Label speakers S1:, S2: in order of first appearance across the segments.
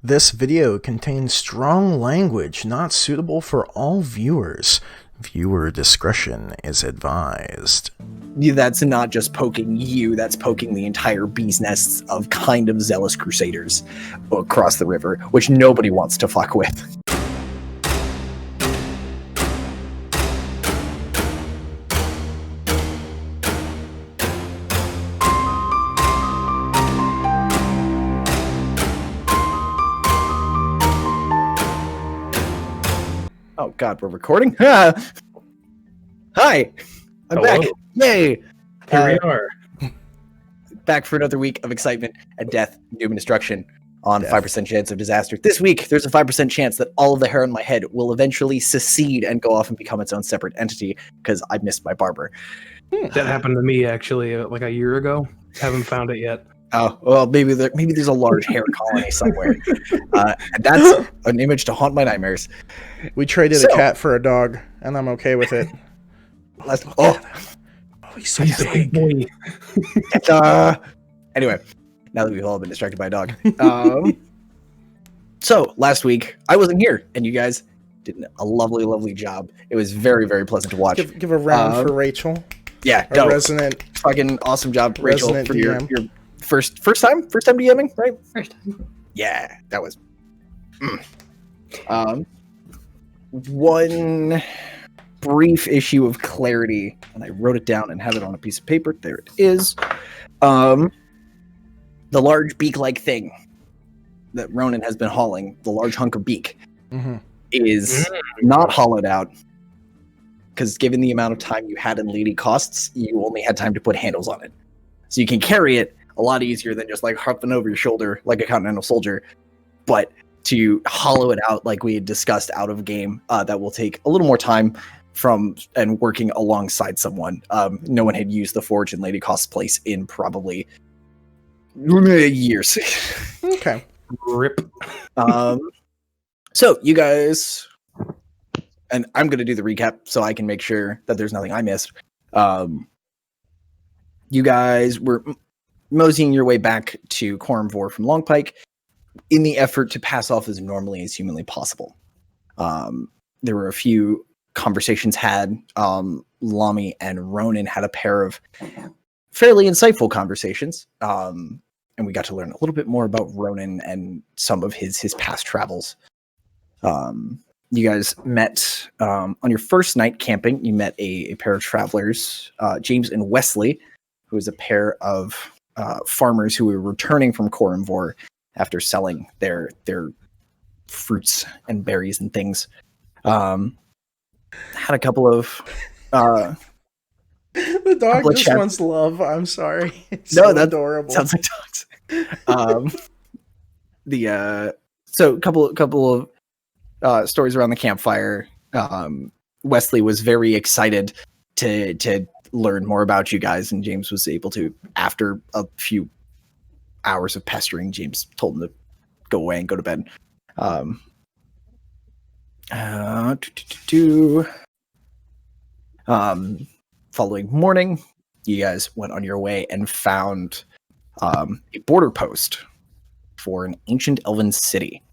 S1: This video contains strong language not suitable for all viewers. Viewer discretion is advised.
S2: That's not just poking you, that's poking the entire bee's nests of kind of zealous crusaders across the river, which nobody wants to fuck with. Oh god, we're recording? Hi! I'm
S3: Hello.
S2: back! Yay!
S3: Here we are.
S2: Back for another week of excitement and death, doom and destruction on
S1: Death.
S2: 5% chance of disaster. This week, there's a 5% chance that all of the hair on my head will eventually secede and go off and become its own separate entity, because I missed my barber.
S3: That happened to me actually like a year ago. Haven't found it yet.
S2: Oh, well, maybe there's a large hair colony somewhere. And that's an image to haunt my nightmares.
S1: We traded
S2: So-
S1: a cat for a dog, and I'm okay with it.
S2: Oh,
S1: He's so
S3: Big boy.
S2: anyway, now that we've all been distracted by a dog. So, last week, I wasn't here, and you guys did a lovely, lovely job. It was very, very pleasant to watch.
S1: Give a round for Rachel,
S2: Yeah,
S1: our
S2: no,
S1: resident
S2: fucking awesome job, Rachel,
S1: resident
S2: for your
S1: DM.
S2: first time DMing, right?
S4: First time.
S2: Yeah, that was. One brief issue of clarity, and I wrote it down and had it on a piece of paper. There it is. The large beak-like thing that Ronan has been hauling, the large hunk of beak, is not hollowed out. Because given the amount of time you had in Lady Costs, you only had time to put handles on it. So you can carry it a lot easier than just like huffing over your shoulder like a Continental Soldier. But to hollow it out like we had discussed out of game, that will take a little more time from and working alongside someone. No one had used the forge in Lady Cost's place in probably years.
S1: Okay.
S3: Rip.
S2: So you guys, and I'm going to do the recap so I can make sure that there's nothing I missed. You guys were moseying your way back to Corumvor from Longpike in the effort to pass off as normally as humanly possible. There were a few conversations had. Lami and Ronan had a pair of fairly insightful conversations. And we got to learn a little bit more about Ronan and some of his past travels. You guys met on your first night camping. You met a pair of travelers, James and Wesley, who was a pair of farmers who were returning from Corumvor after selling their fruits and berries and things. Had a couple of
S1: The dog
S2: Couple of
S1: just
S2: chats.
S1: wants love. I'm sorry. It's
S2: No,
S1: so
S2: that
S1: adorable.
S2: sounds like dogs. So a couple of stories around the campfire. Wesley was very excited to learn more about you guys, and James was able to, after a few hours of pestering, James told him to go away and go to bed. Following morning, you guys went on your way and found a border post for an ancient elven city.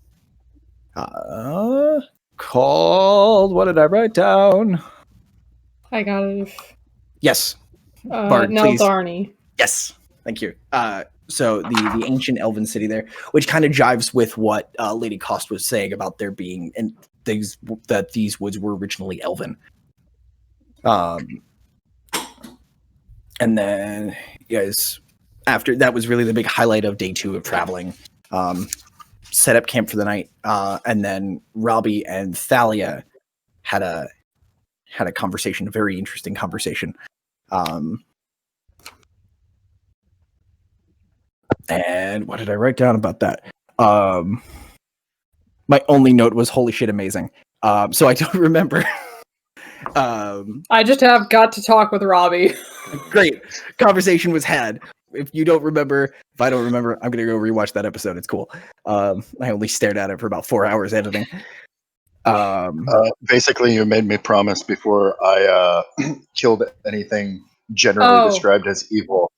S2: Called, what did I write down?
S4: I got it.
S2: Yes, Bard, please.
S4: Neldarni.
S2: Yes, thank you. So the ancient elven city there, which kind of jives with what Lady Cost was saying about there being and things that these woods were originally elven. And then you guys, after that was really the big highlight of day 2 of traveling. Set up camp for the night, and then Robbie and Thalia had a conversation, a very interesting conversation. And what did I write down about that? My only note was "holy shit, amazing." So I don't remember.
S4: I just have got to talk with Robbie.
S2: Great conversation was had. If you don't remember, if I don't remember, I'm gonna go rewatch that episode. It's cool. I only stared at it for about 4 hours editing.
S5: Basically, you made me promise before I killed anything generally
S4: Oh.
S5: described as evil,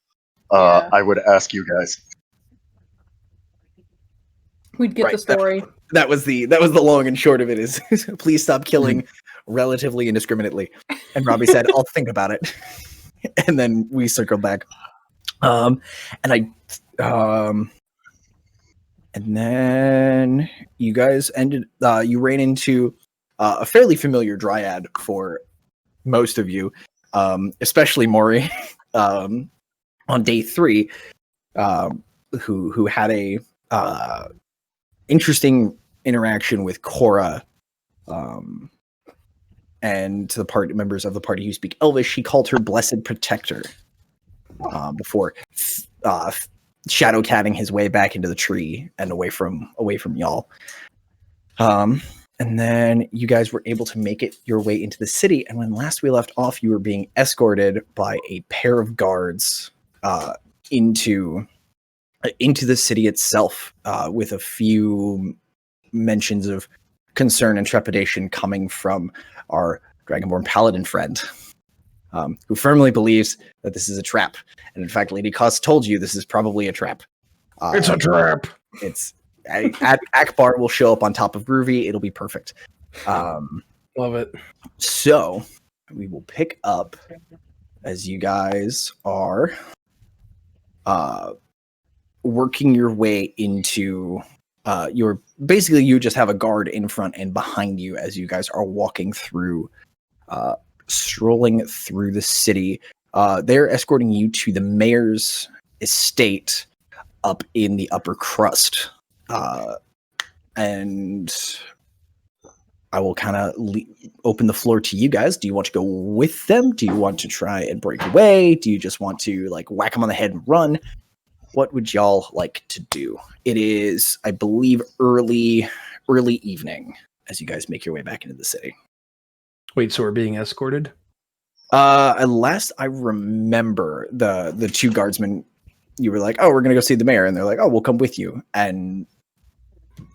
S4: Yeah.
S5: I would ask you guys.
S4: We'd get the story.
S2: That was the long and short of it. Is please stop killing relatively indiscriminately. And Robbie said, "I'll think about it." And then we circled back. And then you guys ended. You ran into a fairly familiar dryad for most of you, especially Maury, on day 3, who had a interesting interaction with Cora, and to the members of the party who speak Elvish. He called her Blessed Protector before shadow catting his way back into the tree and away from y'all. And then you guys were able to make it your way into the city. And when last we left off, you were being escorted by a pair of guards into the city itself, with a few mentions of concern and trepidation coming from our Dragonborn Paladin friend, who firmly believes that this is a trap. And in fact, Lady Koss told you this is probably a trap.
S3: It's a trap.
S2: It's Akbar will show up on top of Groovy. It'll be perfect.
S3: Love it.
S2: So we will pick up as you guys are working your way into you just have a guard in front and behind you as you guys are walking through, strolling through the city. They're escorting you to the mayor's estate up in the upper crust. And I will kind of open the floor to you guys. Do you want to go with them? Do you want to try and break away? Do you just want to whack them on the head and run? What would y'all like to do? It is, I believe, early evening as you guys make your way back into the city.
S3: Wait, so we're being escorted?
S2: Last I remember, the 2 guardsmen, you were like, "Oh, we're gonna go see the mayor," and they're like, "Oh, we'll come with you." And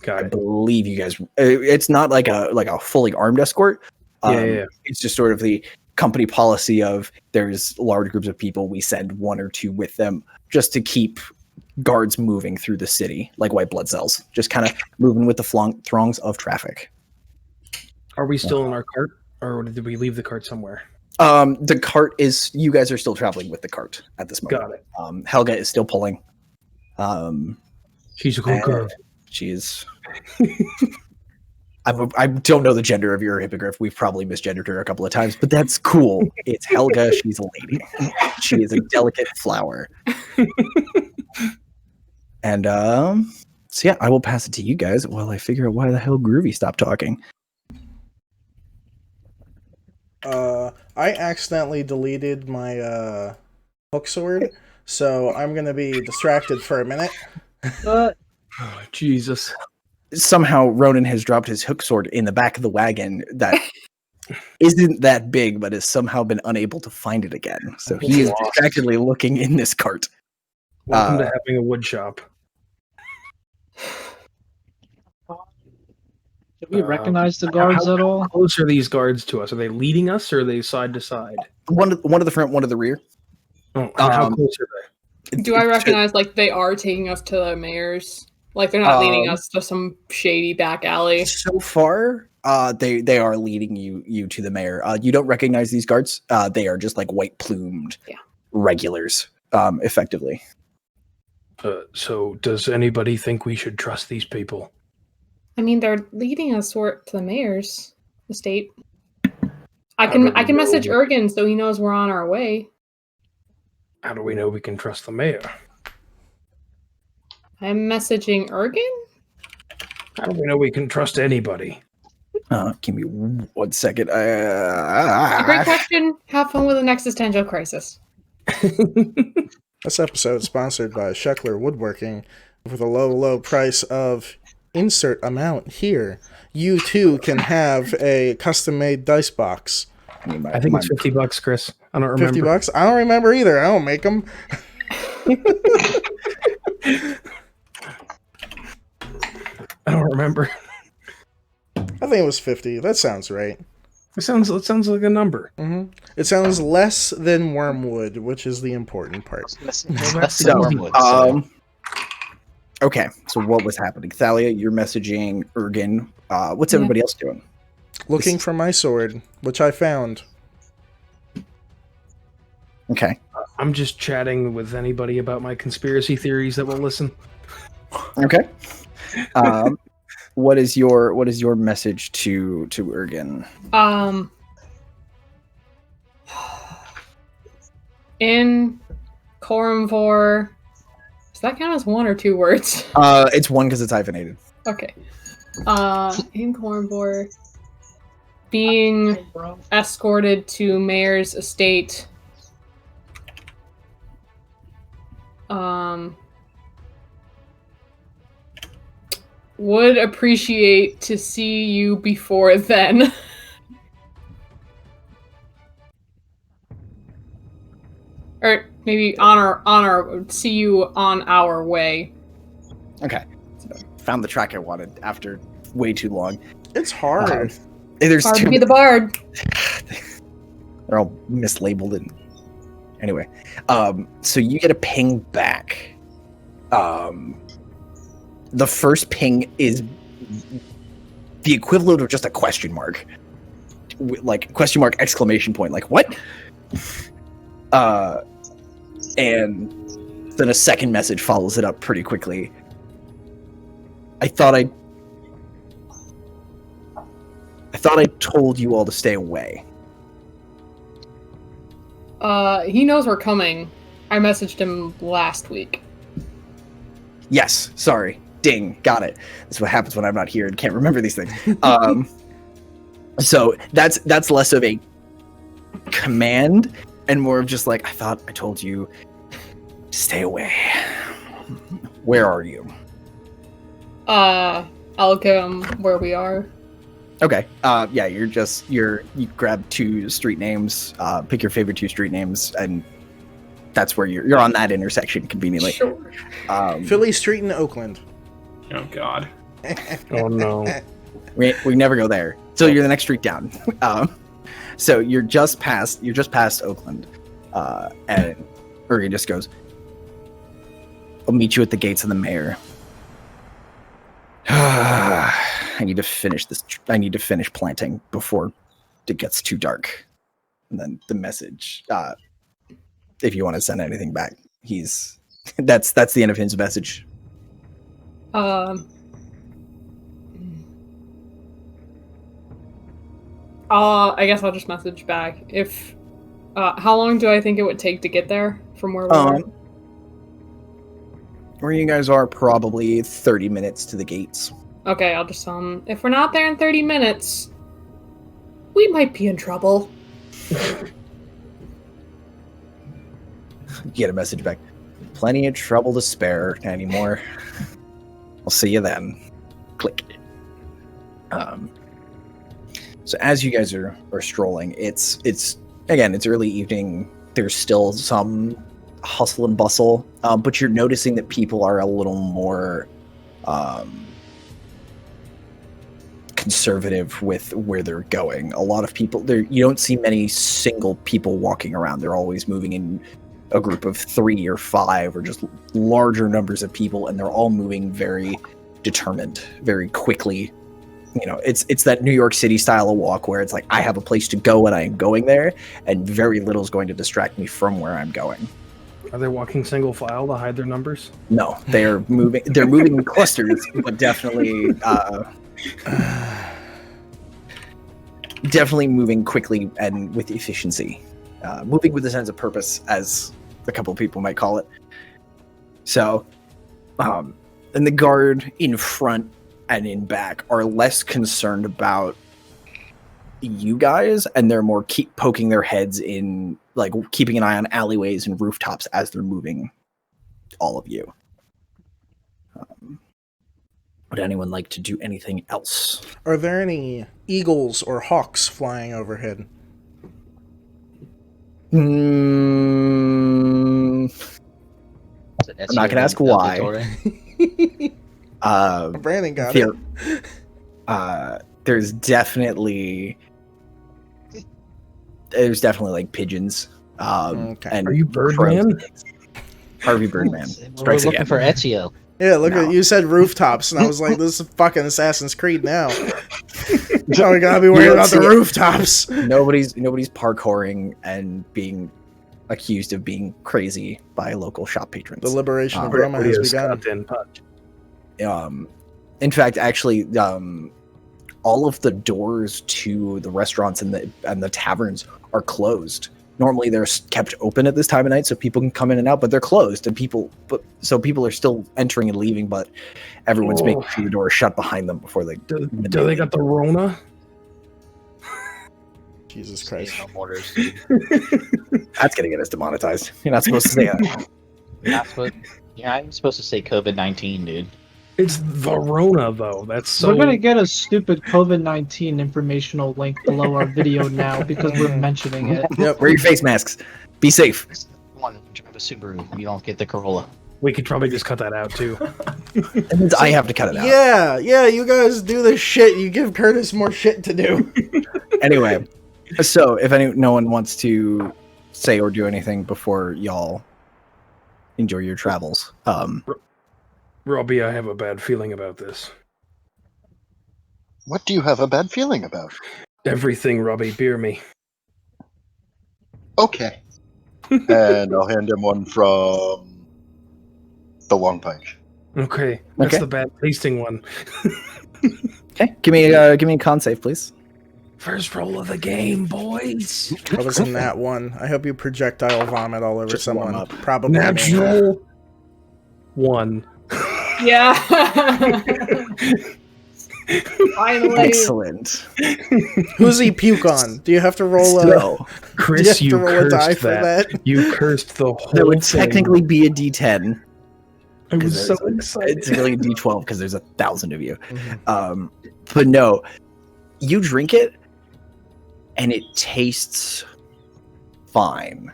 S2: I believe you guys. It's not like a fully armed escort.
S3: Yeah.
S2: It's just sort of the company policy of there's large groups of people. We send 1 or 2 with them just to keep guards moving through the city like white blood cells, just kind of moving with the throngs of traffic.
S3: Are we still in our cart, or did we leave the cart somewhere?
S2: The cart is. You guys are still traveling with the cart at this moment.
S3: Got it.
S2: Helga is still pulling.
S3: She's a cool girl.
S2: She is. I don't know the gender of your hippogriff. We've probably misgendered her a couple of times, but that's cool. It's Helga. She's a lady. She is a delicate flower. And so yeah, I will pass it to you guys while I figure out why the hell Groovy stopped talking.
S1: I accidentally deleted my hook sword, so I'm gonna be distracted for a minute.
S3: Oh, Jesus.
S2: Somehow Ronan has dropped his hook sword in the back of the wagon that isn't that big, but has somehow been unable to find it again. So he is distractedly looking in this cart.
S3: Welcome to having a wood shop.
S6: Do we recognize the guards at all?
S3: How close are these guards to us? Are they leading us, or are they side to side?
S2: One of the front, one of the rear.
S3: Oh, how close are they?
S4: Do I recognize they are taking us to the mayor's? They're not leading us to some shady back alley.
S2: So far, they are leading you to the mayor. You don't recognize these guards. They are just white plumed regulars, effectively.
S3: So does anybody think we should trust these people?
S4: I mean, they're leading us to the mayor's estate. I can message Ergen so he knows we're on our way.
S3: How do we know we can trust the mayor?
S4: I'm messaging Ergen?
S3: How do we know we can trust anybody?
S2: Give me 1 second.
S4: Great question. Have fun with an existential crisis.
S1: This episode is sponsored by Sheckler Woodworking. For the low price of insert amount here, you too can have a custom-made dice box.
S3: I think it's $50, Chris. I don't remember.
S1: $50? I don't remember either. I don't make them.
S3: I don't remember.
S1: I think it was 50. That sounds right.
S3: It sounds like a number.
S1: Mm-hmm. It sounds less than wormwood, which is the important part.
S2: So, Okay, so what was happening? Thalia, you're messaging Ergen. What's everybody else doing?
S1: Looking for my sword, which I found.
S2: Okay.
S3: I'm just chatting with anybody about my conspiracy theories that will listen.
S2: Okay. What is your message to Ergen?
S4: In Corumvor, does that count as 1 or 2 words?
S2: It's one because it's hyphenated.
S4: Okay. In Corumvor, being escorted to Mayor's estate. Would appreciate to see you before then. Or maybe see you on our way.
S2: Okay. Found the track I wanted after way too long.
S1: It's hard.
S2: There's
S4: Hard
S2: too
S4: to be the bard.
S2: They're all mislabeled and anyway. So you get a ping back. The first ping is the equivalent of just a question mark. Like question mark exclamation point. Like what? And then a second message follows it up pretty quickly. I thought I told you all to stay away.
S4: He knows we're coming. I messaged him last week.
S2: Yes, sorry. Ding, got it. That's what happens when I'm not here and can't remember these things. So that's less of a command and more of just like, I thought I told you to stay away. Where are you?
S4: I'll go where we are.
S2: Okay. Yeah, you grab 2 street names, pick your favorite 2 street names, and that's where you're on that intersection conveniently.
S4: Sure.
S1: Philly Street in Oakland.
S7: Oh God.
S3: Oh no.
S2: We never go there. So you're the next street down. So you're just past Oakland, and Ergen just goes, "I'll meet you at the gates of the mayor." I need to finish this. I need to finish planting before it gets too dark. And then the message, if you want to send anything back, that's the end of his message.
S4: I guess I'll just message back. If how long do I think it would take to get there from where we are?
S2: Where you guys are, probably 30 minutes to the gates.
S4: Okay, I'll just tell him, if we're not there in 30 minutes, we might be in trouble.
S2: Get a message back. Plenty of trouble to spare anymore. I'll see you then. Click. So as you guys are strolling, it's early evening. There's still some hustle and bustle, but you're noticing that people are a little more conservative with where they're going. A lot of people there, you don't see many single people walking around. They're always moving in a group of 3 or 5 or just larger numbers of people, and they're all moving very determined, very quickly. You know, it's that New York City style of walk where it's like, I have a place to go and I am going there, and very little is going to distract me from where I'm going.
S3: Are they walking single file to hide their numbers?
S2: No, they're moving in clusters, but definitely definitely moving quickly and with efficiency. Moving with a sense of purpose, as a couple of people might call it. So, and the guard in front and in back are less concerned about you guys, and they're more keep poking their heads in, like keeping an eye on alleyways and rooftops as they're moving all of you. Would anyone like to do anything else?
S1: Are there any eagles or hawks flying overhead?
S2: I'm not going to ask why.
S1: Brandon got it.
S2: There's definitely like pigeons.
S1: Okay.
S2: And
S3: Are you Birdman?
S2: Harvey Birdman.
S6: We're looking for Ezio.
S1: Yeah, look
S2: No.
S1: at you said rooftops, and I was like, "This is fucking Assassin's Creed now." So we gotta be worried about the rooftops.
S2: Nobody's parkouring and being accused of being crazy by local shop patrons.
S1: The liberation of
S2: Um,
S1: Roma has
S3: Videos
S1: begun.
S3: content touch.
S2: In fact, actually, all of the doors to the restaurants and the taverns are closed. Normally, they're kept open at this time of night so people can come in and out, but they're closed, and people are still entering and leaving, but everyone's making sure the door is shut behind them before they.
S3: Do they got the Rona?
S1: Jesus
S7: Say
S1: Christ.
S7: no more, dude.
S2: That's gonna get us demonetized. You're not supposed to say that.
S7: That's what. Yeah, I'm supposed to say COVID-19, dude.
S3: It's the Rona, though. That's so.
S6: We're gonna get a stupid COVID-19 informational link below our video now because we're mentioning it.
S1: Yep.
S2: Wear your face masks. Be safe.
S7: One, drive a Subaru. You don't get the Corolla.
S3: We could probably just cut that out too.
S2: That means I have to cut it out.
S1: Yeah, you guys do this shit. You give Curtis more shit to do.
S2: Anyway, so if no one wants to say or do anything before y'all enjoy your travels,
S3: Robbie, I have a bad feeling about this.
S5: What do you have a bad feeling about?
S3: Everything, Robbie, beer me.
S5: Okay. And I'll hand him one from the long pike.
S3: Okay, that's
S2: Okay.
S3: the bad tasting one.
S2: okay, give me a con save, please.
S3: First roll of the game, boys.
S1: What was in that one? I hope you projectile vomit all over
S2: Just warm
S1: someone.
S2: up.
S1: Probably me.
S3: Natural one.
S4: Yeah. Finally.
S2: Excellent.
S1: Who's he puke on? Do you have to roll a?
S2: So,
S3: Chris,
S1: do you
S3: you
S1: have to roll a die
S3: cursed
S1: for
S3: that.
S1: that?
S3: You cursed the whole
S2: that would
S3: thing.
S2: technically be a D10.
S3: I was so
S2: It's
S3: excited.
S2: really a D12 because there's 1,000 of you.
S1: Mhm.
S2: But no, you drink it, and it tastes fine.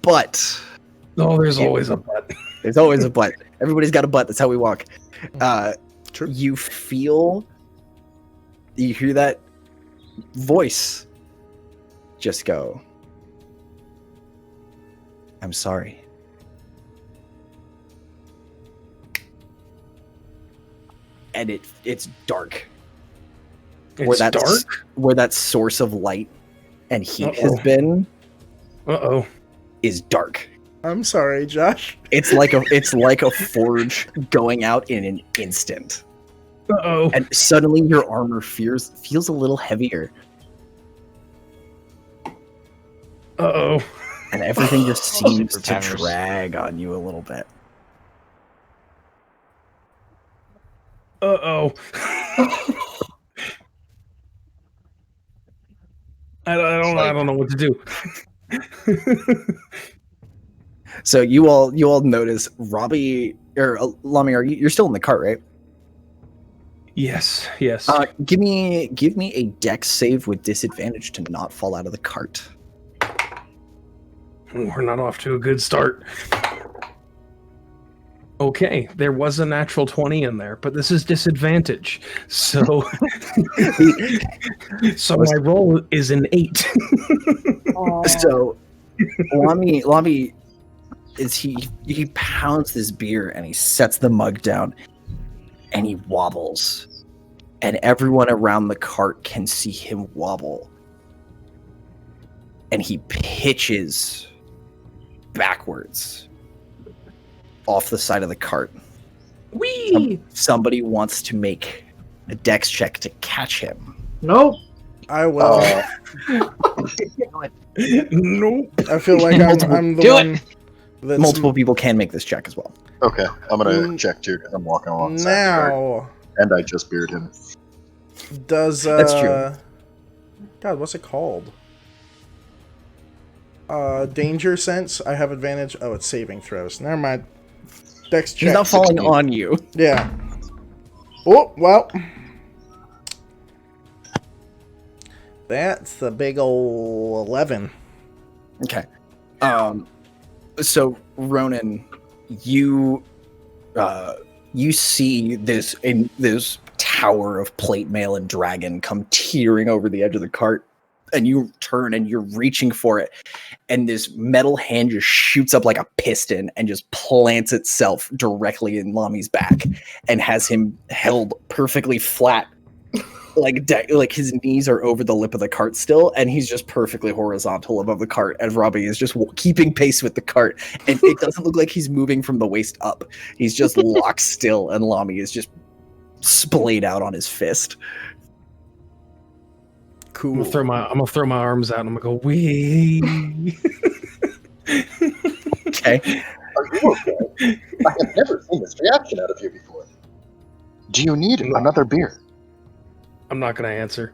S2: But
S3: Oh, there's always a but.
S2: there's always a but. Everybody's got a but. That's how we walk.
S1: True.
S2: You hear that voice just go, I'm sorry. And it's dark.
S3: It's
S2: that
S3: dark.
S2: where that source of light and heat has
S3: Uh-oh.
S2: been
S3: Uh-oh.
S2: is dark.
S1: I'm sorry, Josh.
S2: It's like a forge going out in an instant.
S3: Uh-oh.
S2: And suddenly your armor feels a little heavier.
S3: Uh-oh.
S2: And everything just seems to
S7: Superpowers.
S2: drag on you a little bit.
S3: Uh-oh. I don't know what to do.
S2: So you all notice Robbie or Lami, you're still in the cart, right?
S3: Yes.
S2: Give me a dex save with disadvantage to not fall out of the cart.
S3: We're not off to a good start. Okay, there was a natural 20 in there, but this is disadvantage. So so my roll is an 8.
S2: So Lami is he pounds this beer and he sets the mug down and he wobbles. And everyone around the cart can see him wobble. And he pitches backwards off the side of the cart.
S3: Whee!
S2: Somebody wants to make a dex check to catch him.
S6: Nope.
S1: I will.
S3: Nope.
S1: I feel like I'm the
S7: Do
S1: one that's
S2: Multiple people can make this check as well.
S5: Okay, I'm gonna
S1: Mm.
S5: check too because I'm walking alongside the cart,
S1: now.
S5: and I just beard him.
S1: Does
S2: That's true.
S1: God, what's it called? Danger sense. I have advantage. Oh, it's saving throws. Never mind. Dex check.
S2: He's not falling
S5: 16.
S2: on you.
S1: Yeah. Oh well. That's the big ol' 11.
S2: Okay. So Ronan, you see this tower of plate mail and dragon come teetering over the edge of the cart, and you turn and you're reaching for it, and this metal hand just shoots up like a piston and just plants itself directly in Lami's back and has him held perfectly flat. Like his knees are over the lip of the cart still, and he's just perfectly horizontal above the cart, and Robbie is just keeping pace with the cart, and it doesn't look like he's moving from the waist up. He's just locked still, and Lami is just splayed out on his fist.
S1: Cool.
S3: I'm gonna throw my arms out and I'm gonna go wee.
S2: Okay.
S5: Are you okay? I have never seen this reaction out of you before. Do you need another beer?
S3: I'm not gonna answer.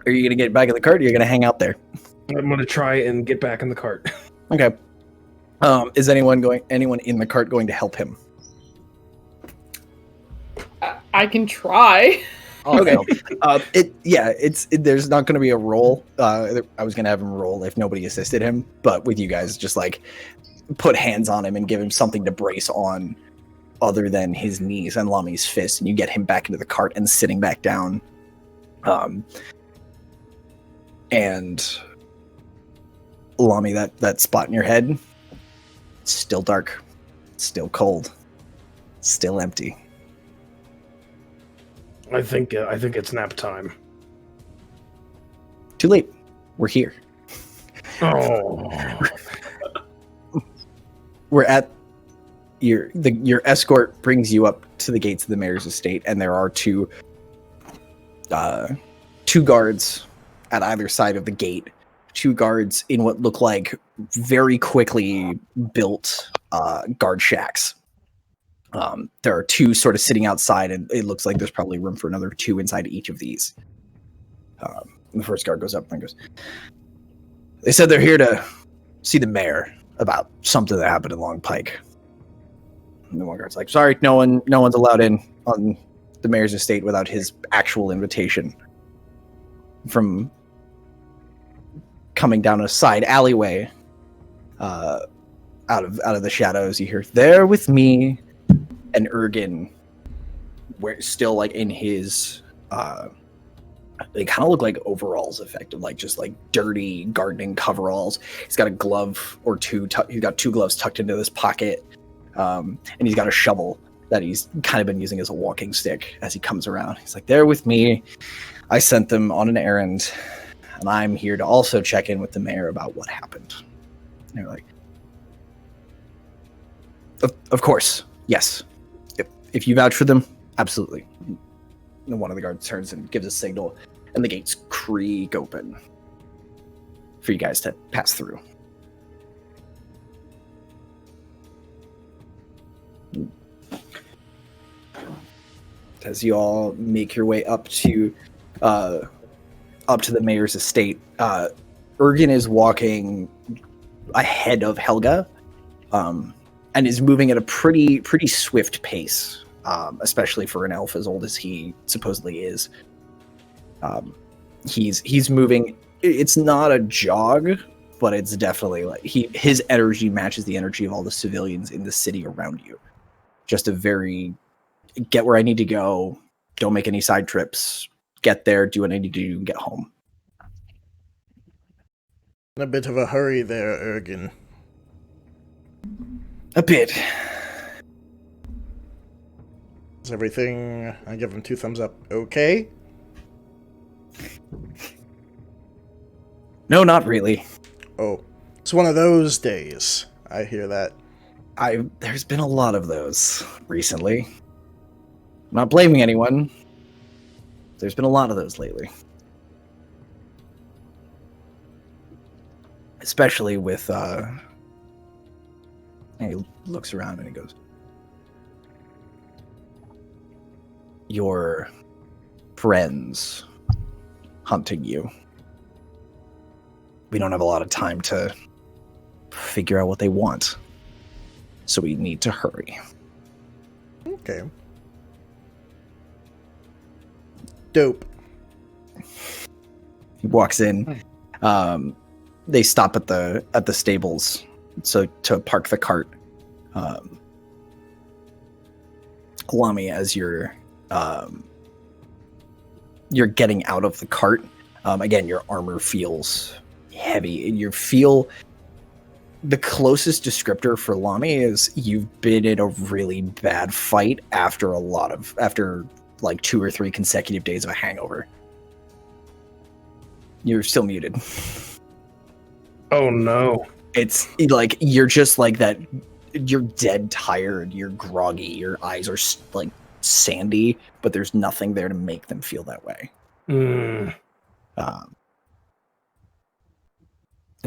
S2: Are you gonna get back in the cart, or are you gonna hang out there?
S3: I'm gonna try and get back in the cart.
S2: Okay. Is anyone in the cart going to help him?
S4: I can try.
S2: Okay. There's not going to be a roll. I was going to have him roll if nobody assisted him, but with you guys, just like put hands on him and give him something to brace on other than his knees and Lami's fist, and you get him back into the cart and sitting back down. And Lami, that spot in your head, it's still dark, still cold, still empty.
S3: I think it's nap time.
S2: Too late. We're here.
S3: Oh,
S2: We're at your escort brings you up to the gates of the mayor's estate, and there are two guards at either side of the gate. Two guards in what look like very quickly built guard shacks. There are two sort of sitting outside, and it looks like there's probably room for another two inside each of these. The first guard goes up and goes, "They said they're here to see the mayor about something that happened in Long Pike." And the one guard's like, "Sorry, no one's allowed in on the mayor's estate without his actual invitation." From coming down a side alleyway, out of the shadows, you hear, "There with me." And Ergen, where still like in his, they kind of look like overalls, effective, like just like dirty gardening coveralls. He's got a glove or two. He's got two gloves tucked into this pocket, and he's got a shovel that he's kind of been using as a walking stick as he comes around. He's like, "They're with me. I sent them on an errand, and I'm here to also check in with the mayor about what happened." And they're like, "Of course, yes. If you vouch for them, absolutely." And one of the guards turns and gives a signal, and the gates creak open for you guys to pass through. As you all make your way up to the mayor's estate, Ergen is walking ahead of Helga, and is moving at a pretty swift pace, especially for an elf as old as he supposedly is. He's moving. It's not a jog, but it's definitely like his energy matches the energy of all the civilians in the city around you. Just a very get where I need to go. Don't make any side trips. Get there, do what I need to do, and get home.
S1: In a bit of a hurry there, Ergen.
S2: A bit.
S1: Is everything, I give him 2 thumbs up, okay?
S2: No, not really.
S1: Oh, it's one of those days. I hear that.
S2: There's been a lot of those recently. I'm not blaming anyone. There's been a lot of those lately. Especially with, and he looks around and he goes, "Your friends hunting you. We don't have a lot of time to figure out what they want. So we need to hurry."
S1: Okay. Dope.
S2: He walks in. They stop at the stables so to park the cart. Lami, as you're getting out of the cart, Again, your armor feels heavy, and you feel the closest descriptor for Lami is you've been in a really bad fight after like 2 or 3 consecutive days of a hangover. You're still muted.
S3: Oh no.
S2: It's like you're just like that. You're dead tired. You're groggy. Your eyes are like sandy, but there's nothing there to make them feel that way. And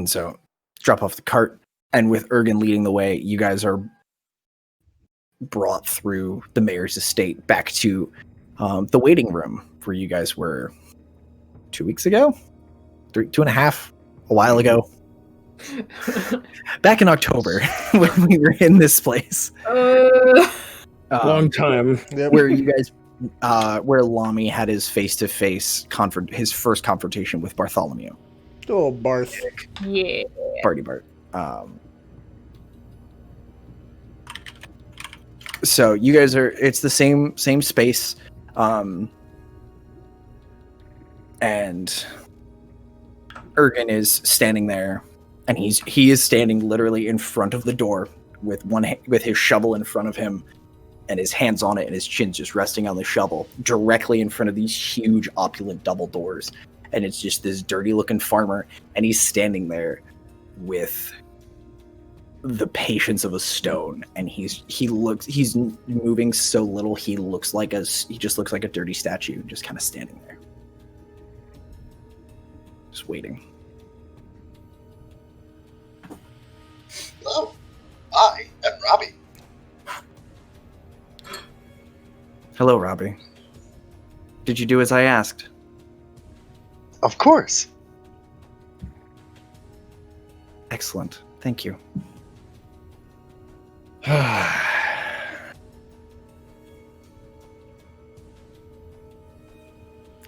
S2: so, drop off the cart, and with Ergen leading the way, you guys are brought through the mayor's estate back to the waiting room where you guys were 2 weeks ago, 2.5, a while ago. Back in October when we were in this place.
S3: Long time.
S2: Where you guys, where Lami had his face-to-face his first confrontation with Bartholomew.
S1: Oh, Barth.
S4: Yeah.
S2: Party Bart. So you guys it's the same space. And Ergen is standing there, and he is standing literally in front of the door with with his shovel in front of him, and his hands on it, and his chin's just resting on the shovel, directly in front of these huge, opulent double doors. And it's just this dirty-looking farmer, and he's standing there with the patience of a stone, and he's moving so little he just looks like a dirty statue, just kind of standing there, just waiting.
S5: Hello, I am Robbie.
S2: Hello, Robbie. Did you do as I asked?
S5: Of course.
S2: Excellent. Thank you.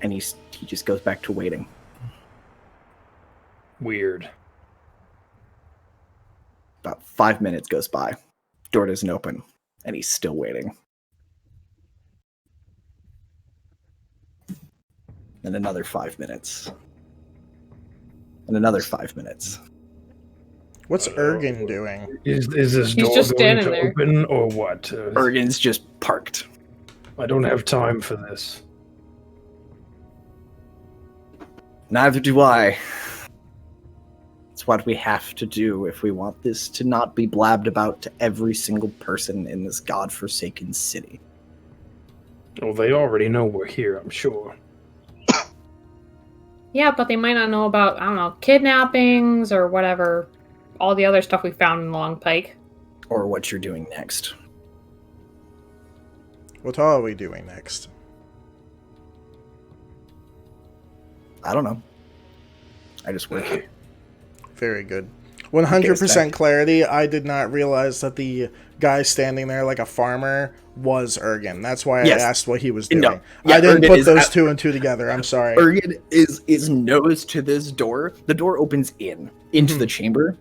S2: And he just goes back to waiting.
S3: Weird.
S2: About 5 minutes goes by. Door doesn't open, and he's still waiting. And another 5 minutes. And another 5 minutes.
S1: What's Ergen doing?
S3: Is this door
S4: just
S3: going
S4: standing
S3: to
S4: there.
S3: open or what?
S2: Ergen's just parked.
S3: I don't have time for this.
S2: Neither do I. It's what we have to do if we want this to not be blabbed about to every single person in this godforsaken city.
S3: Well, they already know we're here, I'm sure.
S4: Yeah, but they might not know about, I don't know, kidnappings or whatever, all the other stuff we found in Long Pike.
S2: Or what you're doing next.
S1: What are we doing next?
S2: I don't know. I just work here.
S1: Very good. 100% clarity. I did not realize that the guy standing there like a farmer was Ergen. That's why I asked what he was doing.
S2: No. Yeah,
S1: I didn't
S2: Ergen
S1: put those 2 and 2 together. I'm sorry.
S2: Ergen is nose to this door. The door opens into the chamber.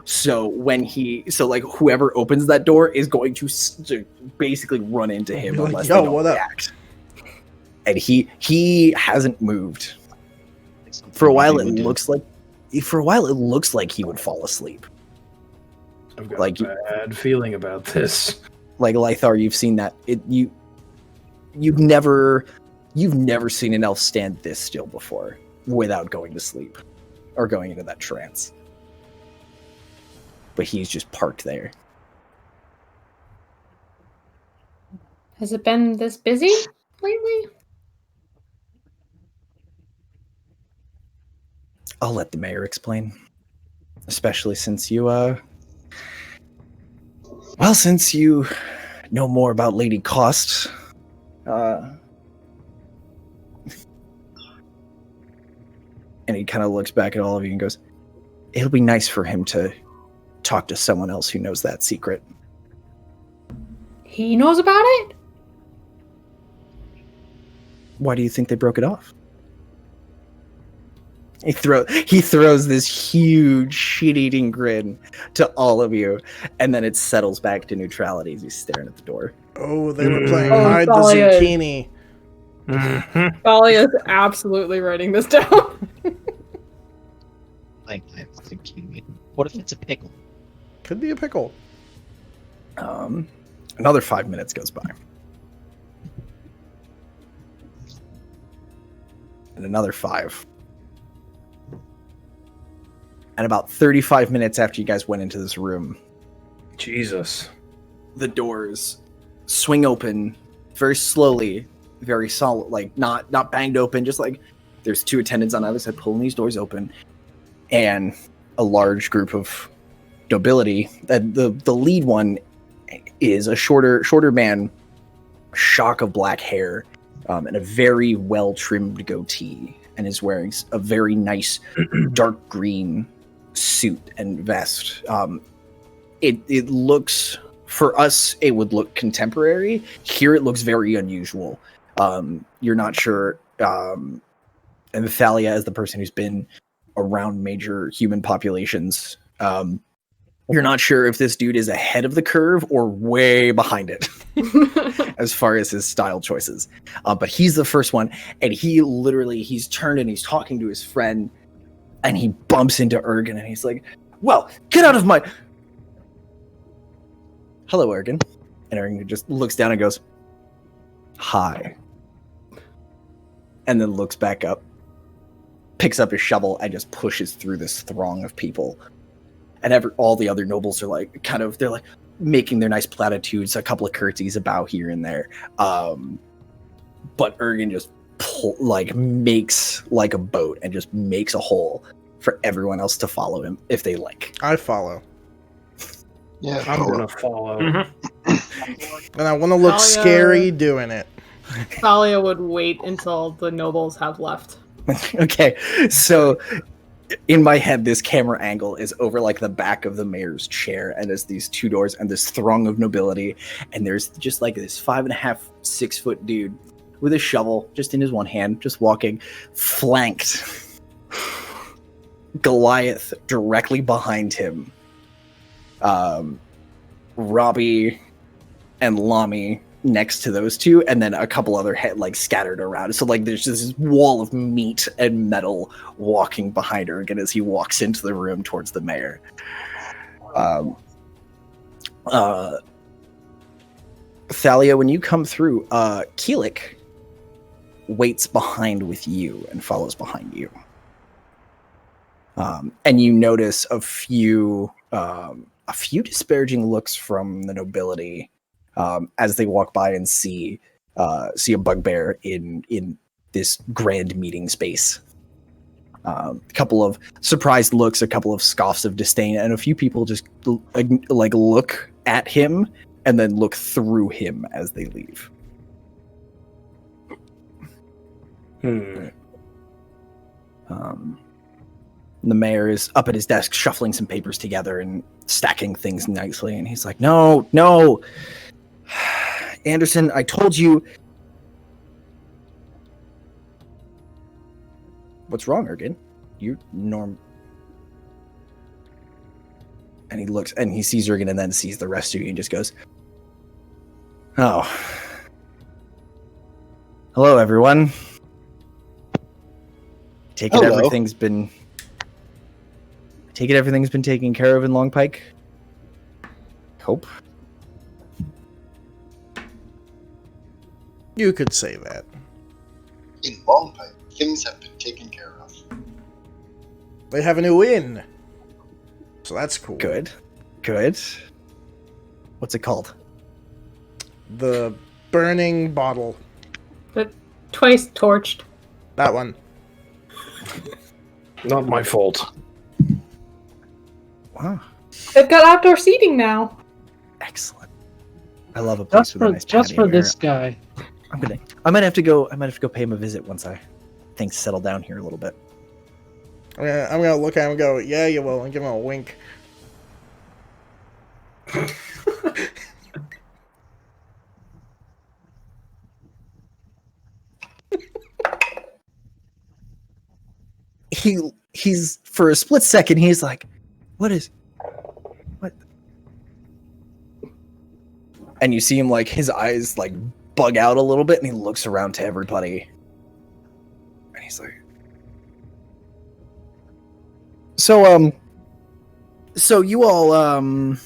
S2: So whoever opens that door is going to basically run into him
S1: Like,
S2: unless
S1: yo,
S2: they don't
S1: what up?
S2: react. And he hasn't moved. For a while it looks like he would fall asleep.
S3: I've got a bad feeling about this.
S2: Like Lythar, you've seen that. You've never seen an elf stand this still before without going to sleep or going into that trance. But he's just parked there.
S4: Has it been this busy lately?
S2: I'll let the mayor explain. Especially since you, since you know more about Lady Cost, and he kind of looks back at all of you and goes, it'll be nice for him to talk to someone else who knows that secret.
S4: He knows about it?
S2: Why do you think they broke it off? He throws this huge shit-eating grin to all of you, and then it settles back to neutrality as he's staring at the door.
S1: Oh, they were playing hide the zucchini.
S3: Mhm.
S4: Thalia is absolutely writing this down.
S7: Like, I'm thinking, what if it's a pickle?
S1: Could be a pickle.
S2: Another 5 minutes goes by. And another 5. And about 35 minutes after you guys went into this room,
S3: Jesus.
S2: the doors swing open very slowly, very solid, like not banged open, just like there's 2 attendants on either side pulling these doors open, and a large group of nobility. The lead one is a shorter man, shock of black hair, and a very well trimmed goatee, and is wearing a very nice dark green suit and vest. It looks, for us, it would look contemporary. Here, it looks very unusual. You're not sure. And Thalia, as the person who's been around major human populations, you're not sure if this dude is ahead of the curve or way behind it as far as his style choices. But he's the first one, and he's turned and he's talking to his friend, and he bumps into Ergen, and he's like, "Well, get out of my..." "Hello, Ergen." And Ergen just looks down and goes, "Hi." And then looks back up, picks up his shovel, and just pushes through this throng of people. And all the other nobles are like, they're like making their nice platitudes, a couple of curtsies, a bow here and there. But Ergen just makes like a boat and just makes a hole for everyone else to follow him if they like.
S1: I follow.
S5: Yeah,
S3: I'm
S5: follow.
S3: gonna follow.
S1: And I want to look
S4: Thalia-
S1: scary doing it.
S4: Thalia would wait until the nobles have left.
S2: Okay, so in my head, this camera angle is over like the back of the mayor's chair, and there's these 2 doors and this throng of nobility, and there's just like this 5.5, 6 foot dude with a shovel just in his one hand, just walking, flanked. Goliath directly behind him. Robbie and Lami next to those 2, and then a couple other scattered around. So like there's this wall of meat and metal walking behind Ergen as he walks into the room towards the mayor. Thalia, when you come through, Keelik waits behind with you and follows behind you. And you notice a few disparaging looks from the nobility as they walk by and see a bugbear in this grand meeting space. A couple of surprised looks, a couple of scoffs of disdain, and a few people just look at him and then look through him as they leave. The mayor is up at his desk shuffling some papers together and stacking things nicely, and he's like, no, Anderson, I told you. What's wrong, Ergen? You norm. And he looks and he sees Ergen and then sees the rest of you and just goes, "Oh. Hello, everyone. Take it
S5: Hello.
S2: everything's been taken care of in Long Pike? Hope."
S1: You could say that.
S5: In Long Pike, things have been taken care of.
S1: They have a new inn. So that's cool.
S2: Good. What's it called?
S1: The Burning Bottle.
S4: But twice torched.
S1: That one.
S3: Not my fault.
S2: Wow.
S4: They've got outdoor seating now.
S2: Excellent. I love a place
S6: Just
S2: with a
S6: for
S2: nice
S6: just
S2: patio
S6: for this
S2: area.
S6: guy.
S2: I might have to go pay him a visit once things settle down here a little bit.
S1: I'm gonna look at him and go, yeah, you will, and give him a wink.
S2: He's for a split second he's like, what? And you see him like his eyes like bug out a little bit, and he looks around to everybody. And he's like, So you all,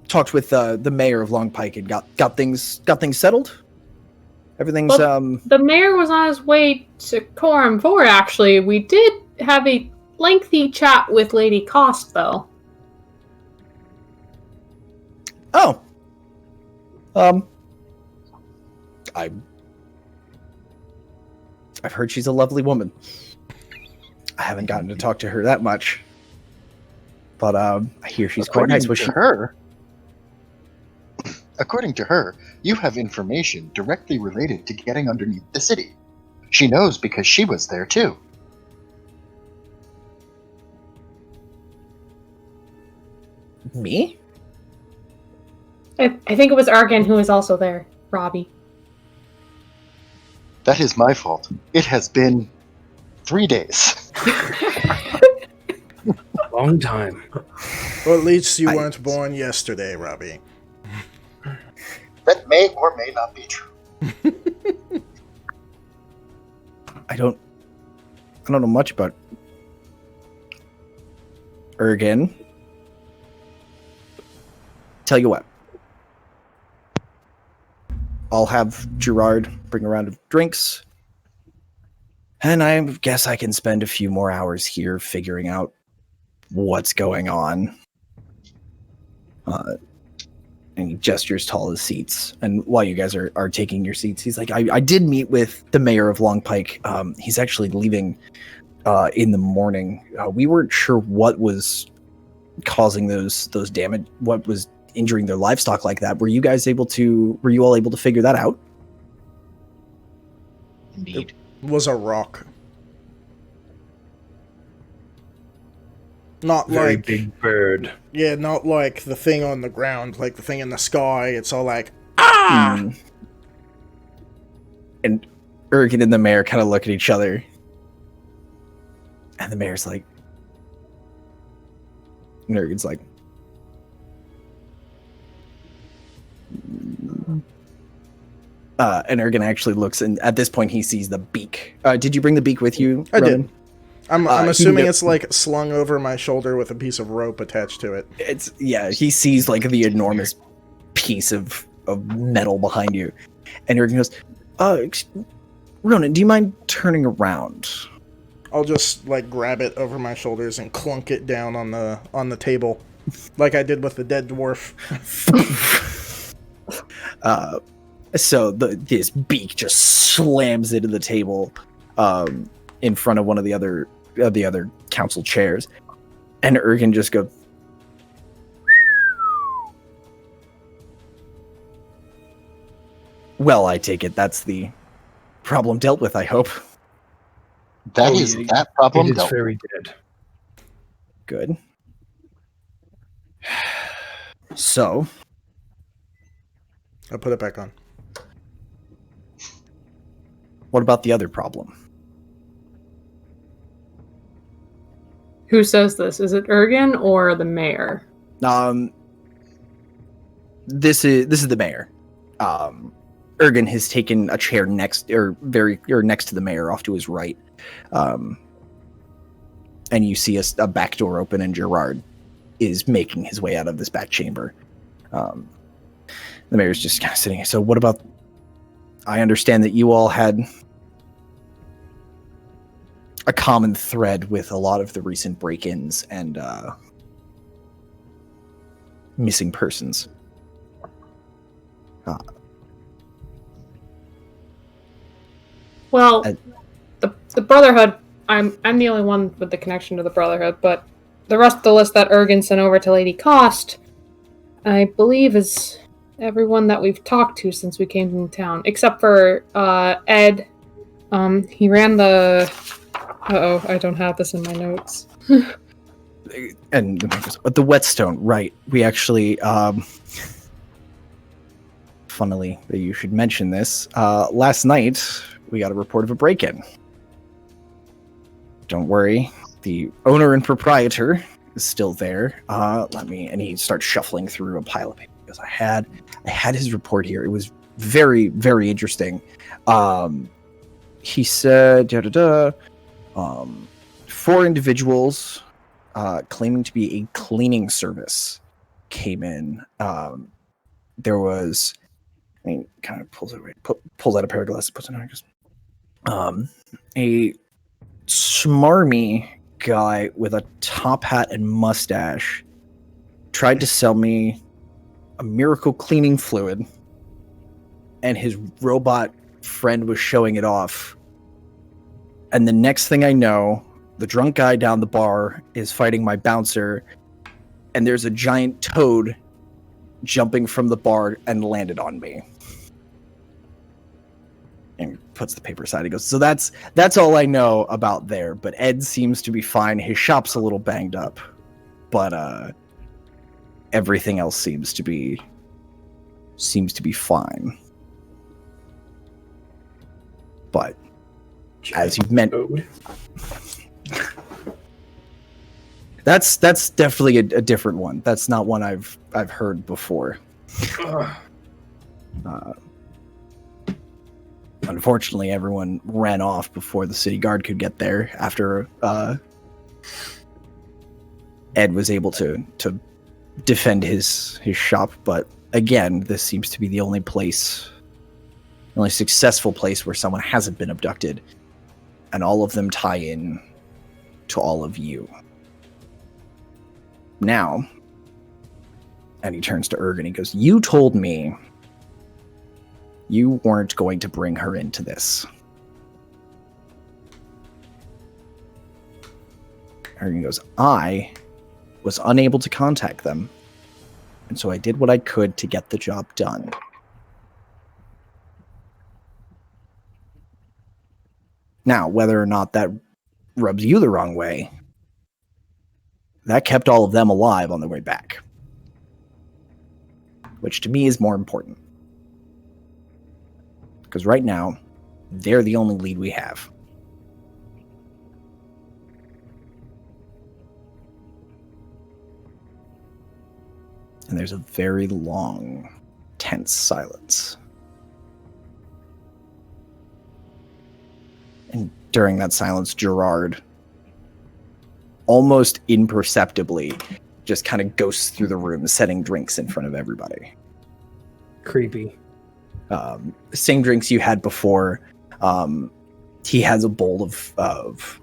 S2: talked with the mayor of Long Pike and got things settled? Everything's,
S4: Well, the mayor was on his way to Coram 4, actually. We did have a lengthy chat with Lady Cost, though.
S2: Oh. I've heard she's a lovely woman. I haven't gotten to talk to her that much. But I hear she's quite nice. Was she?
S5: According to her, you have information directly related to getting underneath the city. She knows because she was there too.
S2: Me?
S4: I think it was Argan who was also there, Robbie.
S5: That is my fault. It has been 3 days.
S3: Long time.
S1: Well, at least you weren't born yesterday, Robbie.
S5: That may or may not be true.
S2: I don't know much about Ergen. Tell you what. I'll have Gerard bring a round of drinks. And I guess I can spend a few more hours here figuring out what's going on. And he gestures to all the seats. And while you guys are taking your seats, he's like, I did meet with the mayor of Long Pike. He's actually leaving in the morning. We weren't sure what was causing those damage, what was injuring their livestock like that. Were you all able to figure that out?
S7: Indeed.
S1: It was a rock. Not
S3: Very
S1: like
S3: big bird.
S1: Yeah, not like the thing on the ground, like the thing in the sky. It's all like, ah!
S2: And Ergen and the mayor kind of look at each other. And the mayor's like... And Ergen's like... and Ergen actually looks, and at this point he sees the beak. Did you bring the beak with you,
S1: I
S2: Ronan?
S1: did. I'm assuming it's like slung over my shoulder with a piece of rope attached to it.
S2: He sees like the enormous piece of metal behind you. And Ergen goes, Ronan, do you mind turning around?
S1: I'll just like grab it over my shoulders and clunk it down on the table, like I did with the dead dwarf.
S2: So this beak just slams into the table in front of one of the other council chairs, and Ergen just goes, "Well, I take it that's the problem dealt with, I hope."
S5: That problem
S3: It is
S5: dealt with.
S3: very dead.
S2: Good. So,
S1: I'll put it back on.
S2: what about the other problem?
S4: Who says this? Is it Ergen or the mayor?
S2: This is the mayor. Ergen has taken a chair next to the mayor, off to his right. And you see a back door open, and Gerard is making his way out of this back chamber. The mayor's just kind of sitting here. So what about... I understand that you all had a common thread with a lot of the recent break-ins and missing persons.
S4: Well, the Brotherhood, I'm the only one with the connection to the Brotherhood, but the rest of the list that Ergen sent over to Lady Cost, I believe is everyone that we've talked to since we came to town, except for Ed. He ran the... I don't have this in my notes.
S2: And the whetstone, right? We actually, funnily that you should mention this. Last night we got a report of a break-in. Don't worry, the owner and proprietor is still there. And he starts shuffling through a pile of paper. goes, I had his report here. It was very, very interesting. He said, 4 individuals claiming to be a cleaning service came in. There was, kind of pulls out a pair of glasses, puts it on, goes, a smarmy guy with a top hat and mustache tried to sell me a miracle cleaning fluid, and his robot friend was showing it off. And the next thing I know, the drunk guy down the bar is fighting my bouncer, and there's a giant toad jumping from the bar and landed on me. And puts the paper aside. He goes, so that's all I know about there. But Ed seems to be fine. His shop's a little banged up, but everything else seems to be fine. But as you've meant, that's definitely a different one. That's not one I've heard before. Unfortunately, everyone ran off before the city guard could get there. After Ed was able to defend his shop, but again, this seems to be the only successful place where someone hasn't been abducted, and all of them tie in to all of you. Now, and he turns to Ergen, he goes, you told me you weren't going to bring her into this. Ergen goes, I was unable to contact them, and so I did what I could to get the job done. Now, whether or not that rubs you the wrong way, that kept all of them alive on their way back. Which to me is more important. Because right now, they're the only lead we have. And there's a very long, tense silence. And during that silence, Gerard, almost imperceptibly, just kind of goes through the room, setting drinks in front of everybody.
S3: Creepy.
S2: Same drinks you had before. He has a bowl of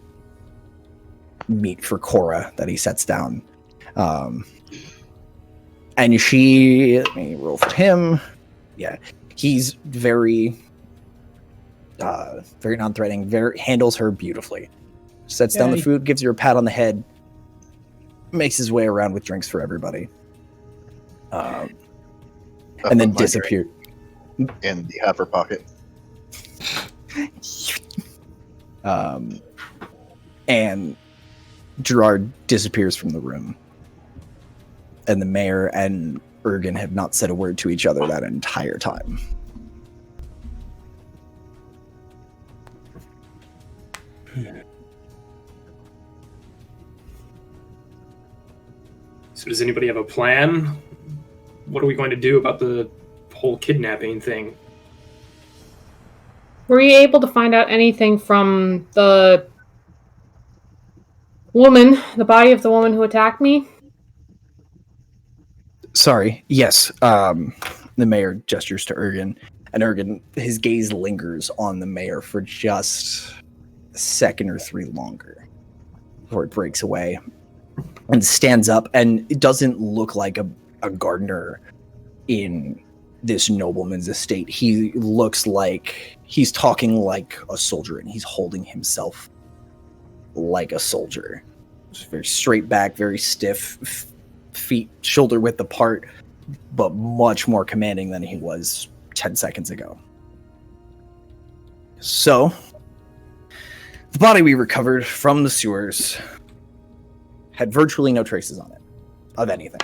S2: meat for Cora that he sets down. And she, let me roll for him. Yeah, he's very non-threatening, handles her beautifully. Sets down the food, gives her a pat on the head, makes his way around with drinks for everybody. And then disappeared.
S5: In the upper pocket.
S2: And Gerard disappears from the room. And the mayor and Ergen have not said a word to each other that entire time.
S8: So does anybody have a plan? What are we going to do about the whole kidnapping thing?
S4: Were you able to find out anything from the woman, the body of the woman who attacked me?
S2: Sorry, yes. The mayor gestures to Ergen, and Ergen, his gaze lingers on the mayor for just a second or 3 longer before it breaks away and stands up, and it doesn't look like a gardener in this nobleman's estate. He looks like he's talking like a soldier, and he's holding himself like a soldier. Just very straight back, very stiff, feet shoulder width apart, but much more commanding than he was 10 seconds ago. So, the body we recovered from the sewers had virtually no traces on it, of anything.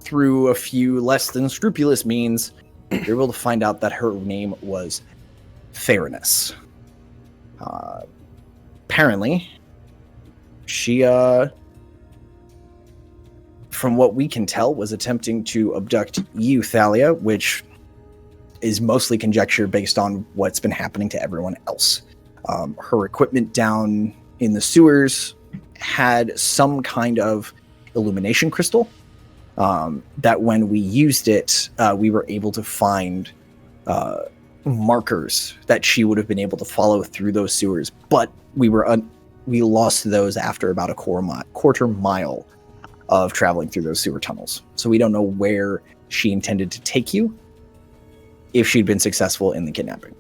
S2: Through a few less than scrupulous means, we were able to find out that her name was Fairness. Apparently, she from what we can tell, was attempting to abduct you, Thalia, which is mostly conjecture based on what's been happening to everyone else. Her equipment down in the sewers had some kind of illumination crystal that when we used it, we were able to find markers that she would have been able to follow through those sewers, but we lost those after about a quarter mile of traveling through those sewer tunnels. So we don't know where she intended to take you if she'd been successful in the kidnapping.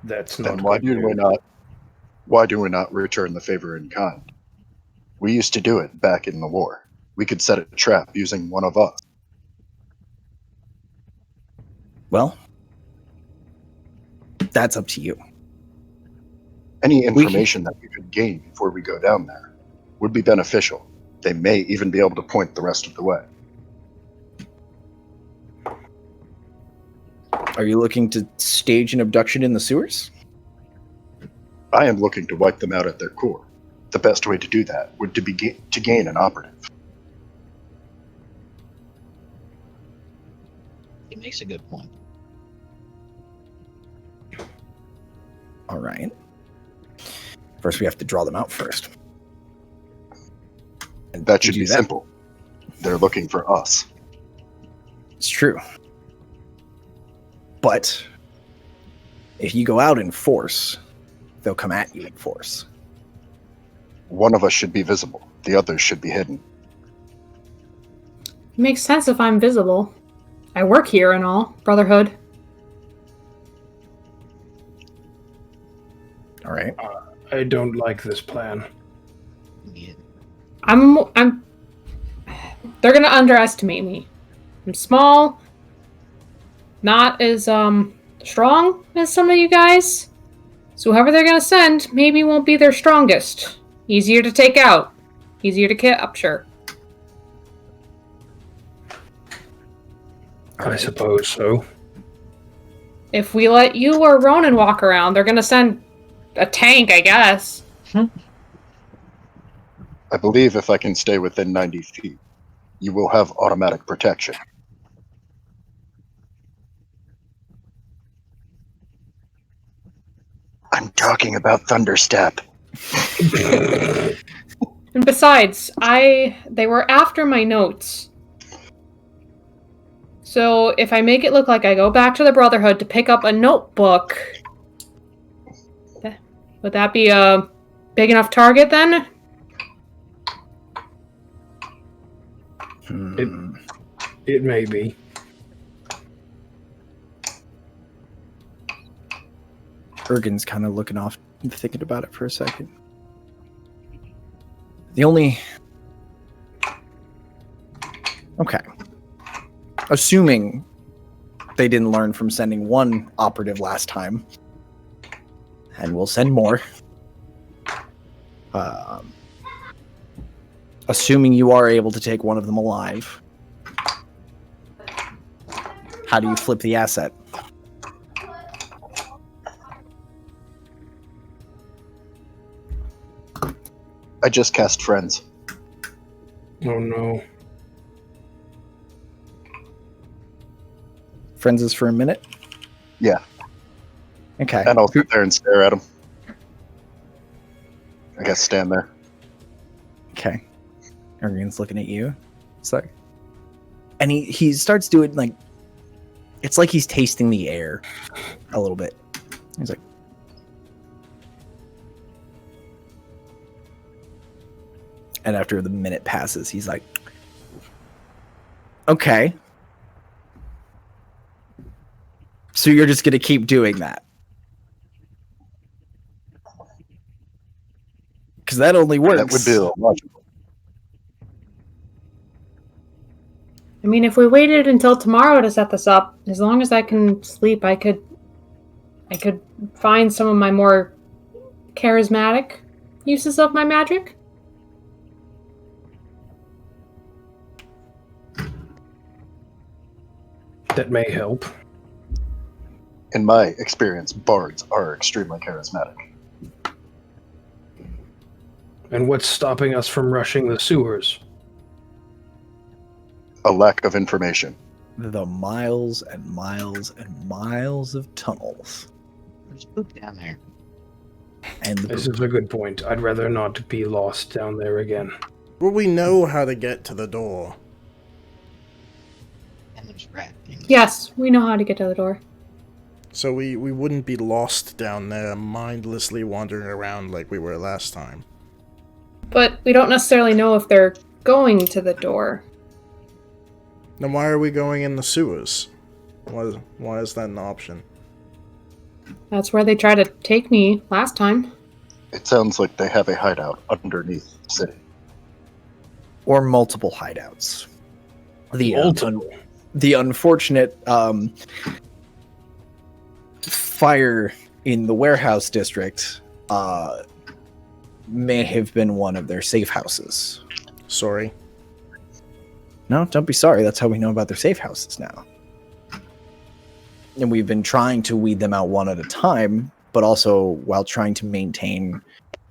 S3: That's
S5: Then
S3: not
S5: why
S3: good
S5: do we
S3: news.
S5: not? Why do we not return the favor in kind? We used to do it back in the war. We could set a trap using one of us.
S2: Well, that's up to you.
S5: Any information that we could gain before we go down there would be beneficial. They may even be able to point the rest of the way.
S2: Are you looking to stage an abduction in the sewers?
S5: I am looking to wipe them out at their core. The best way to do that would be to gain an operative.
S7: He makes a good point.
S2: All right. First, we have to draw them out first. And
S5: That
S2: to
S5: should
S2: do
S5: be simple. They're looking for us.
S2: It's true. But if you go out in force, they'll come at you in force.
S5: One of us should be visible. The others should be hidden.
S4: It makes sense if I'm visible. I work here and all, Brotherhood.
S2: All right.
S3: I don't like this plan.
S7: Yeah.
S4: I'm they're gonna underestimate me. I'm small, not as strong as some of you guys. So whoever they're gonna send maybe won't be their strongest. Easier to take out. Easier to capture.
S3: I suppose so.
S4: If we let you or Ronan walk around, they're gonna send a tank, I guess.
S5: I believe if I can stay within 90 feet, you will have automatic protection. I'm talking about Thunderstep.
S4: And besides, they were after my notes. So if I make it look like I go back to the Brotherhood to pick up a notebook, would that be a big enough target then?
S3: It may be.
S2: Ergen's kind of looking off and thinking about it for a second. Okay. Assuming they didn't learn from sending one operative last time, and we'll send more. Assuming you are able to take one of them alive, how do you flip the asset?
S5: I just cast Friends.
S3: Oh no.
S2: Friends is for a minute?
S5: Yeah.
S2: Okay.
S5: And I'll sit there and stare at him. I guess stand there.
S2: Okay. Ergen's looking at you. It's like, and he starts doing like, it's like he's tasting the air a little bit. He's like, and after the minute passes, he's like, okay. So you're just going to keep doing that? Because that only works.
S5: That would be illogical.
S4: I mean, if we waited until tomorrow to set this up, as long as I can sleep, I could find some of my more charismatic uses of my magic.
S3: That may help.
S5: In my experience, bards are extremely charismatic.
S3: And what's stopping us from rushing the sewers?
S5: A lack of information.
S2: The miles and miles and miles of tunnels.
S7: There's poop down there.
S2: And the
S3: This is a good point. I'd rather not be lost down there again.
S1: Well, we know how to get to the door.
S7: And there's rat things.
S4: Yes, we know how to get to the door.
S1: So we wouldn't be lost down there, mindlessly wandering around like we were last time.
S4: But we don't necessarily know if they're going to the door.
S1: Then why are we going in the sewers? Why is that an option?
S4: That's where they tried to take me last time.
S5: It sounds like they have a hideout underneath the city.
S2: or multiple hideouts.
S3: Multiple.
S2: The unfortunate fire in the warehouse district may have been one of their safe houses.
S1: Sorry.
S2: No, don't be sorry. That's how we know about their safe houses now. And we've been trying to weed them out one at a time, but also while trying to maintain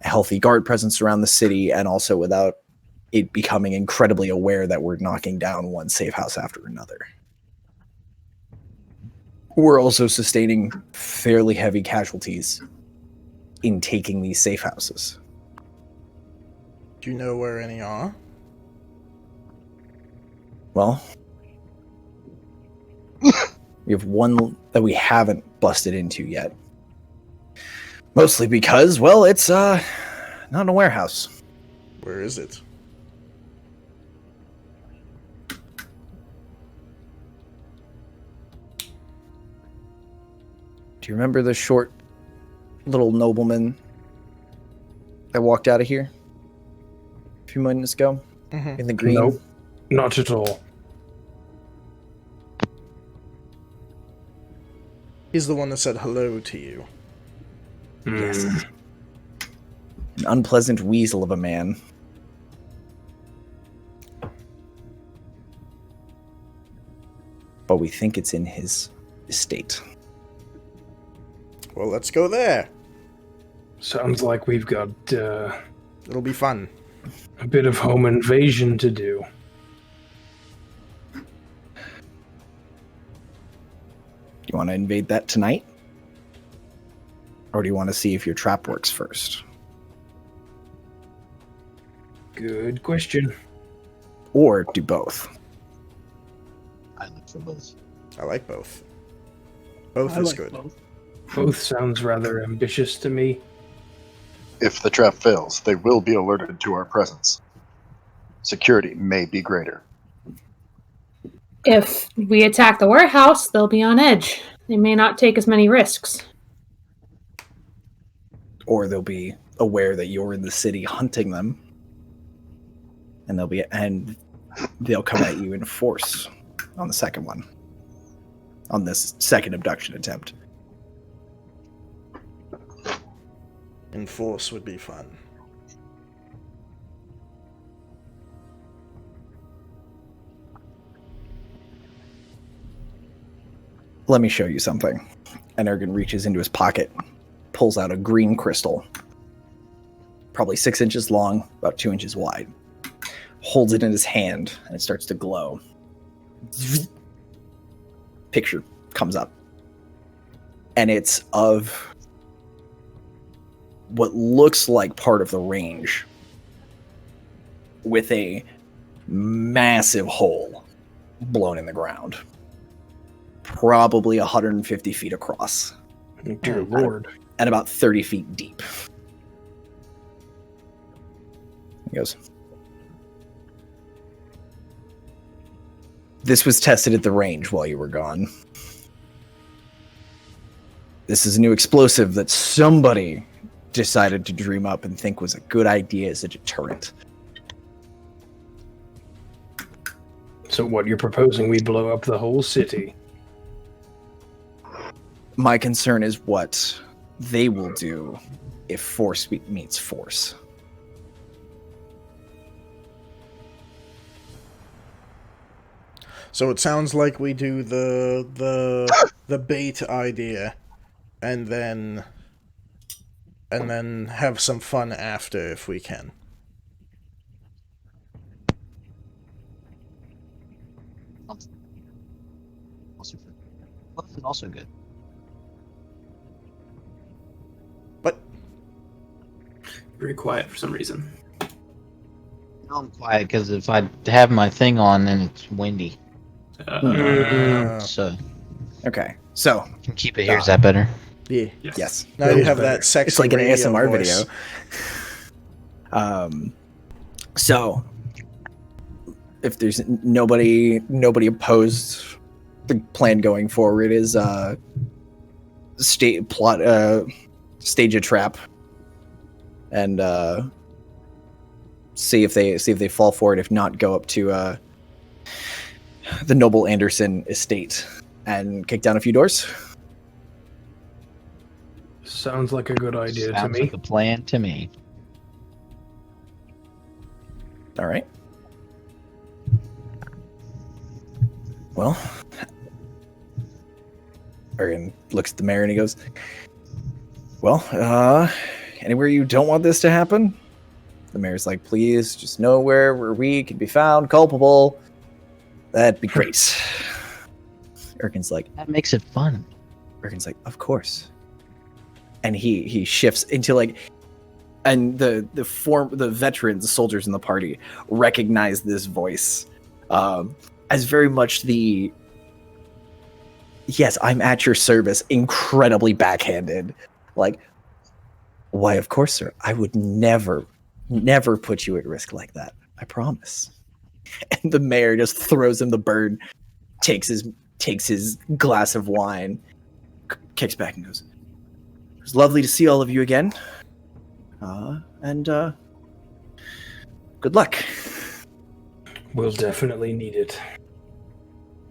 S2: a healthy guard presence around the city and also without it becoming incredibly aware that we're knocking down one safe house after another. We're also sustaining fairly heavy casualties in taking these safe houses.
S1: Do you know where any are?
S2: Well, we have one that we haven't busted into yet. Mostly because, well, it's not in a warehouse.
S1: Where is it?
S2: Do you remember the short little nobleman that walked out of here a few minutes ago?
S1: Mm-hmm.
S2: In the green?
S3: Nope, not at all.
S1: He's the one that said hello to you.
S2: Yes.
S3: Mm.
S2: An unpleasant weasel of a man. But we think it's in his estate.
S1: Well, let's go there.
S3: Sounds like we've got
S1: It'll be fun.
S3: a bit of home invasion to do.
S2: Do you want to invade that tonight? Or do you want to see if your trap works first?
S3: Good question.
S2: Or do both?
S7: I look for both.
S1: I like both. Both
S6: I
S1: is
S6: like
S1: good.
S6: both.
S3: Both sounds rather ambitious to me.
S5: If the trap fails, they will be alerted to our presence. Security may be greater.
S4: If we attack the warehouse, they'll be on edge. They may not take as many risks.
S2: Or they'll be aware that you're in the city hunting them. And they'll come at you in force on the second one. On this second abduction attempt.
S1: Enforce would be fun.
S2: Let me show you something. And Ergen reaches into his pocket, pulls out a green crystal, probably 6 inches long, about 2 inches wide, holds it in his hand, and it starts to glow. Picture comes up. And it's of what looks like part of the range with a massive hole blown in the ground. Probably 150 feet across.
S3: Dear Lord.
S2: And about 30 feet deep. He goes, "This was tested at the range while you were gone. This is a new explosive that somebody decided to dream up and think was a good idea as a deterrent."
S3: So what you're proposing, we blow up the whole city?
S2: My concern is what they will do if force meets force.
S1: So it sounds like we do the bait idea, and then have some fun after if we can.
S7: is also good.
S1: But
S8: Very quiet for some reason.
S7: I'm quiet because if I have my thing on, then it's windy. So
S2: Okay, so
S7: I can keep it here. Is that better?
S1: yeah,
S2: yes,
S1: now you have that sexy
S2: it's like an
S1: radio
S2: ASMR
S1: voice.
S2: video. So if there's nobody opposed, the plan going forward is stage a trap and see if they fall for it. If not, go up to the Noble Anderson estate and kick down a few doors.
S3: Sounds like a good idea to
S7: Sounds
S3: me.
S7: like a plan to me.
S2: All right. Well, Ergen looks at the mayor and he goes, well, anywhere you don't want this to happen? The mayor's like, please, just know where we can be found culpable. That'd be great. Ergen's like,
S7: That makes it fun.
S2: Ergen's like, of course. And he shifts into like, and the veterans, the soldiers in the party recognize this voice as very much the yes, I'm at your service, incredibly backhanded. Like, why, of course, sir. I would never put you at risk like that. I promise. And the mayor just throws him the bird, takes his glass of wine, kicks back and goes, it was lovely to see all of you again. And good luck.
S3: We'll definitely need it.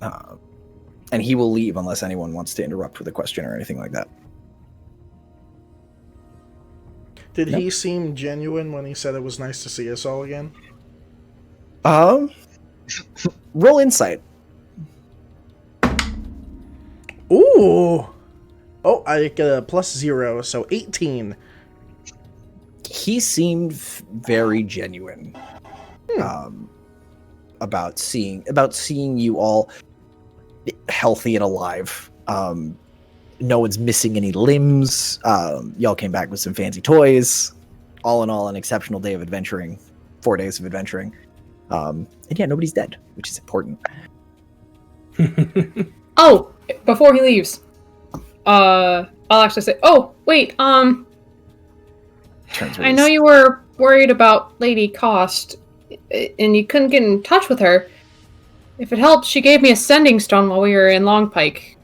S2: And he will leave unless anyone wants to interrupt with a question or anything like that.
S1: Did he seem genuine when he said it was nice to see us all again?
S2: Roll insight.
S1: Ooh. Oh, I get a +0, so 18.
S2: He seemed very genuine about seeing you all healthy and alive. No one's missing any limbs. Y'all came back with some fancy toys. All in all, an exceptional day of adventuring. 4 days of adventuring. And yeah, nobody's dead, which is important.
S4: Oh, before he leaves, I'll actually say, oh, wait, I know you were worried about Lady Cost, and you couldn't get in touch with her. If it helps, she gave me a sending stone while we were in Long Pike.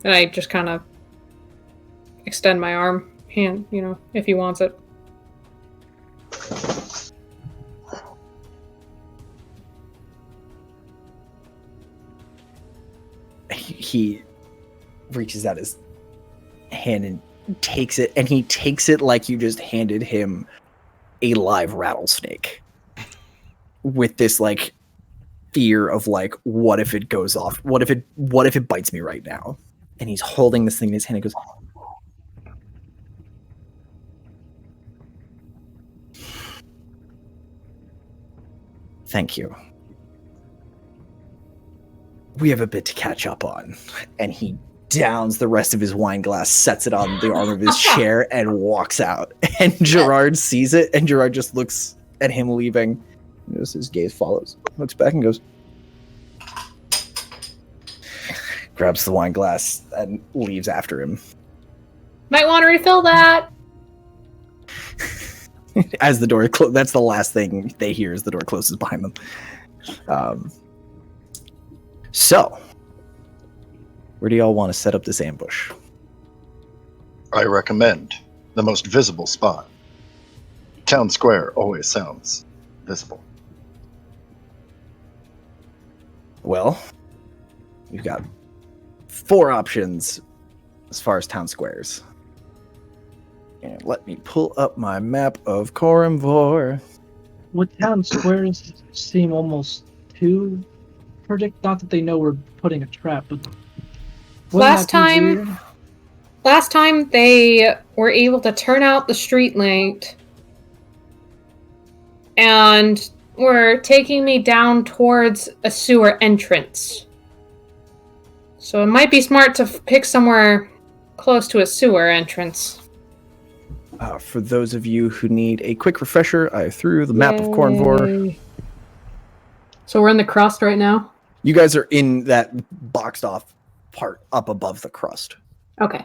S4: And I just kind of extend my hand, if he wants it.
S2: He reaches out his hand and takes it, and he takes it like you just handed him a live rattlesnake. With this like fear of like, what if it goes off? What if it bites me right now? And he's holding this thing in his hand and goes, thank you. We have a bit to catch up on. And he downs the rest of his wine glass, sets it on the arm of his chair, and walks out. And Gerard sees it, and Gerard just looks at him leaving. His gaze follows, looks back and goes, grabs the wine glass and leaves after him.
S4: Might want to refill that.
S2: As the door that's the last thing they hear as the door closes behind them. So, where do y'all want to set up this ambush?
S5: I recommend the most visible spot. Town square always sounds visible.
S2: Well, we've got 4 options as far as town squares. And let me pull up my map of Corimvor.
S6: Would town squares seem almost too predict? Not that they know we're putting a trap, but
S4: Last time they were able to turn out the street light and were taking me down towards a sewer entrance. So it might be smart to pick somewhere close to a sewer entrance.
S2: For those of you who need a quick refresher, I threw the map of Cornvor.
S4: Yay. So we're in the crust right now?
S2: You guys are in that boxed off part up above the crust.
S4: Okay.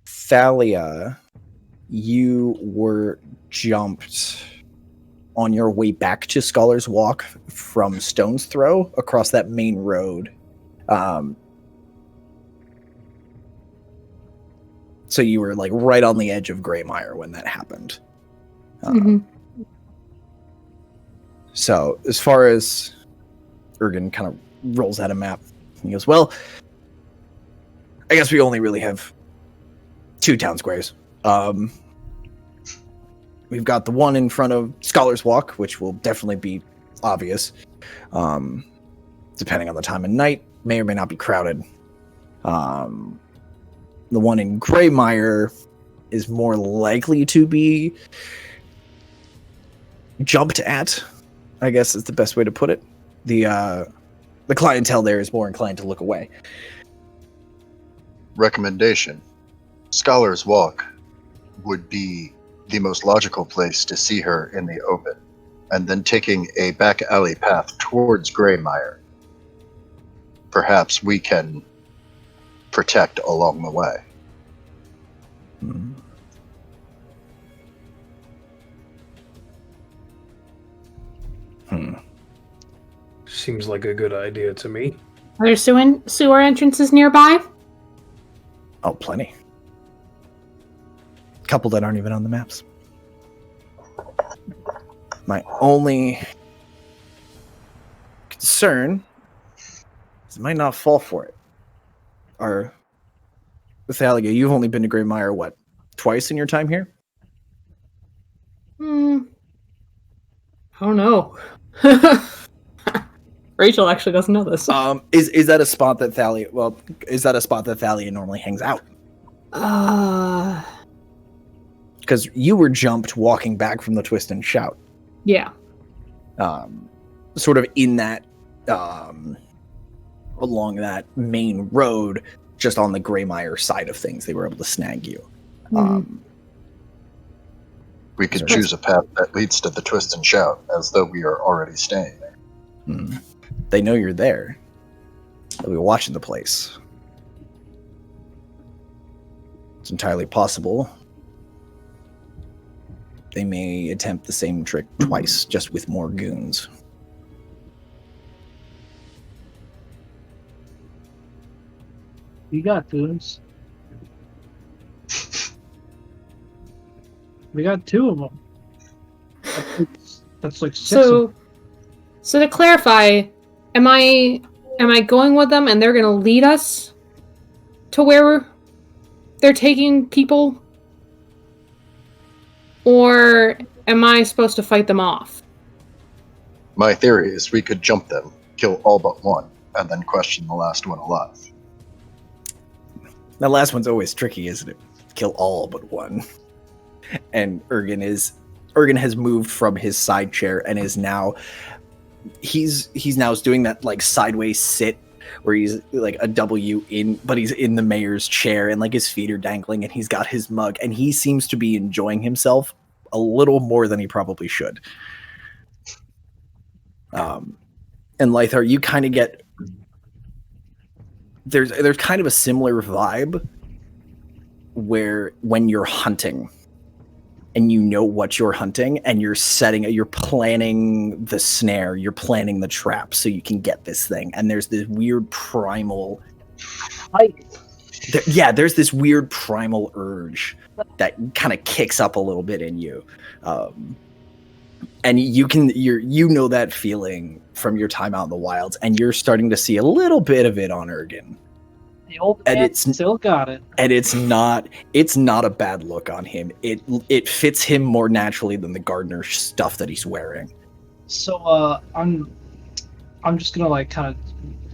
S2: Thalia, you were jumped on your way back to Scholar's Walk from Stone's Throw across that main road. So you were like right on the edge of Greymire when that happened. So as far as Ergen kind of rolls out a map, he goes, well, I guess we only really have 2 town squares. We've got the one in front of Scholar's Walk, which will definitely be obvious. Depending on the time of night, may or may not be crowded. The one in Greymire is more likely to be jumped at, I guess is the best way to put it. The clientele there is more inclined to look away.
S5: Recommendation. Scholar's Walk would be the most logical place to see her in the open, and then taking a back alley path towards Greymire. Perhaps we can protect along the way.
S3: Seems like a good idea to me.
S4: Are there sewer entrances nearby?
S2: Oh, plenty. A couple that aren't even on the maps. My only concern is it might not fall for it. Thalia, you've only been to Greymire, what, twice in your time here?
S4: I don't know. Rachel actually doesn't know this.
S2: Is that a spot that Thalia? Well, is that a spot that Thalia normally hangs out? Because you were jumped walking back from the Twist and Shout.
S4: Yeah.
S2: Sort of in that, along that main road, just on the Greymire side of things, they were able to snag you.
S5: We could choose a path that leads to the Twist and Shout, as though we are already staying there.
S2: They know you're there. They'll be watching the place. It's entirely possible. They may attempt the same trick twice, just with more goons.
S6: You got goons. We got 2 of them. That's like 6 of them.
S4: So to clarify, am I going with them and they're going to lead us to where they're taking people? Or am I supposed to fight them off?
S5: My theory is we could jump them, kill all but one, and then question the last one alive.
S2: That last one's always tricky, isn't it? Kill all but one. And Ergen has moved from his side chair and is now he's now doing that like sideways sit where he's like a W in, but he's in the mayor's chair and like his feet are dangling and he's got his mug and he seems to be enjoying himself a little more than he probably should. And Lythar, you kind of get there's kind of a similar vibe where when you're hunting and you know what you're hunting and you're planning the snare, you're planning the trap so you can get this thing. And there's this weird primal there's this weird primal urge that kind of kicks up a little bit in you. And you know that feeling from your time out in the wilds, and you're starting to see a little bit of it on Ergen.
S6: The old man still got it.
S2: And it's not a bad look on him. It fits him more naturally than the gardener stuff that he's wearing.
S6: So I'm just gonna like kind of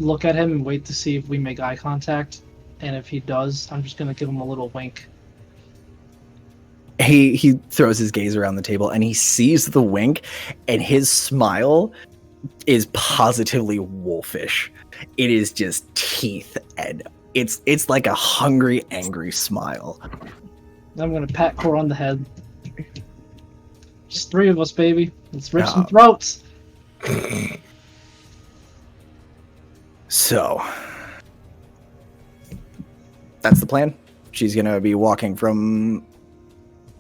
S6: look at him and wait to see if we make eye contact. And if he does, I'm just gonna give him a little wink.
S2: He throws his gaze around the table and he sees the wink, and his smile is positively wolfish. It is just teeth, and it's like a hungry, angry smile.
S6: I'm gonna pat Core on the head. Just 3 of us, baby. Let's rip some throats.
S2: So that's the plan. She's gonna be walking from.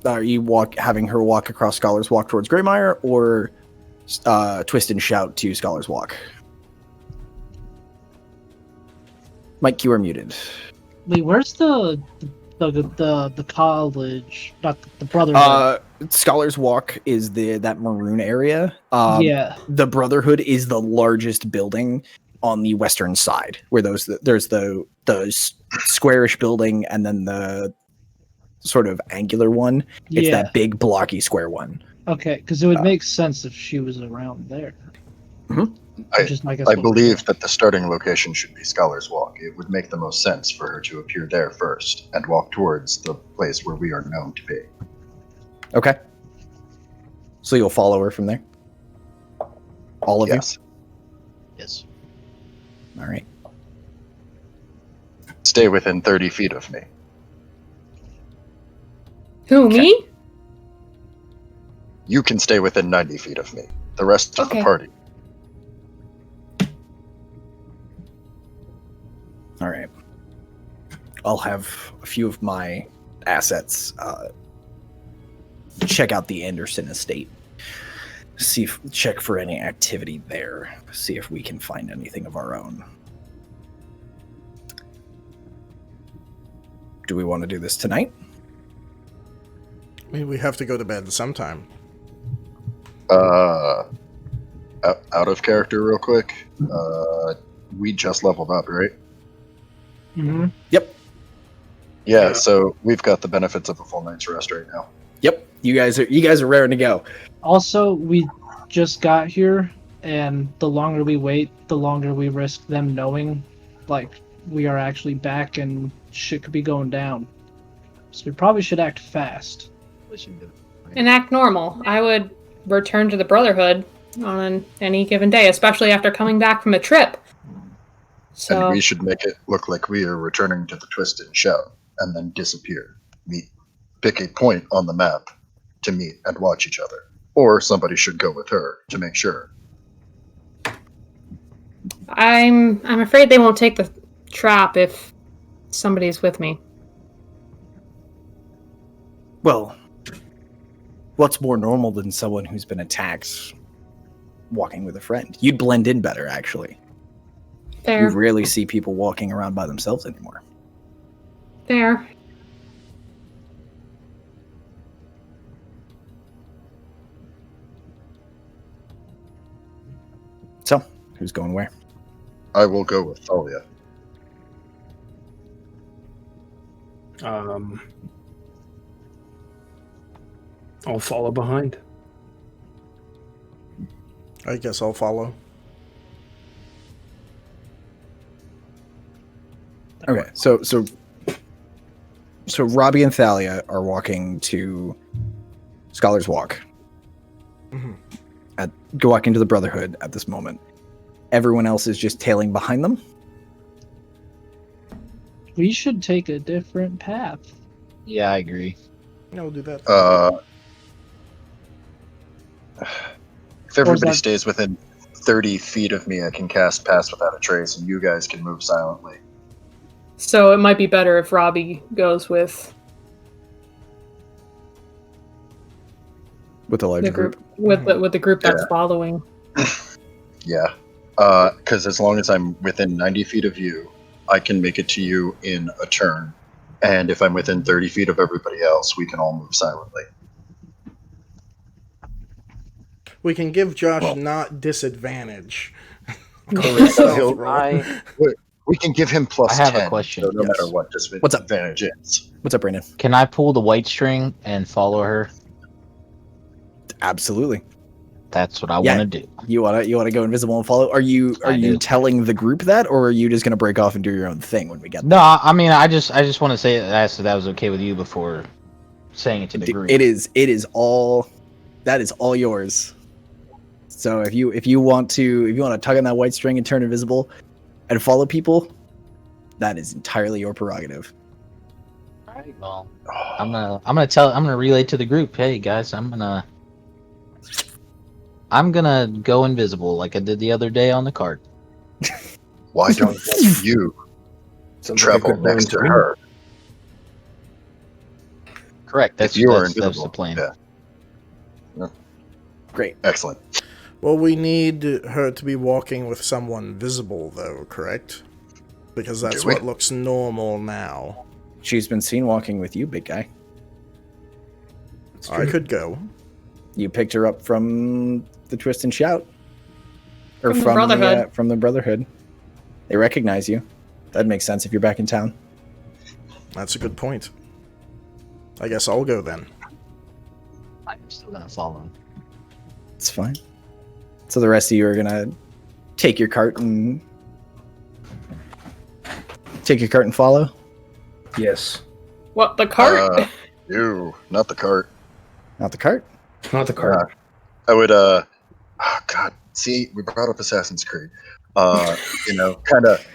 S2: Are you having her walk across Scholar's Walk towards Greymire, or twist and shout to Scholar's Walk? Mike, you are muted.
S6: Wait, where's the college? Not the Brotherhood.
S2: Scholar's Walk is that maroon area.
S6: Yeah.
S2: The Brotherhood is the largest building on the western side, where there's the squarish building and then the sort of angular one. It's that big blocky square one.
S6: Okay, because it would make sense if she was around there.
S2: Mm-hmm.
S5: I believe that the starting location should be Scholar's Walk. It would make the most sense for her to appear there first and walk towards the place where we are known to be.
S2: Okay. So you'll follow her from there? All of
S5: Yes.
S7: Yes.
S2: you? All right.
S5: Stay within 30 feet of me.
S4: Who, me?
S5: You can stay within 90 feet of me. The rest of
S4: Okay.
S5: the party.
S2: All right. I'll have a few of my assets check out the Anderson estate. Check for any activity there. See if we can find anything of our own. Do we want to do this tonight?
S1: I mean, we have to go to bed sometime.
S5: Out of character real quick. We just leveled up, right?
S6: Mm-hmm.
S2: Yep.
S5: Yeah, so we've got the benefits of a full night's rest right now.
S2: Yep. You guys are raring to go.
S6: Also, we just got here, and the longer we wait, the longer we risk them knowing, like, we are actually back and shit could be going down. So we probably should act fast.
S4: And act normal. I would return to the Brotherhood on any given day, especially after coming back from a trip. So
S5: And we should make it look like we are returning to the twist and shout, and then disappear. Pick a point on the map to meet and watch each other. Or somebody should go with her to make sure.
S4: I'm afraid they won't take the trap if somebody's with me.
S2: Well, what's more normal than someone who's been attacked walking with a friend? You'd blend in better, actually.
S4: Fair.
S2: You rarely see people walking around by themselves anymore.
S4: Fair.
S2: So, who's going where?
S5: I will go with Thalia.
S3: I'll follow behind.
S1: I guess I'll follow.
S2: Okay, so Robbie and Thalia are walking to Scholar's Walk.
S1: Mm-hmm.
S2: Walking to the Brotherhood at this moment. Everyone else is just tailing behind them.
S6: We should take a different path.
S7: Yeah, I agree.
S1: Yeah, we'll do that.
S5: If everybody
S6: that-
S5: stays within 30 feet of me, I can cast Pass Without a Trace, and you guys can move silently.
S4: So it might be better if Robbie goes with
S2: With a larger
S4: the group, with the group that's
S5: Yeah.
S4: following.
S5: Yeah. Because as long as I'm within 90 feet of you, I can make it to you in a turn. And if I'm within 30 feet of everybody else, we can all move silently.
S1: We can give Josh not disadvantage.
S5: So he'll-
S7: I
S5: we can give him plus
S7: I have a
S5: 10,
S7: question.
S5: so no
S2: Yes.
S5: matter what
S2: What's up?
S5: disadvantage is.
S2: What's up, Brandon?
S7: can I pull the white string and follow her?
S2: Absolutely.
S7: That's what I
S2: Yeah.
S7: want to do.
S2: You wanna go invisible and follow? Are you
S7: I do.
S2: telling the group that, or are you just gonna break off and do your own thing when we get there?
S7: No, I mean I just want to say that that was okay with you before saying it to the group.
S2: It is all that is all yours. So if you want to tug on that white string and turn invisible and follow people, that is entirely your prerogative.
S7: All right. Well, I'm gonna relay to the group. Hey guys, I'm gonna go invisible like I did the other day on the cart.
S5: Why don't you
S8: Sounds like a
S5: travel
S8: good plan
S5: next to
S8: me.
S5: her?
S7: Correct.
S5: If you are
S7: That's
S5: invisible,
S7: the plan.
S5: Yeah,
S2: Great.
S5: excellent.
S1: Well, we need her to be walking with someone visible, though, correct? Because that's
S5: Do we?
S1: what looks normal now.
S2: She's been seen walking with you, big guy.
S1: I could go.
S2: You picked her up from the Twist and Shout, or
S4: From the Brotherhood.
S2: From the Brotherhood. They recognize you. That makes sense if you're back in town.
S1: That's a good point. I guess I'll go then.
S7: I'm still gonna follow.
S2: It's fine. So the rest of you are gonna take your cart and follow.
S3: Yes.
S4: What, the cart?
S5: You, not the cart.
S2: Not the cart.
S3: Not the cart.
S5: I would, oh God, see, we brought up Assassin's Creed. Kind of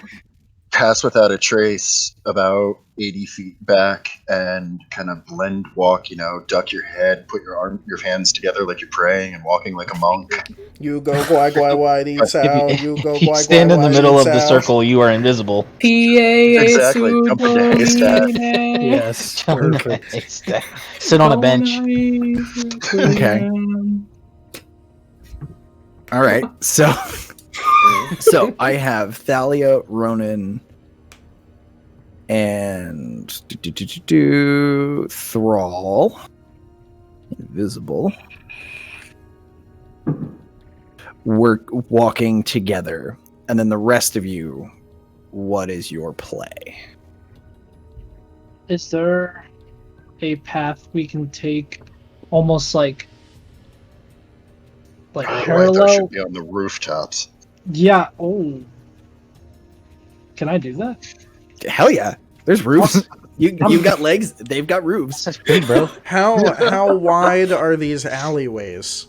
S5: pass without a trace about 80 feet back and kind of blend walk, duck your head, put your hands together like you're praying and walking like a monk.
S1: You go guai guai whitey sow. You go
S7: If you
S1: guai
S7: stand
S1: guai
S7: in the
S1: whitey
S7: middle of the
S1: sow.
S7: circle, you are invisible.
S5: Exactly, jump into haystack.
S3: Yes. Perfect.
S7: Sit on a bench.
S2: Okay. All right. So I have Thalia, Ronan, and Thrall. Invisible. We're walking together. And then the rest of you, what is your play?
S6: Is there a path we can take almost like
S5: Oh, I thought
S6: parallel?
S5: should be on the rooftops.
S6: Yeah. Oh. Can I do that?
S2: Hell yeah. There's roofs. You've got legs. They've got roofs.
S7: That's big, bro.
S1: How wide are these alleyways?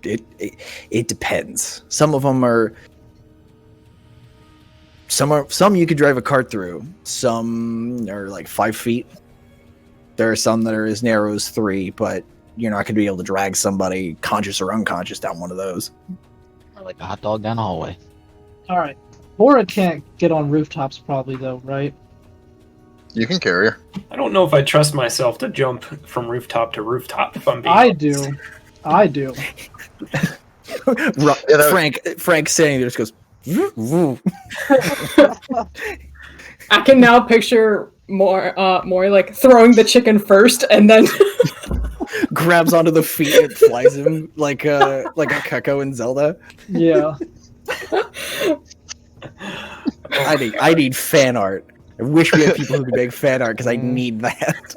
S2: It depends. Some of them are. Some you could drive a cart through. Some are like 5 feet. There are some that are as narrow as 3, but you're not going to be able to drag somebody conscious or unconscious down one of those.
S7: Or like a hot dog down a hallway.
S6: All right. Bora can't get on rooftops, probably though, right?
S5: You can carry her.
S8: I don't know if I trust myself to jump from rooftop to rooftop. If I'm being
S6: I
S8: honest.
S6: do. I do.
S2: Frank saying there just goes. Woo.
S4: I can now picture more like throwing the chicken first and then
S2: Grabs onto the feet and flies him like a Cucko in Zelda.
S6: Yeah.
S2: I need fan art. I wish we had people who could make fan art because I need that.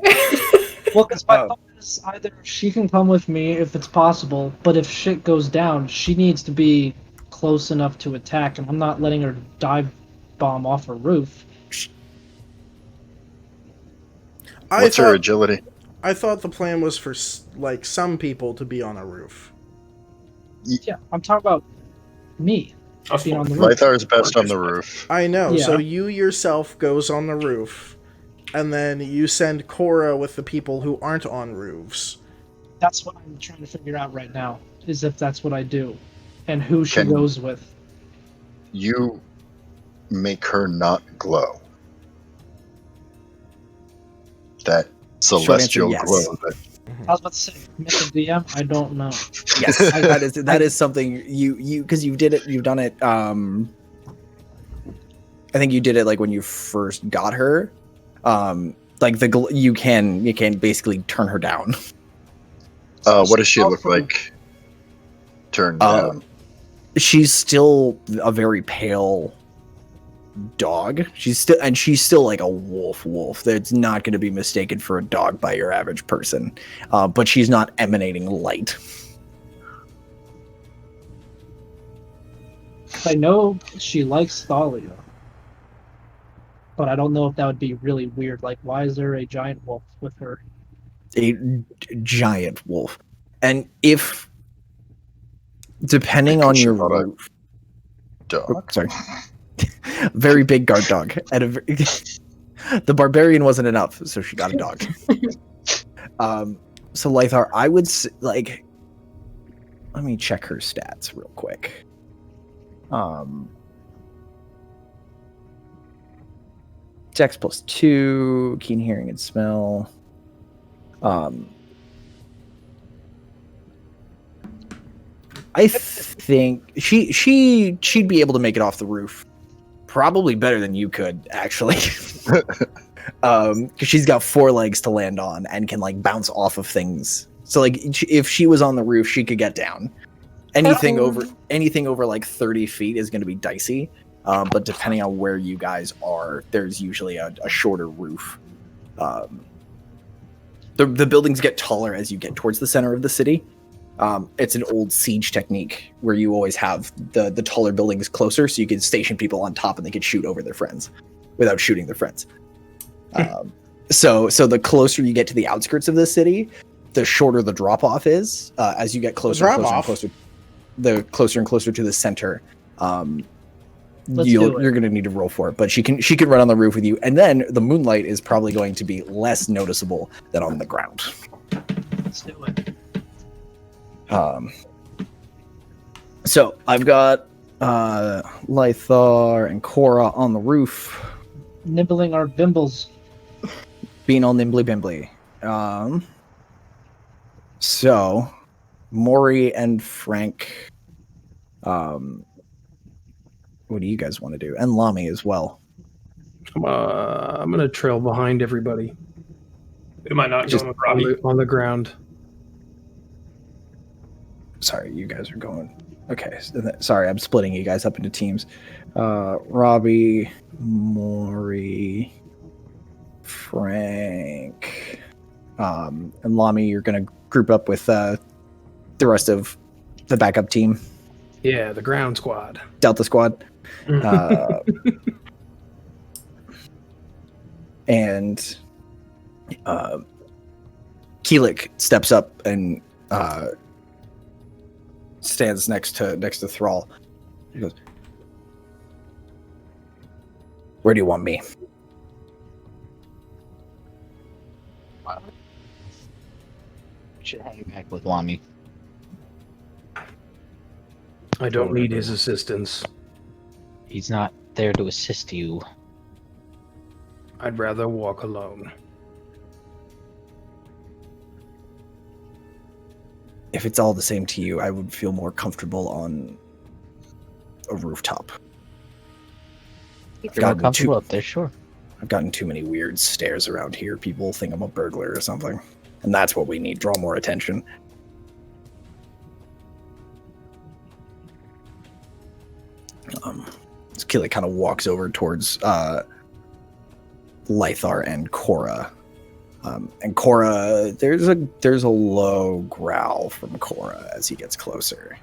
S6: Well, because my thought is either she can come with me if it's possible, but if shit goes down, she needs to be close enough to attack, and I'm not letting her dive bomb off a roof.
S5: What's her agility?
S1: I thought the plan was for like some people to be on a roof.
S6: Yeah, I'm talking about me
S8: Us
S6: being on the
S8: four.
S6: roof.
S5: Lythar is best on the roof.
S1: I know.
S6: Yeah.
S1: So you yourself goes on the roof, and then you send Cora with the people who aren't on roofs.
S6: That's what I'm trying to figure out right now, is if that's what I do, and who she
S5: Can-
S6: goes with.
S5: You make her not glow. That celestial
S2: yes.
S5: glow. That,
S6: I was about to say, Mr. DM, I don't know.
S2: Yes, that is something you because you've done it. I think you did it like when you first got her. Like you can basically turn her down.
S5: what does she look like? Turned down.
S2: She's still a very pale dog. She's still like a wolf that's not going to be mistaken for a dog by your average person, but she's not emanating light.
S6: I know she likes Thalia, but I don't know if that would be really weird. Like, why is there a giant wolf with her?
S2: A giant wolf. And if, depending on
S5: She
S2: your
S5: brought a
S2: roof,
S5: dog.
S2: sorry, very big guard dog. The barbarian wasn't enough, so she got a dog. So Lythar, I would like. Let me check her stats real quick. Dex +2, keen hearing and smell. I think she'd be able to make it off the roof, probably better than you could actually, because she's got 4 legs to land on and can like bounce off of things. So like if she was on the roof, she could get down. Anything over like 30 feet is going to be dicey. But depending on where you guys are, there's usually a shorter roof. The buildings get taller as you get towards the center of the city. It's an old siege technique where you always have the taller buildings closer, so you can station people on top and they could shoot over their friends without shooting their friends. So the closer you get to the outskirts of the city, the shorter the drop off is. As you get closer and closer, the closer and closer to the center. You're going to need to roll for it, but she can run on the roof with you, and then the moonlight is probably going to be less noticeable than on the ground.
S6: Let's do it.
S2: So I've got Lythar and Cora on the roof,
S6: Nibbling our bimbles.
S2: being all nimbly bimbly. So Maury and Frank, what do you guys want to do? And Lami as well.
S3: I'm gonna trail behind everybody.
S8: Am I not
S3: Just
S8: going with Robbie?
S3: on the ground.
S2: Sorry, you guys are going. Okay, sorry, I'm splitting you guys up into teams. Robbie, Maury, Frank, and Lami, you're going to group up with the rest of the backup team.
S3: Yeah, the ground squad.
S2: Delta Squad. And Keelik steps up and stands next to Thrall. He goes, "Where do you want me?"
S7: Should hang back with Lami.
S3: I don't need his assistance.
S7: He's not there to assist you.
S3: I'd rather walk alone.
S2: If it's all the same to you, I would feel more comfortable on a rooftop.
S7: If you're more comfortable up there, sure.
S2: I've gotten too many weird stares around here. People think I'm a burglar or something. And that's what we need. Draw more attention. Keelik kind of walks over towards Lythar and Cora. And Cora, there's a low growl from Cora as he gets closer.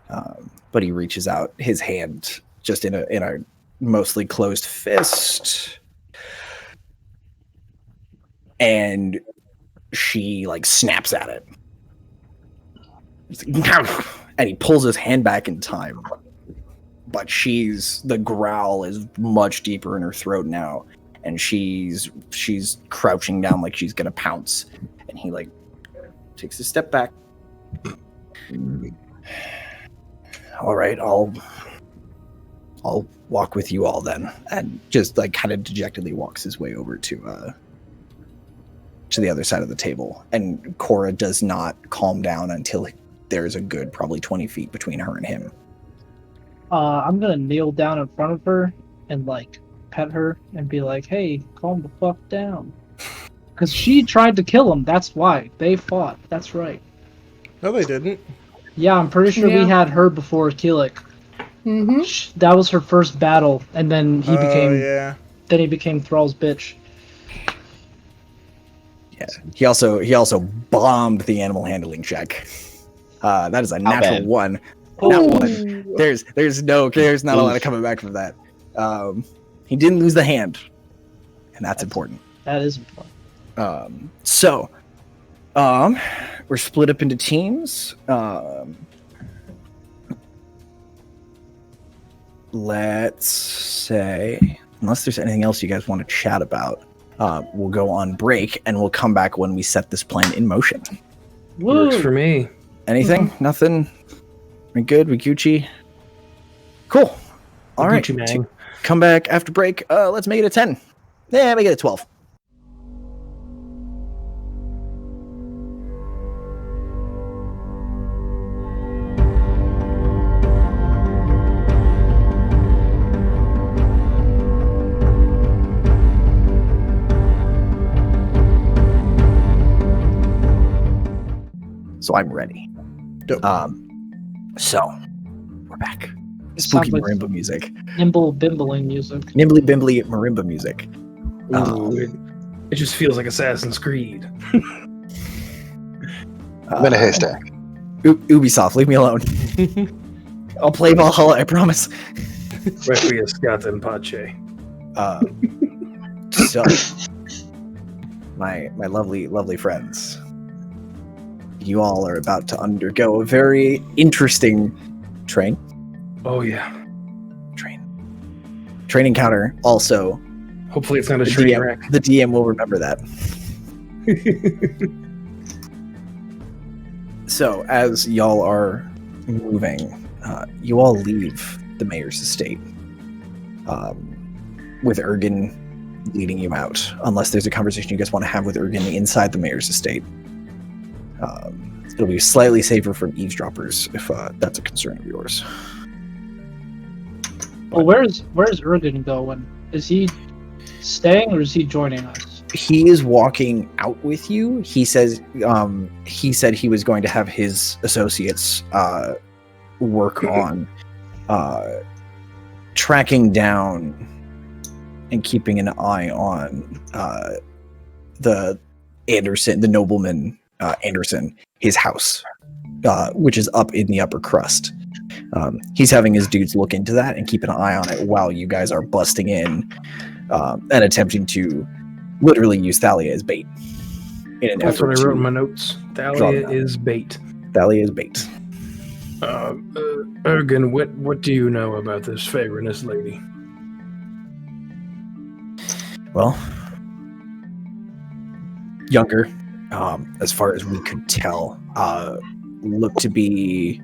S2: But he reaches out his hand just in a mostly closed fist. And she like snaps at it. And he pulls his hand back in time. But the growl is much deeper in her throat now. And she's crouching down like she's gonna pounce. And he like takes a step back. All right, I'll walk with you all then. And just like kind of dejectedly walks his way over to the other side of the table. And Cora does not calm down until there's a good probably 20 feet between her and him.
S6: I'm gonna kneel down in front of her and like pet her and be like, "Hey, calm the fuck down," because she tried to kill him. That's why they fought. That's right.
S1: No, they didn't.
S6: Yeah, I'm pretty sure we had her before Keelik.
S4: Mm-hmm.
S6: That was her first battle, and then he became
S1: Yeah.
S6: then he became Thrall's bitch.
S2: Yeah. He also bombed the animal handling check. That is a natural
S7: bad?
S2: one. Not one. There's not a lot of coming back from that. He didn't lose the hand, and that's important.
S6: That is important.
S2: So we're we're split up into teams. Let's say, unless there's anything else you guys want to chat about, we'll go on break and we'll come back when we set this plan in motion.
S3: Works for me.
S2: Anything? Nothing? We good? We Gucci? Cool. All right.
S3: Gucci Mang.
S2: Come back after break. Let's make it a 10. Yeah, make it a 12. So I'm ready.
S1: Dope.
S2: So we're back. Spooky
S6: Sounds like
S2: marimba music.
S6: Nimble bimbling music.
S2: Nimbly bimbly marimba music.
S3: Ooh, it just feels like Assassin's Creed.
S5: I'm in a haystack.
S2: Ubisoft, leave me alone. I'll play Valhalla, I promise.
S3: Requiescat in pace.
S2: So, my lovely friends, you all are about to undergo a very interesting training encounter. Also,
S3: Hopefully it's not a
S2: the
S3: train
S2: DM,
S3: wreck.
S2: the DM will remember that. So, as y'all are moving, you all leave the mayor's estate, with Ergen leading you out, unless there's a conversation you guys want to have with Ergen inside the mayor's estate. It'll be slightly safer from eavesdroppers if that's a concern of yours.
S6: Well, where's Ergen going? Is he staying or is he joining us?
S2: He is walking out with you. He says he said he was going to have his associates work on tracking down and keeping an eye on the nobleman Anderson, his house, which is up in the upper crust. He's having his dudes look into that and keep an eye on it while you guys are busting in and attempting to literally use Thalia as bait.
S3: That's what I wrote in my notes. Thalia is bait.
S2: Thalia is bait.
S3: Ergen, what do you know about this Fairness lady?
S2: Well, younger, as far as we could tell, looked to be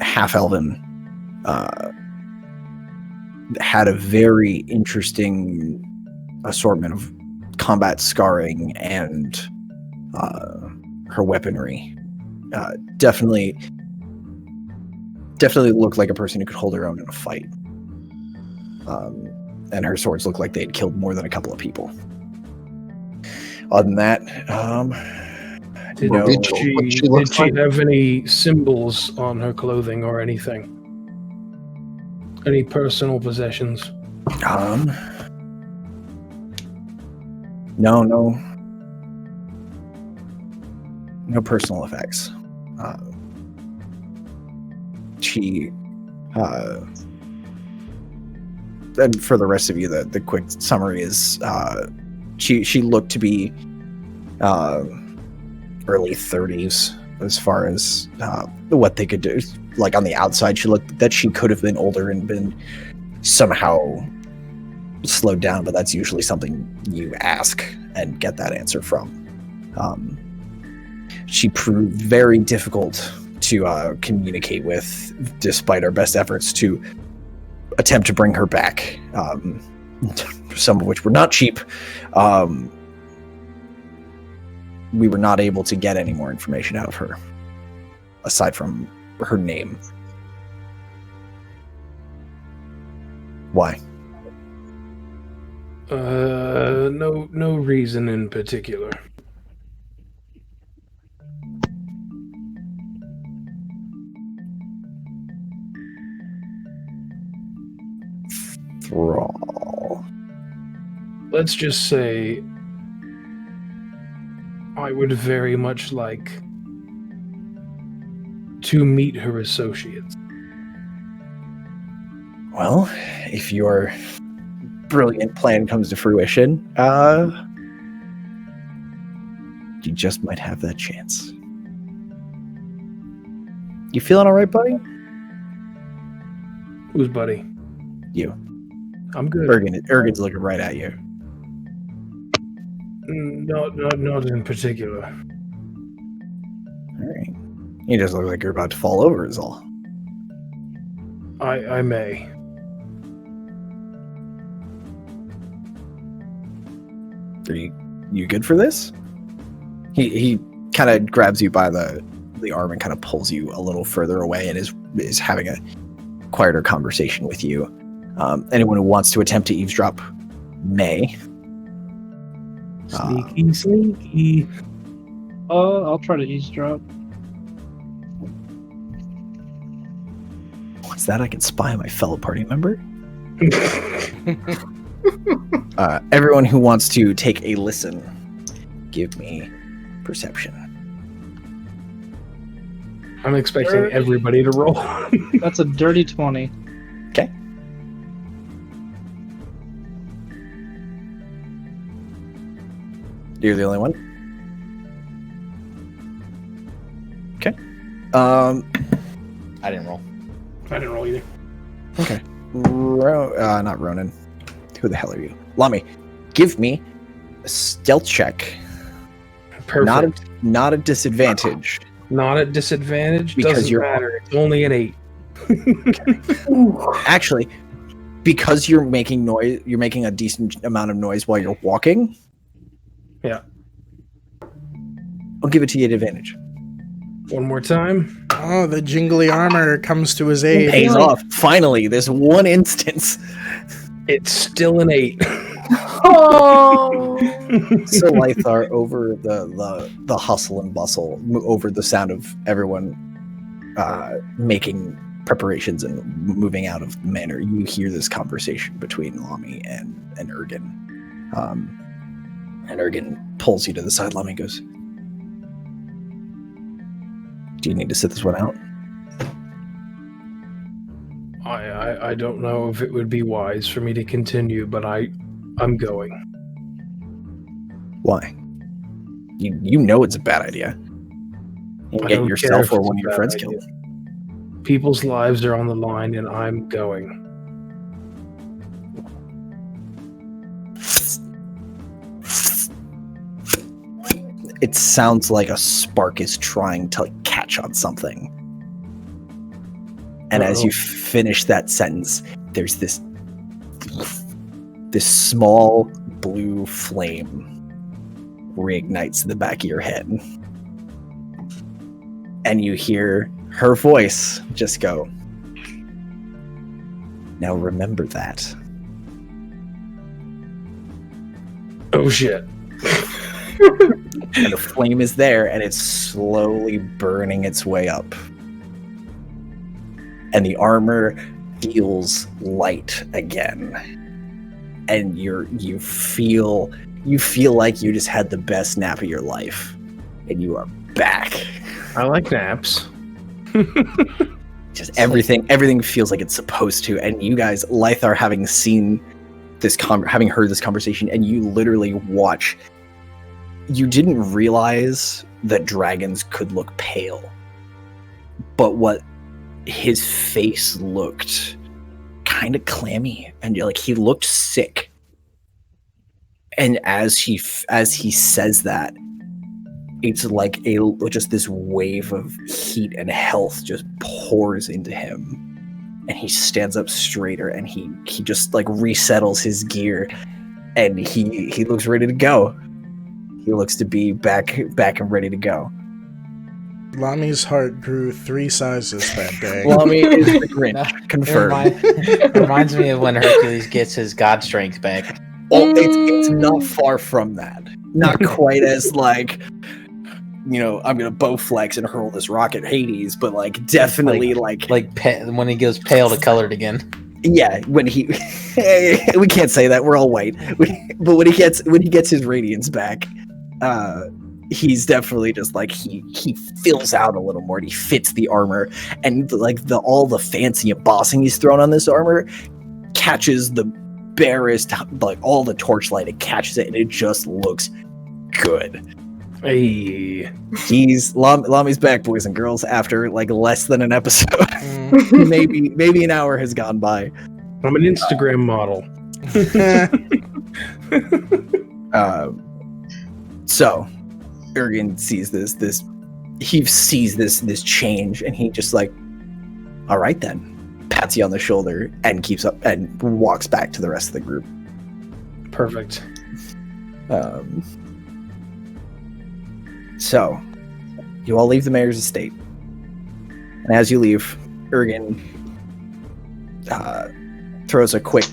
S2: half elven. Had a very interesting assortment of combat scarring and her weaponry. Definitely looked like a person who could hold her own in a fight. And her swords looked like they'd killed more than a couple of people. Other than that,
S3: Did she have any symbols on her clothing or anything? Any personal possessions?
S2: No personal effects. She and for the rest of you, the quick summary is she looked to be early 30s as far as what they could do. Like on the outside, she looked that she could have been older and been somehow slowed down, but that's usually something you ask and get that answer from. She proved very difficult to communicate with, despite our best efforts to attempt to bring her back, some of which were not cheap. We were not able to get any more information out of her, aside from her name. Why?
S3: No reason in particular.
S2: Thrall.
S3: Let's just say I would very much like to meet her associates.
S2: Well, if your brilliant plan comes to fruition, you just might have that chance. You feeling all right, buddy?
S3: Who's buddy?
S2: You.
S3: I'm good.
S2: Ergin's looking right at you.
S3: Not in particular.
S2: All right. You just look like you're about to fall over, is all.
S3: I may.
S2: Are you good for this? He kind of grabs you by the arm and kind of pulls you a little further away and is having a quieter conversation with you. Anyone who wants to attempt to eavesdrop may.
S3: Sneaky.
S6: I'll try to eavesdrop.
S2: What's that? I can spy on my fellow party member? Everyone who wants to take a listen, give me perception.
S3: I'm expecting everybody to roll.
S6: That's a dirty 20.
S2: Okay. You're the only one? Okay.
S7: I didn't roll.
S8: I didn't roll either.
S2: Okay. Not Ronan. Who the hell are you? Lami, give me a stealth check.
S3: Perfect.
S2: Not a disadvantage.
S3: Not at disadvantage.
S2: Because
S3: Doesn't
S2: you're-
S3: matter. It's only an 8.
S2: Actually, because you're making noise, you're making a decent amount of noise while you're walking.
S3: Yeah.
S2: I'll give it to you at advantage.
S3: One more time.
S1: Oh, the jingly armor comes to his aid.
S2: Pays off. Finally, this one instance.
S3: It's still an 8.
S4: Oh.
S2: So Lythar, over the hustle and bustle, over the sound of everyone making preparations and moving out of the manor, you hear this conversation between Lami and Ergin. And Ergin pulls you to the side. Lami goes, "Do you need to sit this one out?"
S3: I don't know if it would be wise for me to continue, but I'm going.
S2: Why? You know it's a bad idea. You
S3: I
S2: get
S3: don't care
S2: yourself
S3: if
S2: or
S3: it's
S2: one
S3: a
S2: of your
S3: bad
S2: friends
S3: idea.
S2: killed.
S3: People's lives are on the line, and I'm going.
S2: It sounds like a spark is trying to catch on something. And as you finish that sentence, there's this small blue flame reignites in the back of your head. And you hear her voice just go, "Now remember that."
S3: Oh shit.
S2: And the flame is there, and it's slowly burning its way up. And the armor feels light again. And you feel like you just had the best nap of your life. And you are back.
S3: I like naps.
S2: Just everything feels like it's supposed to. And you guys, Lythar, having seen this having heard this conversation, and you literally watch. You didn't realize that dragons could look pale, but what his face looked kind of clammy, and you're like, he looked sick. And as he says that, it's like just this wave of heat and health just pours into him, and he stands up straighter, and he just like resettles his gear, and he looks ready to go. He looks to be back and ready to go.
S1: Lami's heart grew 3 sizes that day.
S2: Lami is the Grinch. Confirmed.
S7: It reminds me of when Hercules gets his god strength back.
S2: Oh, it's not far from that. Not quite as like, I'm gonna bow flex and hurl this rock at Hades, but like definitely
S7: When he goes pale to colored again.
S2: Yeah, when he we can't say that, we're all white. But when he gets his radiance back, he's definitely just like he fills out a little more, and he fits the armor, and like all the fancy embossing he's thrown on this armor catches the barest, like all the torchlight, it catches it, and it just looks good.
S3: Hey.
S2: He's Lami's back, boys and girls. After like less than an episode, maybe an hour has gone by.
S3: I'm an Instagram model.
S2: So Ergen sees this change, and he just like, all right then, pats you on the shoulder and keeps up and walks back to the rest of the group.
S3: Perfect.
S2: So you all leave the mayor's estate, and as you leave, Ergen throws a quick,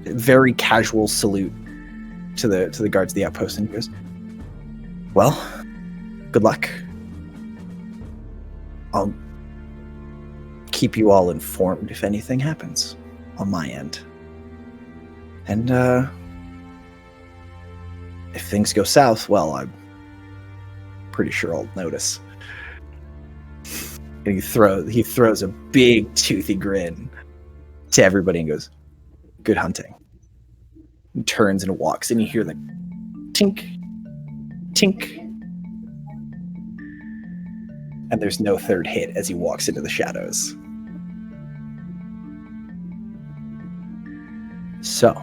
S2: very casual salute to the guards of the outpost, and he goes, "Well, good luck. I'll keep you all informed if anything happens on my end. And if things go south, well, I'm pretty sure I'll notice." And he throws a big toothy grin to everybody and goes, "Good hunting." He turns and walks, and you hear the tink, tink. And there's no third hit as he walks into the shadows. So,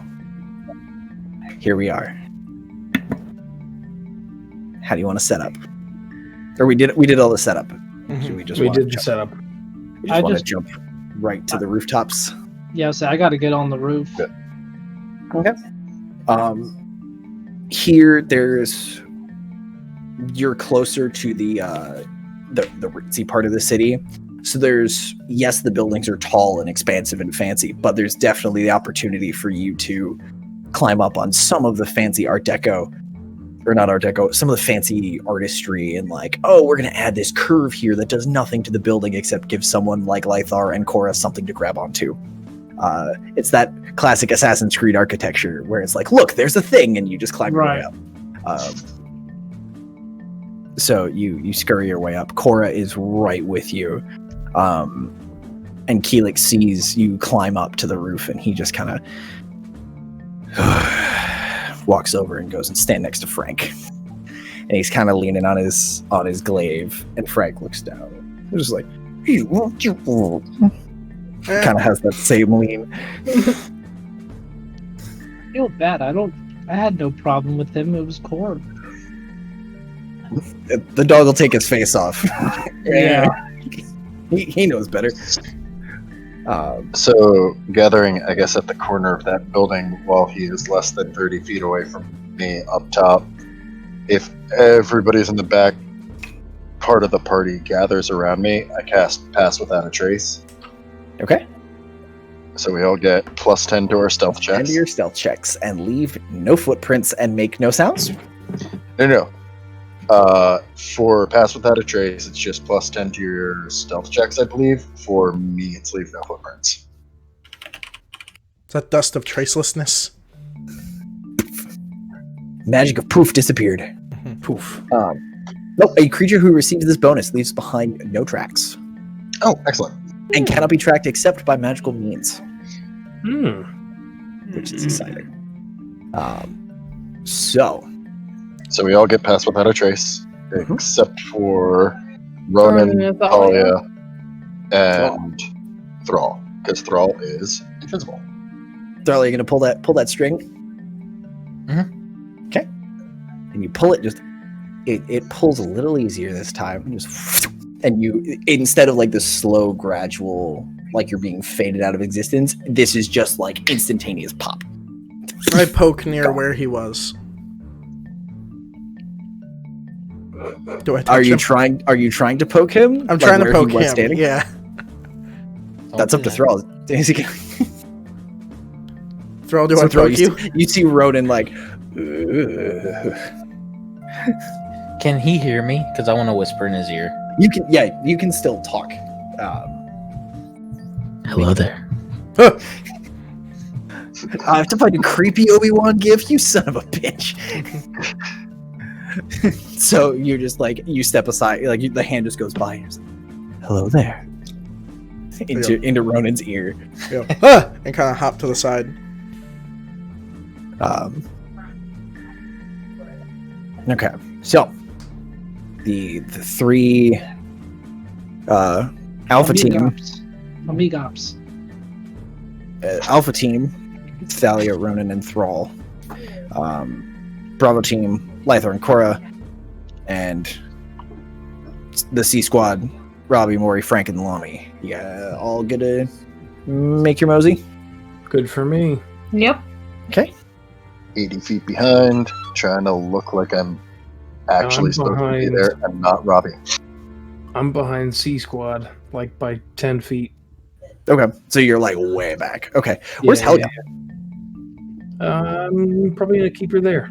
S2: here we are. How do you want to set up? Or we did all the setup. Should we just
S3: We
S2: wanna
S3: did the
S2: jump-
S3: setup.
S2: we
S6: I
S2: want to
S6: just-
S2: jump right to the rooftops?
S6: Yeah, so I got to get on the roof.
S2: Okay. Here, you're closer to the ritzy part of the city. So yes, the buildings are tall and expansive and fancy, but there's definitely the opportunity for you to climb up on some of the fancy Art Deco, or not Art Deco, some of the fancy artistry, and like, oh, we're going to add this curve here that does nothing to the building except give someone like Lythar and Cora something to grab onto. It's that classic Assassin's Creed architecture where it's like, look, there's a thing, and you just climb your way up. So you scurry your way up. Cora is right with you. And Keelik sees you climb up to the roof, and he just kind of walks over and goes and stand next to Frank. And he's kind of leaning on his glaive, and Frank looks down. He's just like, kind of has that same lean.
S6: I feel bad. I had no problem with him. It was Cord.
S2: The dog will take his face off.
S6: Yeah.
S2: He knows better.
S5: So, gathering, I guess, at the corner of that building while he is less than 30 feet away from me up top, if everybody's in the back part of the party gathers around me, I cast Pass Without a Trace.
S2: Okay.
S5: So we all get plus 10 to our stealth checks.
S2: And your stealth checks, and leave no footprints and make no sounds.
S5: No. For Pass Without a Trace, it's just plus 10 to your stealth checks, I believe. For me, it's leave no footprints.
S1: Is that dust of tracelessness?
S2: Magic of proof disappeared. Poof. Nope. A creature who receives this bonus leaves behind no tracks
S5: Oh, excellent.
S2: and cannot be tracked except by magical means,
S3: Hmm.
S2: which is exciting. So
S5: So we all get Pass Without a Trace, except for
S4: Ronan
S5: Ronan,
S4: and
S5: Talia, and Thrall, because Thrall is invisible.
S2: Thrall, are you gonna pull that string?
S7: Mhm.
S2: Okay. And you pull it. Just it pulls a little easier this time. Just and you, instead of like the slow, gradual, like you're being faded out of existence, this is just like instantaneous pop.
S1: I poke near where he was. Do I touch
S2: Are you
S1: him?
S2: trying to poke him?
S1: I'm
S2: Like
S1: trying to
S2: where he
S1: poke
S2: was
S1: him.
S2: standing?
S1: Yeah.
S2: That's up to Thrall. Is he-
S1: Thrall, do
S2: So
S1: I
S2: Thrall,
S1: poke you?
S2: you see Ronan like.
S7: Can he hear me? Because I want to whisper in his ear.
S2: You can still talk.
S7: Hello there.
S2: I have to find a creepy Obi-Wan gif, you son of a bitch. So you're just like, you step aside, like the hand just goes by. And like, hello there. Into Ronan's ear.
S1: Yeah. And kind of hop to the side.
S2: Okay, so the three Alpha team.
S6: Amigops.
S2: Alpha team, Thalia, Ronan, and Thrall. Bravo team, Lythor and Cora, and the C squad, Robbie, Maury, Frank, and Lami. Yeah, all good to make your mosey?
S3: Good for me.
S4: Yep.
S2: Okay.
S5: 80 feet behind, trying to look like I'm actually supposed to be
S3: behind.
S5: there and not Robbie.
S3: I'm behind C Squad, like by 10 feet.
S2: Okay, so you're like way back. Okay, where's
S3: Yeah,
S2: Helga?
S3: Probably gonna keep her there.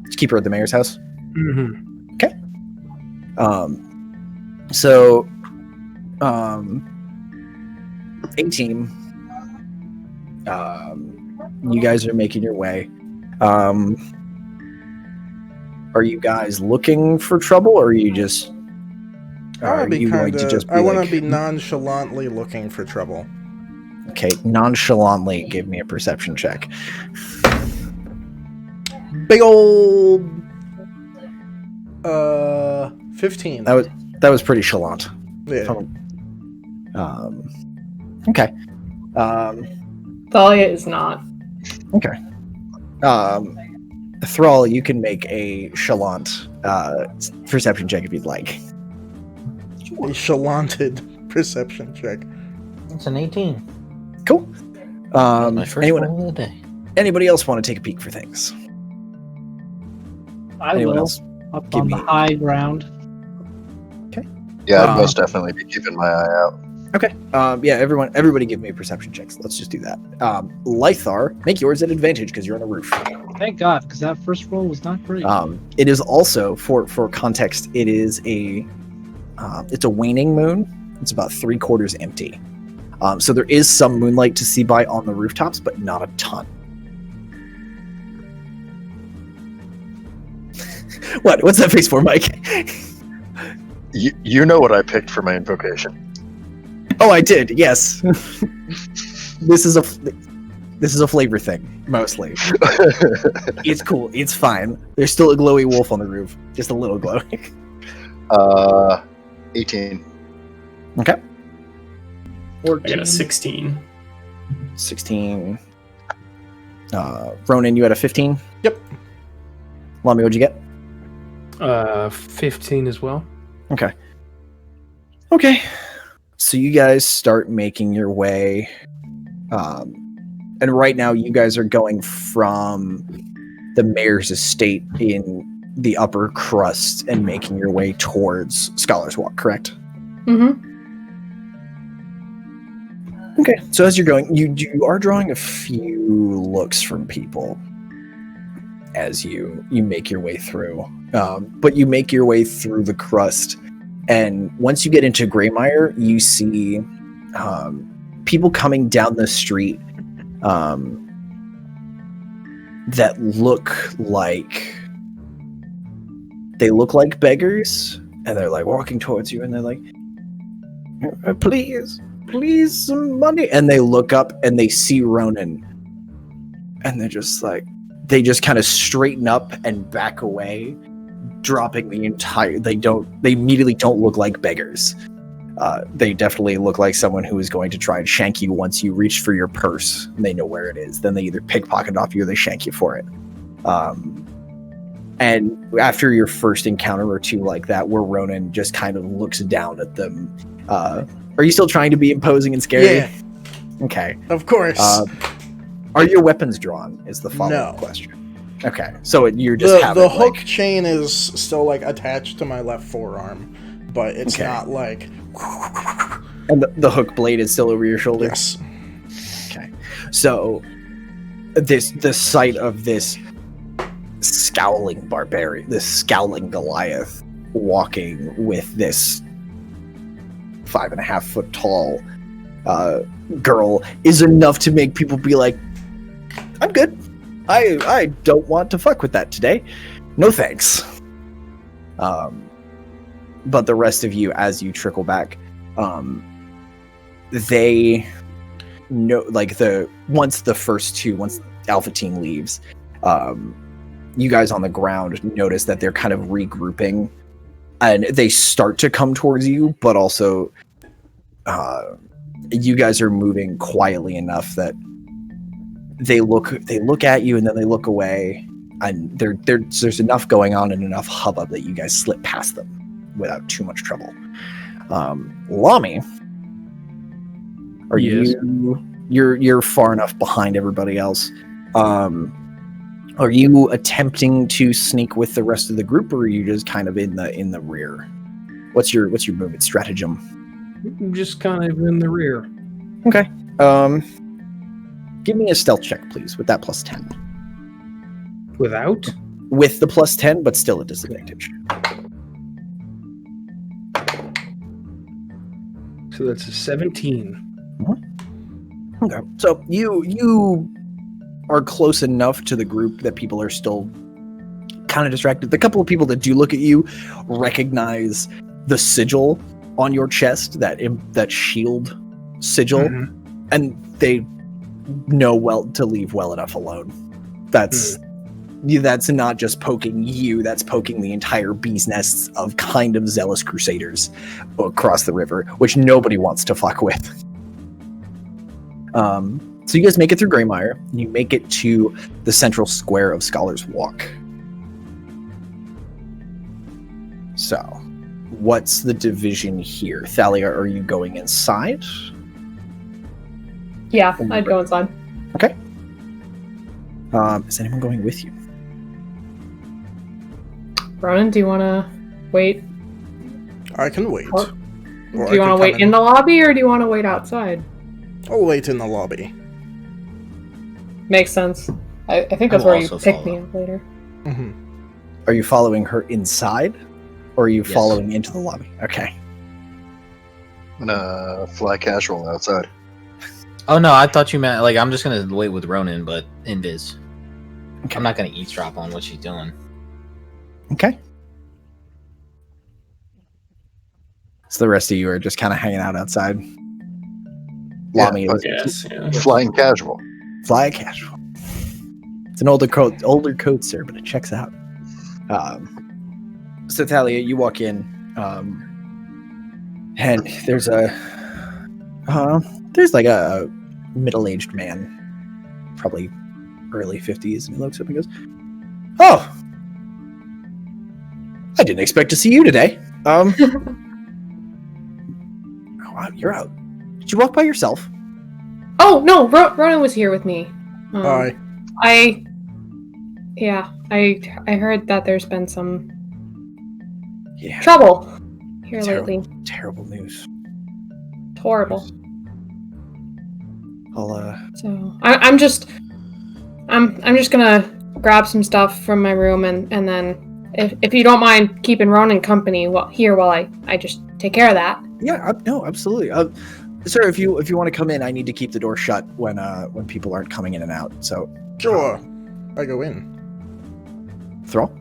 S2: Just keep her at the mayor's house.
S3: Mm-hmm.
S2: So, A-team, you guys are making your way. Are you guys looking for trouble, or are you just?
S1: I want
S2: like,
S1: to be nonchalantly looking for trouble.
S2: Okay, nonchalantly give me a perception check.
S1: Big old 15.
S2: That was pretty chalant.
S1: Yeah.
S2: Okay.
S4: Thalia is not.
S2: Okay. Thrall, you can make a chalant perception check if you'd like.
S1: A chalanted perception check.
S7: It's an 18.
S2: Cool.
S7: My first roll of the day.
S2: Anybody else want to take a peek for things? Anyone else?
S6: Up
S2: Give
S6: on the
S2: me-
S6: high ground.
S5: Yeah, I'd most definitely be keeping my eye out.
S2: Okay. Yeah, everybody give me a perception checks. Let's just do that. Lythar, make yours at advantage because you're on the roof.
S6: Thank God, because that first roll was not great.
S2: It is also, for context, it is it's a waning moon. It's about 3/4 empty. So there is some moonlight to see by on the rooftops, but not a ton. What's that face for, Mike?
S5: You know what I picked for my invocation.
S2: Oh, I did. Yes. This is a flavor thing, mostly. It's cool. It's fine. There's still a glowy wolf on the roof, just a little glowing.
S5: 18.
S2: Okay.
S8: I got a 16.
S2: 16. Ronan, you had a 15?
S1: Yep.
S2: Lami, what'd you get?
S3: 15 as well.
S2: Okay. Okay. So you guys start making your way. And right now you guys are going from the mayor's estate in the upper crust and making your way towards Scholar's Walk, correct?
S4: Mm-hmm.
S2: Okay. So as you're going, you are drawing a few looks from people as you make your way through. But you make your way through the crust, and once you get into Greymire, you see people coming down the street that look like beggars, and they're like walking towards you, and they're like, please some money. And they look up and they see Ronan, and they're just like, they just kind of straighten up and back away, dropping the entire. They immediately don't look like beggars. They definitely look like someone who is going to try and shank you once you reach for your purse and they know where it is. Then they either pickpocket off you or they shank you for it. And after your first encounter or two like that, where Ronan just kind of looks down at them, are you still trying to be imposing and scary?
S1: Yeah.
S2: Okay.
S1: Of course.
S2: Are your weapons drawn? Is the follow-up question. Okay, so you're just
S1: the hook chain is still like attached to my left forearm, but it's
S2: Okay.
S1: not like.
S2: And the hook blade is still over your shoulder.
S1: Yes.
S2: Okay. So the sight of this scowling barbarian, this scowling Goliath walking with this 5.5 foot tall girl is enough to make people be like, I'm good. I don't want to fuck with that today. No thanks. But the rest of you, as you trickle back, they know, like, once Alpha Team leaves, you guys on the ground notice that they're kind of regrouping and they start to come towards you, but also you guys are moving quietly enough that they look at you and then they look away, and there's enough going on and enough hubbub that you guys slip past them without too much trouble. Lami, are you're far enough behind everybody else? Are you attempting to sneak with the rest of the group, or are you just kind of in the rear? What's your movement stratagem?
S3: I'm just kind of in the rear.
S2: Okay. Give me a stealth check, please, with that plus 10.
S3: Without?
S2: With the plus 10, but still a disadvantage.
S3: So that's a 17.
S2: Okay. So you are close enough to the group that people are still kind of distracted. The couple of people that do look at you recognize the sigil on your chest, that shield sigil, and they know well to leave well enough alone. That's not just poking you, that's poking the entire bee's nests of kind of zealous crusaders across the river, which nobody wants to fuck with. So you guys make it through Greymire, and you make it to the central square of Scholar's Walk. So, what's the division here? Thalia, are you going inside?
S4: Yeah, I'd go inside.
S2: Okay. Is anyone going with you?
S4: Ronan, do you want to wait?
S1: I can wait.
S4: Do you want to wait in the lobby, or do you want to wait outside?
S1: I'll wait in the lobby.
S4: Makes sense. I think that's where you pick me up later.
S1: Mm-hmm.
S2: Are you following her inside, or are you following into the lobby? Okay.
S5: I'm gonna fly casual outside.
S7: Oh no, I thought you meant like I'm just gonna wait with Ronan, but invis.
S2: Okay.
S7: I'm not gonna eavesdrop on what she's doing.
S2: Okay. So the rest of you are just kind of hanging out outside. Lami is
S8: Yes, yeah.
S5: Flying casual.
S2: fly casual. It's an older coat, sir, but it checks out. So Thalia, you walk in, and there's like a middle-aged man, probably early 50s, and he looks up and goes, "Oh, I didn't expect to see you today. Oh, wow, you're out. Did you walk by yourself?"
S4: Oh no, Ronan was here with me.
S1: Hi.
S4: I heard that there's been some trouble here lately.
S2: Terrible news.
S4: It's horrible.
S2: So
S4: I'm just gonna grab some stuff from my room and then if you don't mind keeping Ronan company while I just take care of that.
S2: yeah, no, absolutely. Sir, if you want to come in, I need to keep the door shut when people aren't coming in and out. So
S1: Sure. I go in.
S2: Thrall,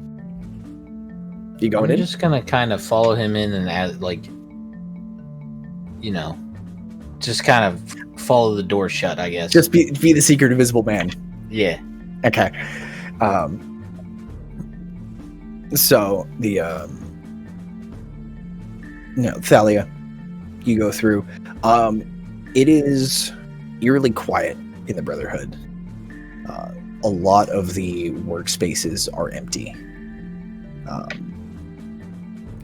S2: you going
S7: I'm
S2: in?
S7: just gonna kind of follow him in and add, like, you know, just kind of follow the door shut, I guess.
S2: Just be the secret invisible man.
S7: Yeah.
S2: Okay. So the Thalia, you go through. It is eerily quiet in the Brotherhood. A lot of the workspaces are empty.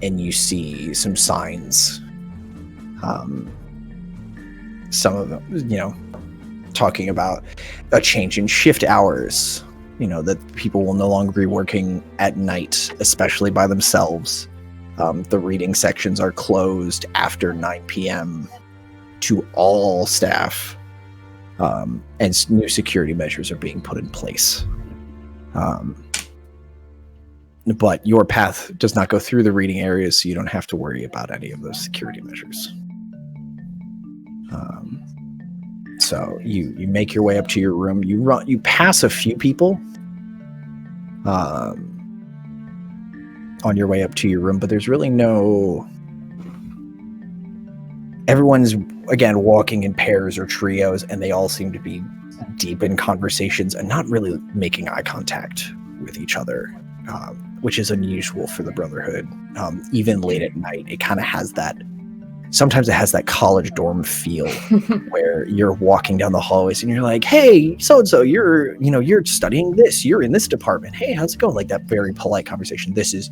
S2: And you see some signs. Some of them, talking about a change in shift hours. That people will no longer be working at night, especially by themselves. The reading sections are closed after 9 p.m. to all staff. And new security measures are being put in place. But your path does not go through the reading areas, so you don't have to worry about any of those security measures. So you make your way up to your room. You pass a few people on your way up to your room, but there's really no... Everyone's, again, walking in pairs or trios, and they all seem to be deep in conversations and not really making eye contact with each other. which is unusual for the Brotherhood. Even late at night, it kind of has that. Sometimes it has that college dorm feel where you're walking down the hallways and you're like, "Hey, so and so, you're studying this. You're in this department. Hey, how's it going?" Like that very polite conversation. There's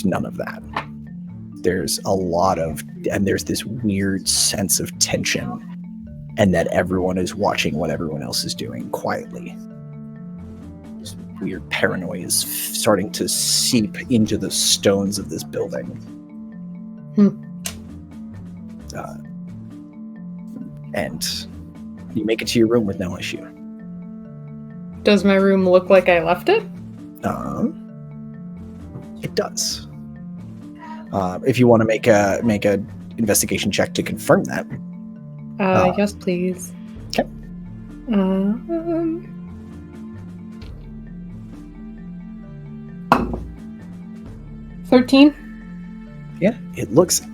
S2: none of that. There's a lot of, and there's this weird sense of tension, and that everyone is watching what everyone else is doing quietly. This weird paranoia is starting to seep into the stones of this building. And you make it to your room with no issue.
S4: Does my room look like I left it?
S2: It does. If you want to make a investigation check to confirm that.
S4: Yes, please.
S2: Okay.
S4: 13.
S2: Yeah,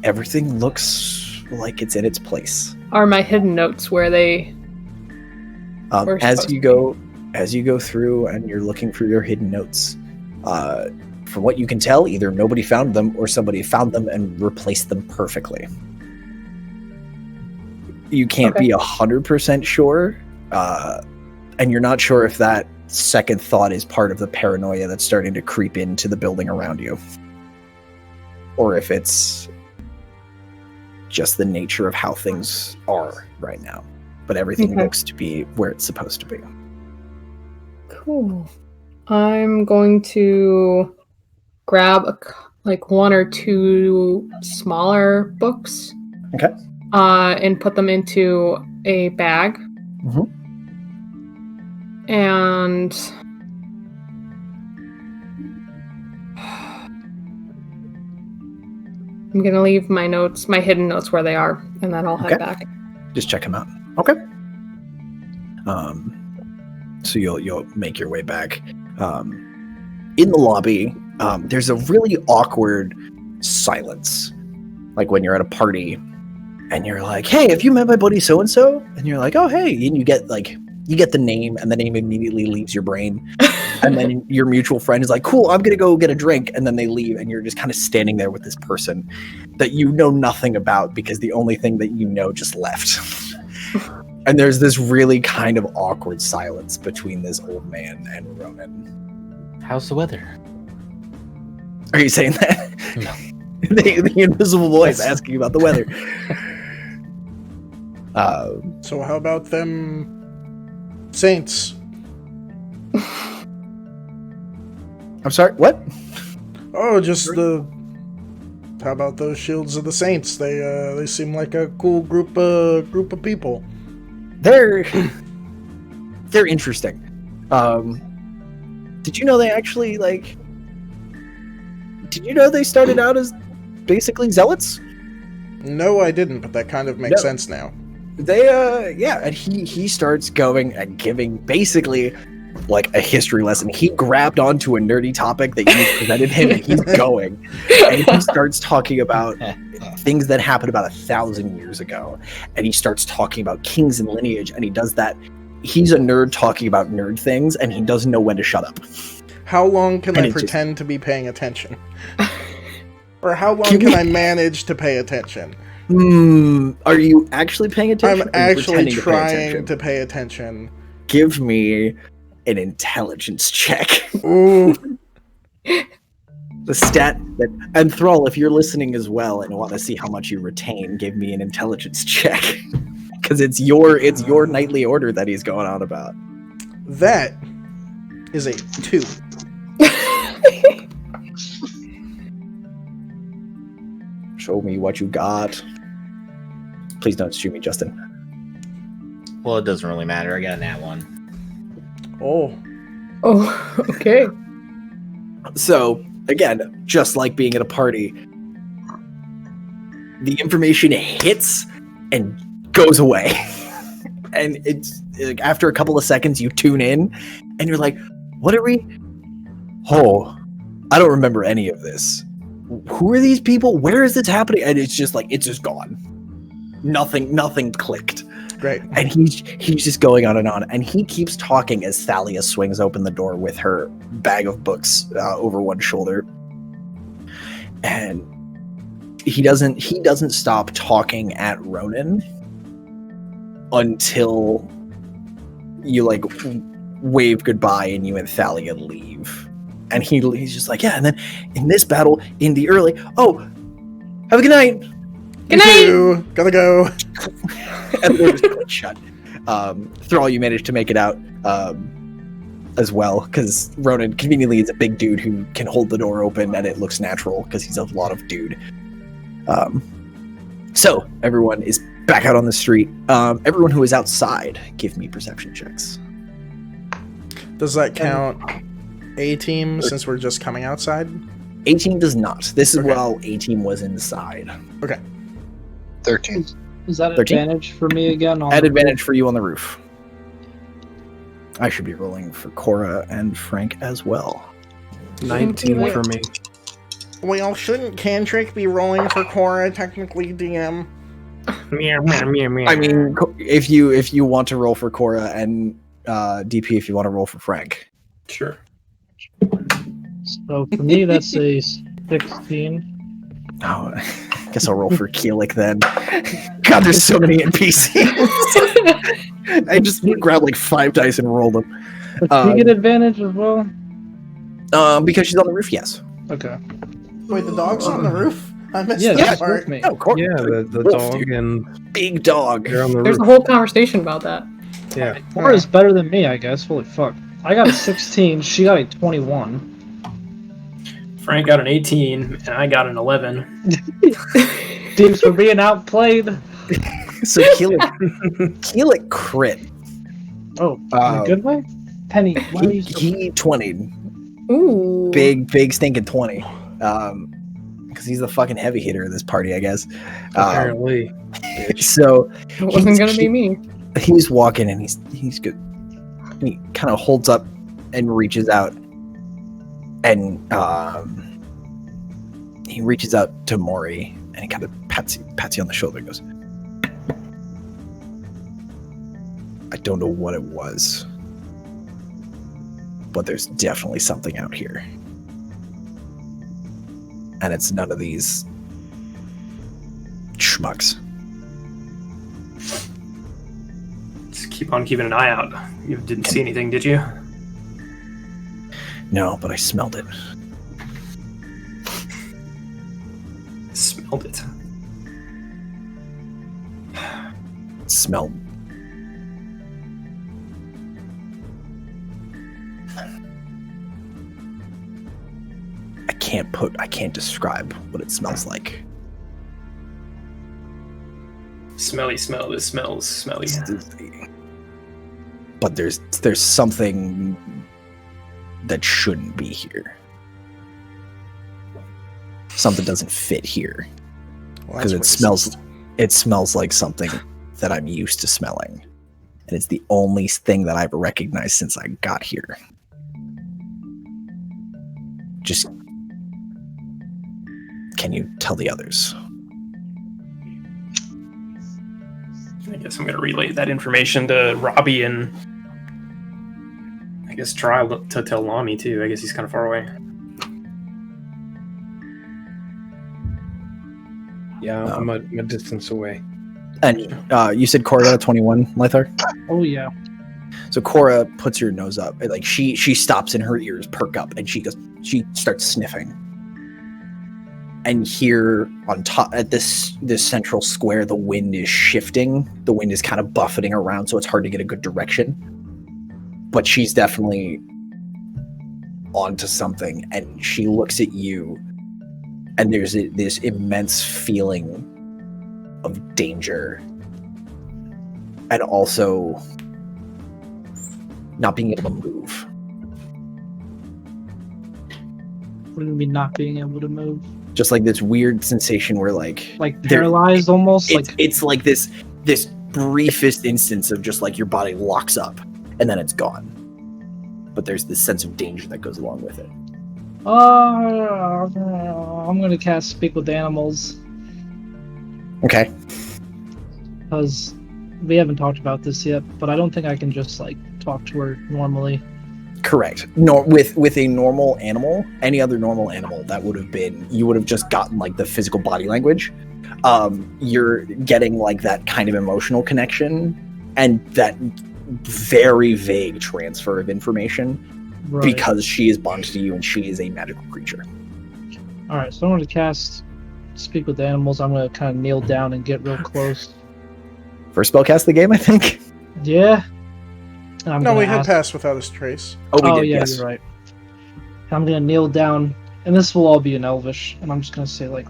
S2: everything looks like it's in its place.
S4: Are my hidden notes where they were
S2: as you go through and you're looking for your hidden notes, from what you can tell, either nobody found them or somebody found them and replaced them perfectly. You can't be 100% sure, and you're not sure if that second thought is part of the paranoia that's starting to creep into the building around you, or if it's just the nature of how things are right now. But everything looks to be where it's supposed to be.
S4: Cool. I'm going to grab one or two smaller books.
S2: Okay.
S4: And put them into a bag.
S2: Mm-hmm.
S4: And I'm gonna leave my hidden notes where they are, and then I'll head back.
S2: Just check them out. Okay. So you'll make your way back. In the lobby, there's a really awkward silence, like when you're at a party, and you're like, "Hey, have you met my buddy so and so?" And you're like, "Oh, hey," and you get the name, and the name immediately leaves your brain. And then your mutual friend is like, "Cool, I'm gonna go get a drink," and then they leave, and you're just kind of standing there with this person that you know nothing about because the only thing that you know just left. And there's this really kind of awkward silence between this old man and Ronan.
S7: How's the weather?
S2: Are you saying that?
S7: No.
S2: the invisible voice asking about the weather.
S1: So how about them saints?
S2: I'm sorry, what?
S1: Oh, just how about those shields of the saints? They seem like a cool group of people.
S2: They're interesting. Did you know they actually Did you know they started out as basically zealots?
S1: No, I didn't, but that kind of makes sense now.
S2: They and he starts going and giving basically like a history lesson. He grabbed onto a nerdy topic that you presented him, and he's going. And he starts talking about things that happened about 1,000 years ago. And he starts talking about kings and lineage, and he does that. He's a nerd talking about nerd things, and he doesn't know when to shut up.
S1: How long can I pretend to be paying attention? Or how long can I manage to pay attention?
S2: Are you actually paying attention?
S1: I'm actually trying to pay attention.
S2: Give me an intelligence check.
S1: Ooh.
S2: The stat that, and Thrall, if you're listening as well and want to see how much you retain, give me an intelligence check. Because it's your nightly order that he's going on about.
S1: That is a 2.
S2: Show me what you got. Please don't shoot me, Justin.
S7: Well, it doesn't really matter. I got a nat 1.
S1: Oh,
S4: okay.
S2: So, again, just like being at a party, the information hits and goes away. And it's like, after a couple of seconds, you tune in and you're like, what are we? Oh, I don't remember any of this. Who are these people? Where is this happening? And it's just like, it's just gone. Nothing clicked.
S1: Great.
S2: And he's just going on, and he keeps talking as Thalia swings open the door with her bag of books over one shoulder, and he doesn't stop talking at Ronan until you like wave goodbye and you and Thalia leave. And he's just like, yeah, and then in this battle in the early, have a good night.
S4: Good night.
S1: Gotta go.
S2: And the door just clicked shut. Thrall, you managed to make it out as well, because Ronan conveniently is a big dude who can hold the door open, and it looks natural because he's a lot of dude. So everyone is back out on the street. Everyone who is outside, give me perception checks.
S1: Does that count A-team since we're just coming outside?
S2: A-team does not. This is
S1: Okay.
S2: while A-team was inside.
S5: 13.
S6: Is that
S2: 13?
S6: advantage for me again?
S2: Add advantage for you on the roof. I should be rolling for Cora and Frank as well.
S3: 19 for me.
S1: Well, shouldn't Cantrick be rolling for Cora, technically, DM?
S3: Meow, meow, meow, meow.
S2: I mean, if you want to roll for Cora, and DP if you want to roll for Frank.
S8: Sure.
S6: So for me, that's a 16.
S2: Oh, I guess I'll roll for Keelik then. God, there's so many NPCs. I just grabbed like 5 dice and rolled them.
S6: But do you get advantage as well?
S2: Because she's on the roof, yes.
S6: Okay.
S1: Wait, the dog's on the roof? I missed
S6: Yeah,
S1: that
S6: that's
S1: part.
S6: with me.
S2: No, Cora.
S3: Yeah, the
S2: Wolf,
S3: dog
S2: dude.
S3: and
S2: Big dog.
S3: they're on the
S4: There's a
S3: roof.
S4: whole conversation about that.
S3: Yeah.
S6: Cora's better than me, I guess. Holy fuck. I got a 16. She got a 21.
S8: Frank got an 18, and I got an 11.
S6: Teams for being outplayed.
S2: So Keelik crit.
S6: Oh, in a good way? Penny, why are you so...
S2: He 20'd.
S4: Ooh.
S2: Big stinking 20. Because he's the fucking heavy hitter of this party, I guess.
S3: Apparently.
S2: So
S4: It wasn't gonna be me.
S2: he's walking and he's good. He kind of holds up and reaches out, and he reaches out to Maury and he kind of pats you on the shoulder and goes, I don't know what it was, but there's definitely something out here. And it's none of these schmucks.
S8: Just keep on keeping an eye out. You didn't see anything, did you?
S2: No, but I smelled it.
S8: Smelled it.
S2: It smelled. I can't describe what it smells like.
S8: Smelly smell. This smells smelly.
S2: But there's something that shouldn't be here. Something doesn't fit here
S1: Well,
S2: because
S1: that's
S2: it smells like something that I'm used to smelling, and it's the only thing that I've recognized since I got here. Just, can you tell the others?
S8: I guess I'm going to relay that information to Robbie and I guess try to tell Lami too. I guess he's kind of far away.
S3: Yeah, I'm a distance away.
S2: And you said Cora got a 21, Lythar?
S6: Oh, yeah.
S2: So Cora puts her nose up, and, like she stops and her ears perk up, and she starts sniffing. And here on top at this central square, the wind is shifting. The wind is kind of buffeting around, so it's hard to get a good direction. But she's definitely onto something, and she looks at you, and there's this immense feeling of danger, and also not being able to move.
S6: What do you mean not being able to move?
S2: Just like this weird sensation where like
S6: Paralyzed almost?
S2: it's like this briefest instance of just like your body locks up and then it's gone. But there's this sense of danger that goes along with it.
S6: I'm going to cast Speak with Animals.
S2: Okay.
S6: Because we haven't talked about this yet, but I don't think I can just like talk to her normally.
S2: Correct. No, with a normal animal, any other normal animal, that would have been, you would have just gotten like the physical body language. You're getting like that kind of emotional connection and that very vague transfer of information
S6: Right.
S2: because she is bonded to you and she is a magical creature.
S6: All right, so I'm going to cast Speak with Animals. I'm going to kind of kneel down and get real close.
S2: First spellcast of the game, I think.
S6: Yeah. And I'm
S1: No,
S6: gonna
S1: we had
S6: ask-
S1: passed without a trace.
S2: Oh, we
S6: Oh,
S2: did.
S6: yeah,
S2: Yes.
S6: you're right. I'm going to kneel down, and this will all be in Elvish, and I'm just going to say, like,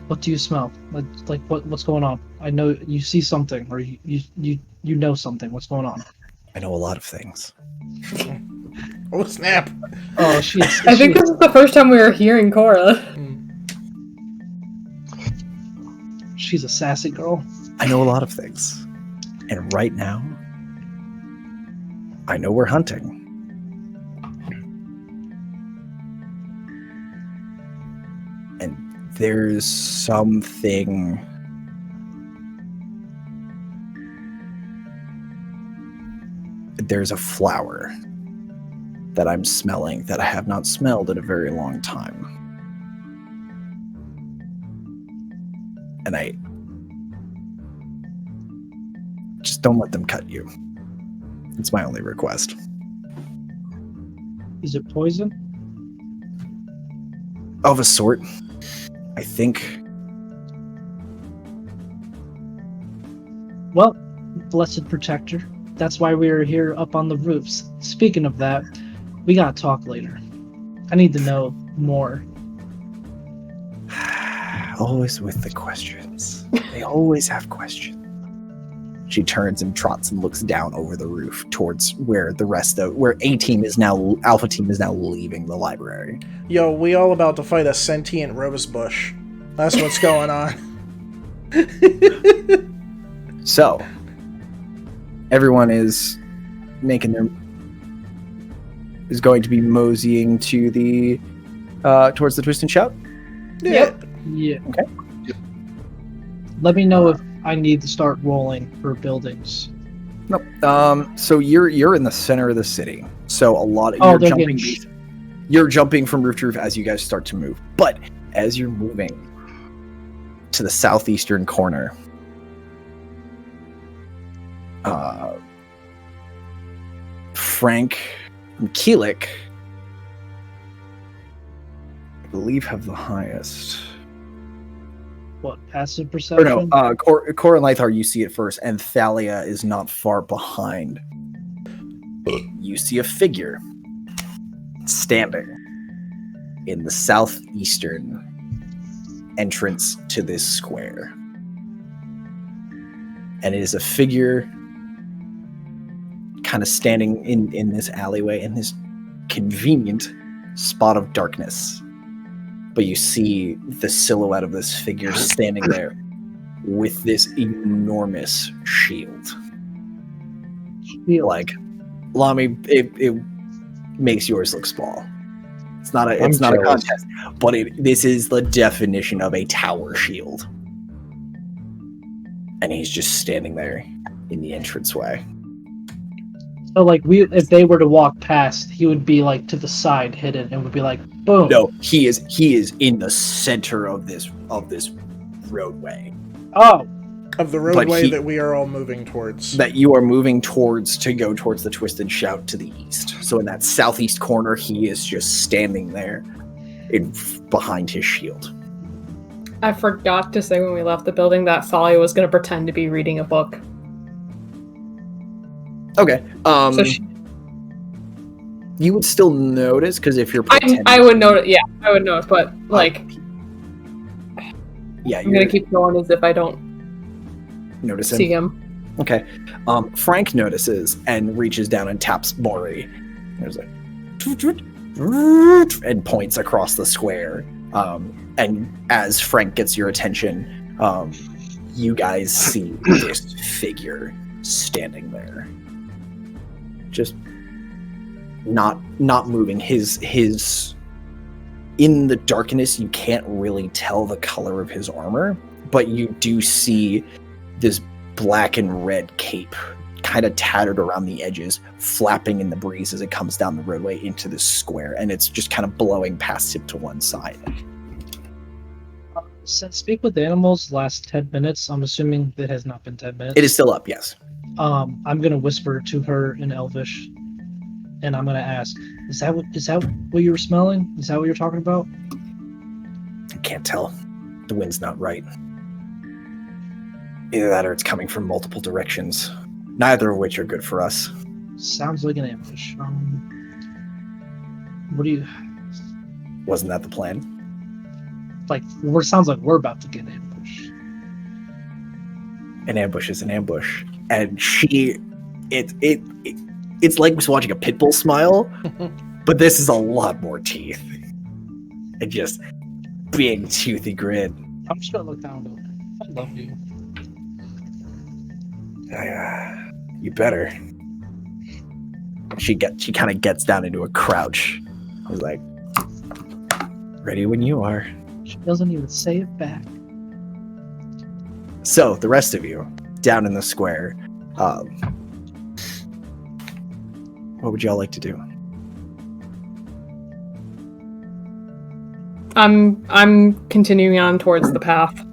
S6: what do you smell? Like what's going on? I know you see something, or you know something. What's going on?
S2: I know a lot of things.
S1: Oh, snap!
S6: Oh, she's.
S4: I think this is the first time we were hearing Cora.
S6: She's a sassy girl.
S2: I know a lot of things. And right now, I know we're hunting. And there's something. There's a flower that I'm smelling that I have not smelled in a very long time. And I just don't let them cut you. It's my only request.
S6: Is it poison?
S2: Of a sort, I think.
S6: Well, blessed protector. That's why we are here up on the roofs. Speaking of that, we gotta talk later. I need to know more.
S2: Always with the questions. They always have questions. She turns and trots and looks down over the roof towards where where Alpha Team is now leaving the library.
S1: Yo, we all about to fight a sentient rose bush. That's what's going on.
S2: So, everyone is going to be moseying to the towards the Twist and Shout.
S1: Yep.
S6: Yeah.
S2: Okay.
S6: Let me know if I need to start rolling for buildings.
S2: Nope. So you're in the center of the city. So a lot of you're jumping from roof to roof as you guys start to move. But as you're moving to the southeastern corner, Frank and Keelik, I believe, have the highest.
S6: What, passive
S2: Or
S6: perception?
S2: no, Cora and Lythar, you see it first, and Thalia is not far behind. You see a figure standing in the southeastern entrance to this square. And it is a figure kind of standing in this alleyway in this convenient spot of darkness. But you see the silhouette of this figure standing there with this enormous shield. Like, Lami, it makes yours look small. It's not a contest, but this is the definition of a tower shield. And he's just standing there in the entranceway.
S6: So, like, if they were to walk past, he would be like to the side, hidden, and would be like, boom.
S2: No, he is in the center of this roadway.
S6: Oh,
S1: Of the roadway that we are all moving towards.
S2: That you are moving towards to go towards the Twisted Shout to the east. So in that southeast corner, he is just standing there behind his shield.
S4: I forgot to say when we left the building that Thalia was going to pretend to be reading a book.
S2: Okay.
S4: So
S2: you would still notice, because if you're pretending...
S4: I would notice, yeah, I would notice, but, like...
S2: Yeah,
S4: I'm going to keep going as if I don't
S2: notice
S4: see him.
S2: Okay. Frank notices and reaches down and taps Maury. There's like... and points across the square. And as Frank gets your attention, you guys see this figure standing there. Just not moving. His in the darkness you can't really tell the color of his armor, but you do see this black and red cape, kind of tattered around the edges, flapping in the breeze as it comes down the roadway into this square, and it's just kind of blowing past him to one side.
S6: Since Speak with Animals last 10 minutes, I'm assuming it has not been 10 minutes.
S2: It is still up, yes.
S6: I'm gonna whisper to her in Elvish, and I'm gonna ask, is that what you were smelling? Is that what you're talking about?
S2: I can't tell. The wind's not right. Either that or it's coming from multiple directions, neither of which are good for us.
S6: Sounds like an ambush. What do you...
S2: Wasn't that the plan?
S6: Like, it sounds like we're about to get ambushed.
S2: An ambush is an ambush. And it's like watching a pit bull smile, but this is a lot more teeth. And just big toothy grin.
S6: I'm just gonna look down to her. I love you.
S2: You better. She kind of gets down into a crouch. I was like, ready when you are.
S6: She doesn't even say it back.
S2: So the rest of you down in the square, what would y'all like to do?
S4: I'm continuing on towards the path.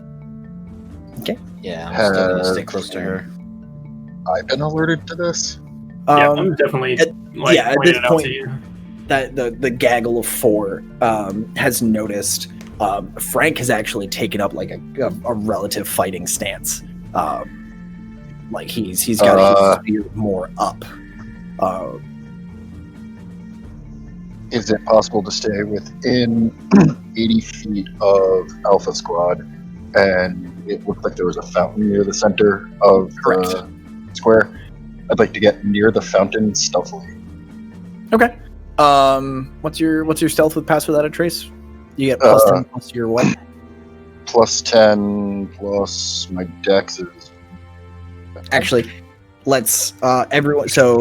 S7: Yeah, I'm still gonna stick close to her.
S5: I've been alerted to this.
S8: Yeah, I'm definitely
S2: at
S8: pointing
S2: this
S8: it out
S2: point,
S8: to you.
S2: that the gaggle of four has noticed. Frank has actually taken up like a relative fighting stance. Like he's got his spear more up.
S5: Is it possible to stay within 80 feet of Alpha Squad? And it looked like there was a fountain near the center of the square. I'd like to get near the fountain stealthily.
S2: Okay. What's your stealth with pass without a trace? You get plus 10 plus your what?
S5: Plus 10 plus my dex is...
S2: Actually, let's everyone. So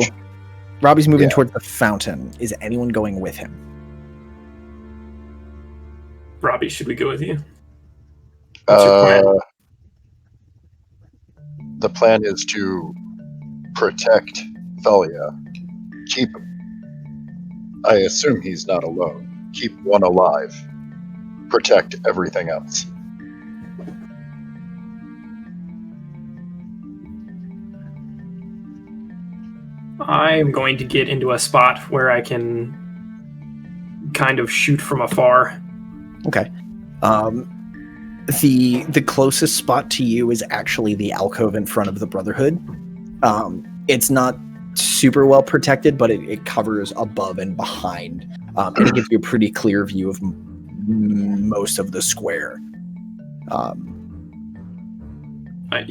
S2: Robbie's moving
S5: Yeah.
S2: towards the fountain. Is anyone going with him?
S8: Robbie, should we go with you? What's your plan?
S5: The plan is to protect Thalia. Keep... I assume he's not alone. Keep one alive. Protect everything else.
S8: I'm going to get into a spot where I can kind of shoot from afar.
S2: Okay. The closest spot to you is actually the alcove in front of the Brotherhood. It's not super well protected, but it covers above and behind, and it gives you a pretty clear view of most of the square.
S8: Yeah,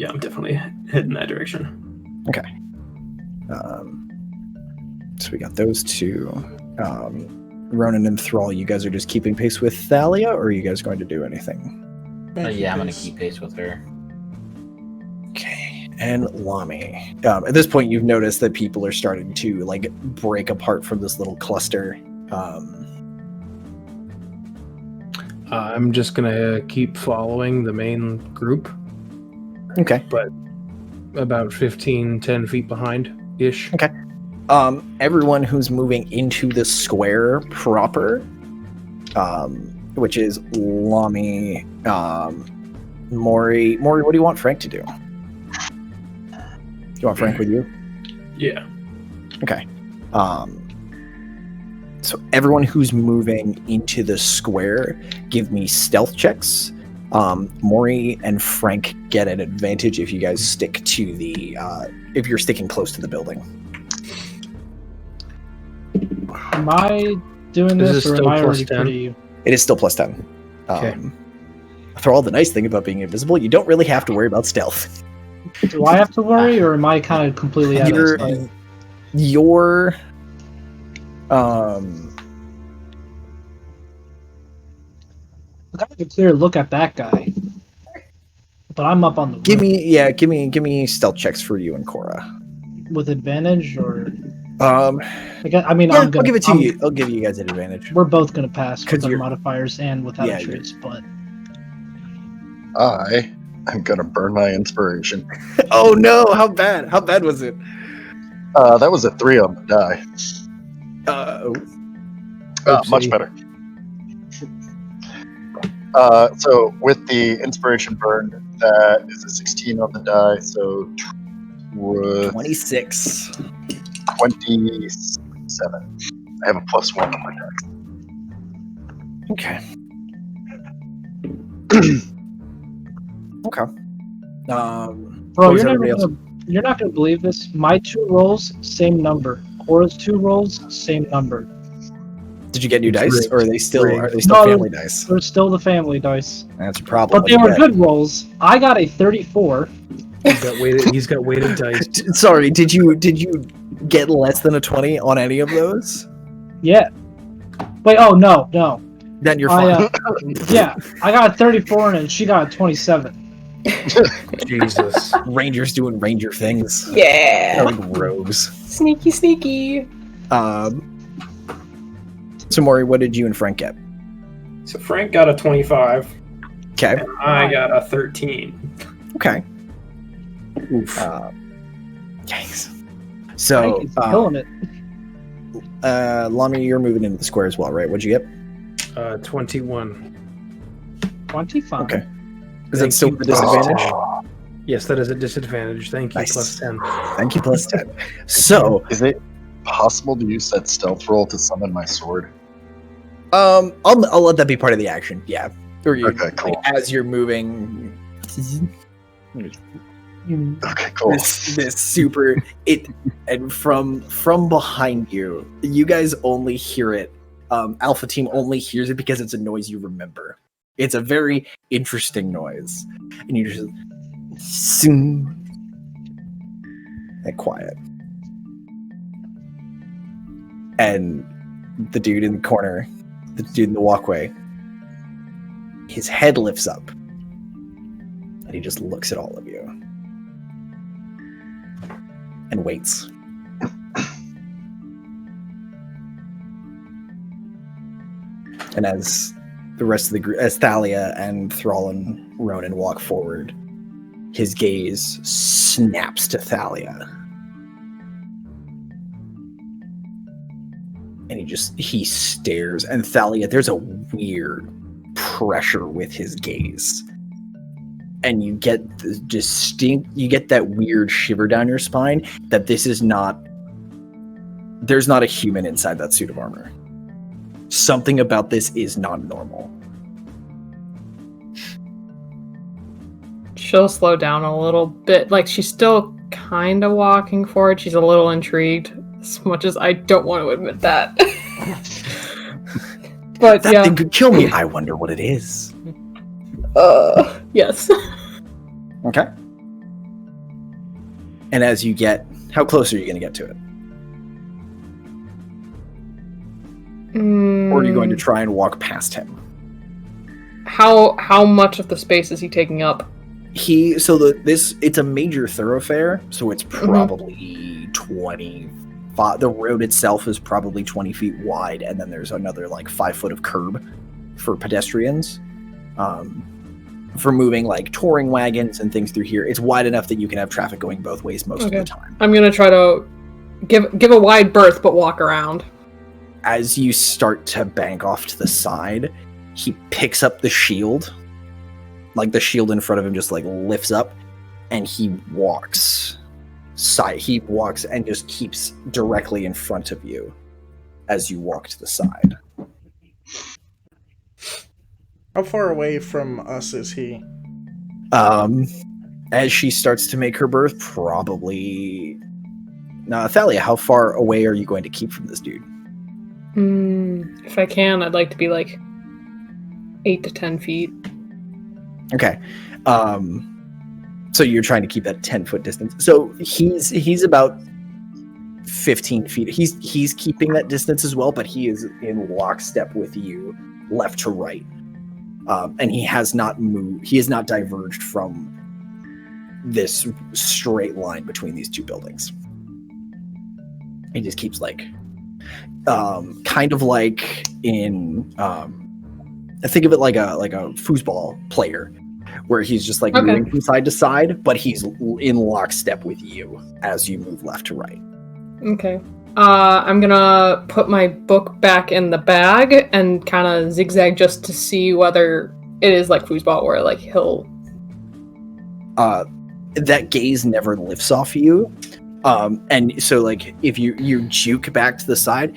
S8: I'm definitely heading that direction.
S2: Okay. So we got those two. Ronan and Thrall, you guys are just keeping pace with Thalia, or are you guys going to do anything?
S7: Yeah, I'm gonna keep pace with her.
S2: Okay. And Lami. At this point, you've noticed that people are starting to like break apart from this little cluster.
S3: I'm just gonna keep following the main group,
S2: Okay.
S3: but about 10 feet behind-ish.
S2: Okay. Everyone who's moving into the square proper, which is Lami, Mori. Mori, what do you want Frank to do? Do you want Frank with you?
S8: Yeah.
S2: Okay. So everyone who's moving into the square, give me stealth checks. Maury and Frank get an advantage if you guys stick to the if you're sticking close to the building.
S6: Am I doing
S3: Is
S6: this,
S3: this
S6: or
S3: still
S6: am I
S3: plus
S6: already
S3: 10?
S6: pretty?
S2: It is still plus 10.
S3: Okay.
S2: For all the nice thing about being invisible, you don't really have to worry about stealth.
S6: Do I have to worry, or am I kind of completely out of
S2: You're,
S6: sight?
S2: you're
S6: I got a clear look at that guy, but I'm up on the
S2: give
S6: roof.
S2: me stealth checks for you and Cora.
S6: With advantage, or
S2: Yeah,
S6: I mean,
S2: I'll give it to you. I'll give you guys an advantage.
S6: We're both gonna pass
S2: 'Cause
S6: with our
S2: you're-
S6: modifiers and without
S2: yeah,
S6: a trace, but
S5: I I'm gonna burn my inspiration.
S2: Oh no! How bad? How bad was it?
S5: That was a 3 on the die. Much
S3: Oopsie.
S5: better. So with the inspiration burn, that is a 16 on the die, so
S2: 26.
S5: 27. I have a +1 on my dex.
S2: Okay. Okay.
S6: Bro,
S2: what was everybody else?
S6: you're not gonna believe this. My 2 rolls, same number. Cora's 2 rolls, same number.
S2: Did you get new
S3: It's
S2: dice,
S3: rigged.
S2: or are they still
S3: Rigged.
S6: No,
S2: family dice?
S6: They're still the family dice.
S2: That's a problem.
S6: But they were good rolls. I got a 34.
S3: He's got weighted dice.
S2: Sorry, did you get less than a 20 on any of those?
S6: Yeah. Wait, oh no.
S2: Then you're fine.
S6: Yeah, I got a 34 and she got a 27.
S3: Jesus.
S2: Rangers doing ranger things.
S4: Yeah.
S2: They're like rogues.
S4: Sneaky.
S2: So Maury, what did you and Frank get?
S8: So Frank got a 25.
S2: Okay.
S8: And I got a 13.
S2: Okay.
S3: Oof.
S2: Yikes. So,
S6: He's killing it.
S2: Lami, you're moving into the square as well, right? What'd you get?
S3: 21.
S6: 25.
S2: Okay. Is
S3: Thank
S2: that still
S3: you,
S2: a disadvantage?
S3: Yes, that is a disadvantage. Thank you.
S2: Nice.
S3: Plus 10.
S2: Thank you, plus 10. So,
S5: Is it possible to use that stealth roll to summon my sword?
S2: I'll let that be part of the action. Yeah. Or you,
S5: Okay, cool.
S2: like, as you're moving,
S5: Okay, cool.
S2: this super it, and from behind you, you guys only hear it. Alpha Team only hears it because it's a noise you remember. It's a very interesting noise, and you just sing and quiet. And the dude in the corner, the dude in the walkway, his head lifts up, and he just looks at all of you and waits. And as the rest of the group, as Thalia and Thrall and Ronan walk forward, his gaze snaps to Thalia. And he stares, and Thalia, there's a weird pressure with his gaze. And you get you get that weird shiver down your spine that there's not a human inside that suit of armor. Something about this is not normal.
S4: She'll slow down a little bit. Like, she's still kind of walking forward. She's a little intrigued, as much as I don't want to admit that. But
S2: That
S4: yeah.
S2: thing could kill me. I wonder what it is.
S4: Yes.
S2: Okay. And as you how close are you going to get to it? Or are you going to try and walk past him?
S4: How much of the space is he taking up?
S2: It's a major thoroughfare, so it's probably 25. The road itself is probably 20 feet wide, and then there's another 5 foot of curb for pedestrians. For moving touring wagons and things through here. It's wide enough that you can have traffic going both ways most of the time.
S4: I'm gonna try to give a wide berth, but walk around.
S2: As you start to bank off to the side, he picks up the shield. The shield in front of him just lifts up, and he walks and just keeps directly in front of you as you walk to the side.
S1: How far away from us is he?
S2: As she starts to make her berth, probably. Now, Thalia, how far away are you going to keep from this dude?
S4: If I can, I'd like to be 8 to 10 feet.
S2: Okay. So you're trying to keep that 10-foot distance. So he's about 15 feet. He's keeping that distance as well, but he is in lockstep with you, left to right. And he has not moved. He has not diverged from this straight line between these two buildings. He just keeps kind of like in. I think of it like a foosball player where he's just like
S4: Okay.
S2: moving from side to side, but he's in lockstep with you as you move left to right.
S4: Okay. I'm gonna put my book back in the bag and kind of zigzag just to see whether it is like foosball where like he'll.
S2: That gaze never lifts off you. And so like if you juke back to the side,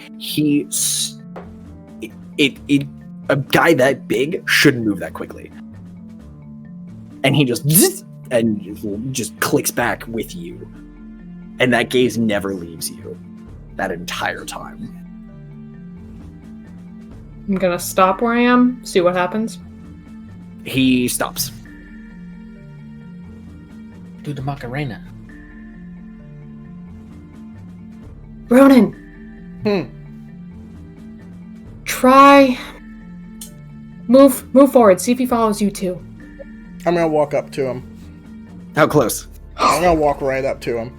S2: a guy that big shouldn't move that quickly. And he just clicks back with you. And that gaze never leaves you that entire time.
S4: I'm gonna stop where I am, see what happens.
S2: He stops.
S7: Do the Macarena.
S4: Ronan! Try. Move forward, see if he follows you too.
S1: I'm gonna walk up to him.
S2: How close?
S1: I'm gonna walk right up to him.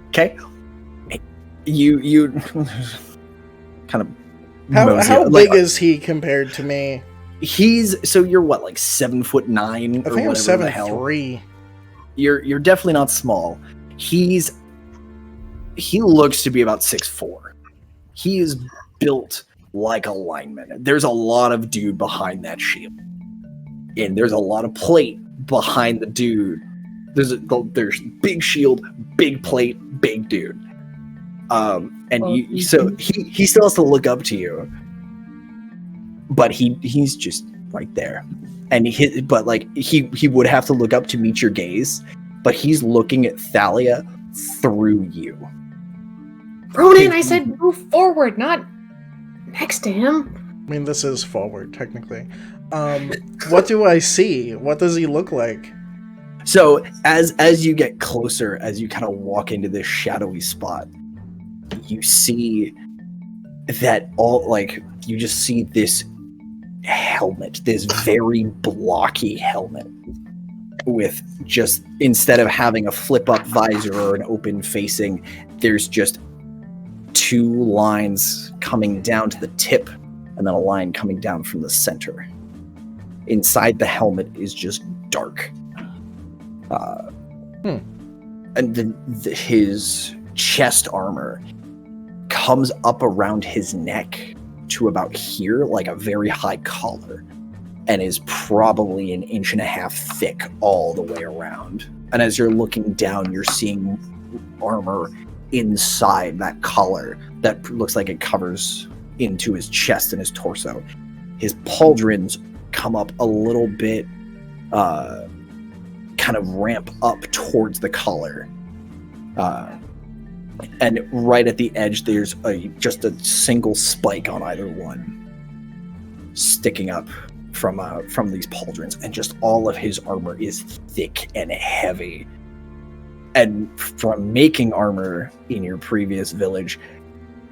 S2: Okay. You kind of
S1: How big is he compared to me?
S2: You're what, like 7'9"
S1: I
S2: or
S1: think I'm
S2: whatever the hell?
S1: 7'3".
S2: You're definitely not small. He looks to be about 6'4". He is built like a lineman. There's a lot of dude behind that shield, and there's a lot of plate behind the dude. There's big shield, big plate, big dude. He still has to look up to you, but he's just right there, and he would have to look up to meet your gaze, but he's looking at Thalia through you.
S4: Ronan, I said move forward, not next to him.
S1: I mean, this is forward, technically. What do I see? What does he look like?
S2: So as you get closer, as you kind of walk into this shadowy spot, you see that you just see this helmet, this very blocky helmet with just, instead of having a flip up visor or an open facing, there's just two lines coming down to the tip and then a line coming down from the center. Inside the helmet is just dark. And then his chest armor comes up around his neck to about here, like a very high collar, and is probably 1.5 inches thick all the way around. And as you're looking down, you're seeing armor inside that collar that looks like it covers into his chest and his torso. His pauldrons come up a little bit, kind of ramp up towards the collar. And right at the edge, there's just a single spike on either one, sticking up from these pauldrons, and just all of his armor is thick and heavy. And from making armor in your previous village,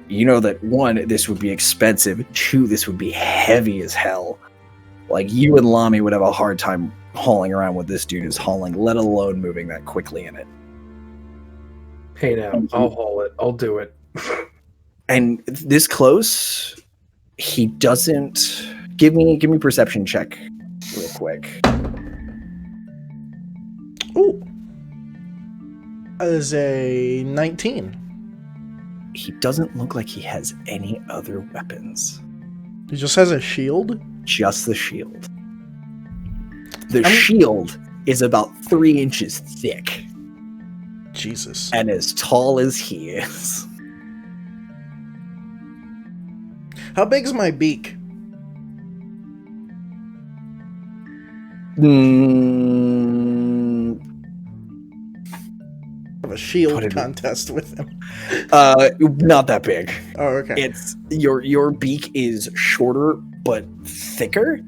S2: you know that 1, this would be expensive. 2, this would be heavy as hell. Like, you and Lami would have a hard time hauling around what this dude is hauling, let alone moving that quickly in it.
S3: Hey now, I'll haul it. I'll do it.
S2: And this close, he doesn't. Give me a perception check real quick.
S1: Ooh. That is a 19.
S2: He doesn't look like he has any other weapons.
S1: He just has a shield?
S2: Just the shield. The shield is about 3 inches thick.
S1: Jesus.
S2: And as tall as he is.
S1: How big's my beak? Have a shield contest with him.
S2: Not that big.
S1: Oh, okay.
S2: It's your beak is shorter but thicker.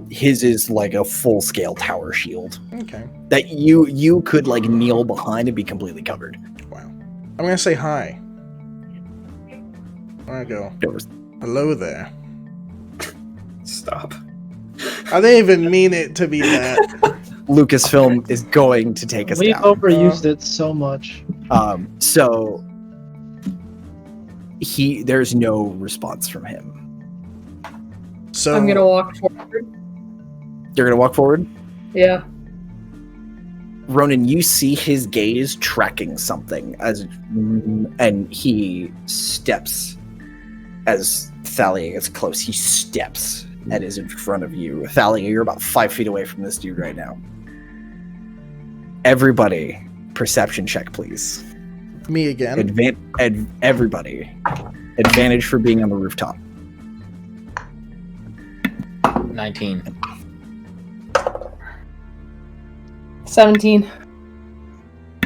S2: His is like a full-scale tower shield.
S1: Okay.
S2: That you could like kneel behind and be completely covered.
S1: Wow. I'm gonna say hi. There I go. Hello there.
S8: Stop.
S1: I didn't even mean it to be that.
S2: Lucasfilm is going to take us
S6: We've
S2: down.
S6: overused it so much.
S2: So there's no response from him.
S1: So
S4: I'm gonna walk forward.
S2: You're gonna walk forward?
S4: Yeah.
S2: Ronan, you see his gaze tracking something and he steps as Thalia gets close. He steps and is in front of you. Thalia, you're about 5 feet away from this dude right now. Everybody, perception check, please.
S1: Me again.
S2: Everybody, advantage for being on the rooftop.
S7: 19.
S4: 17.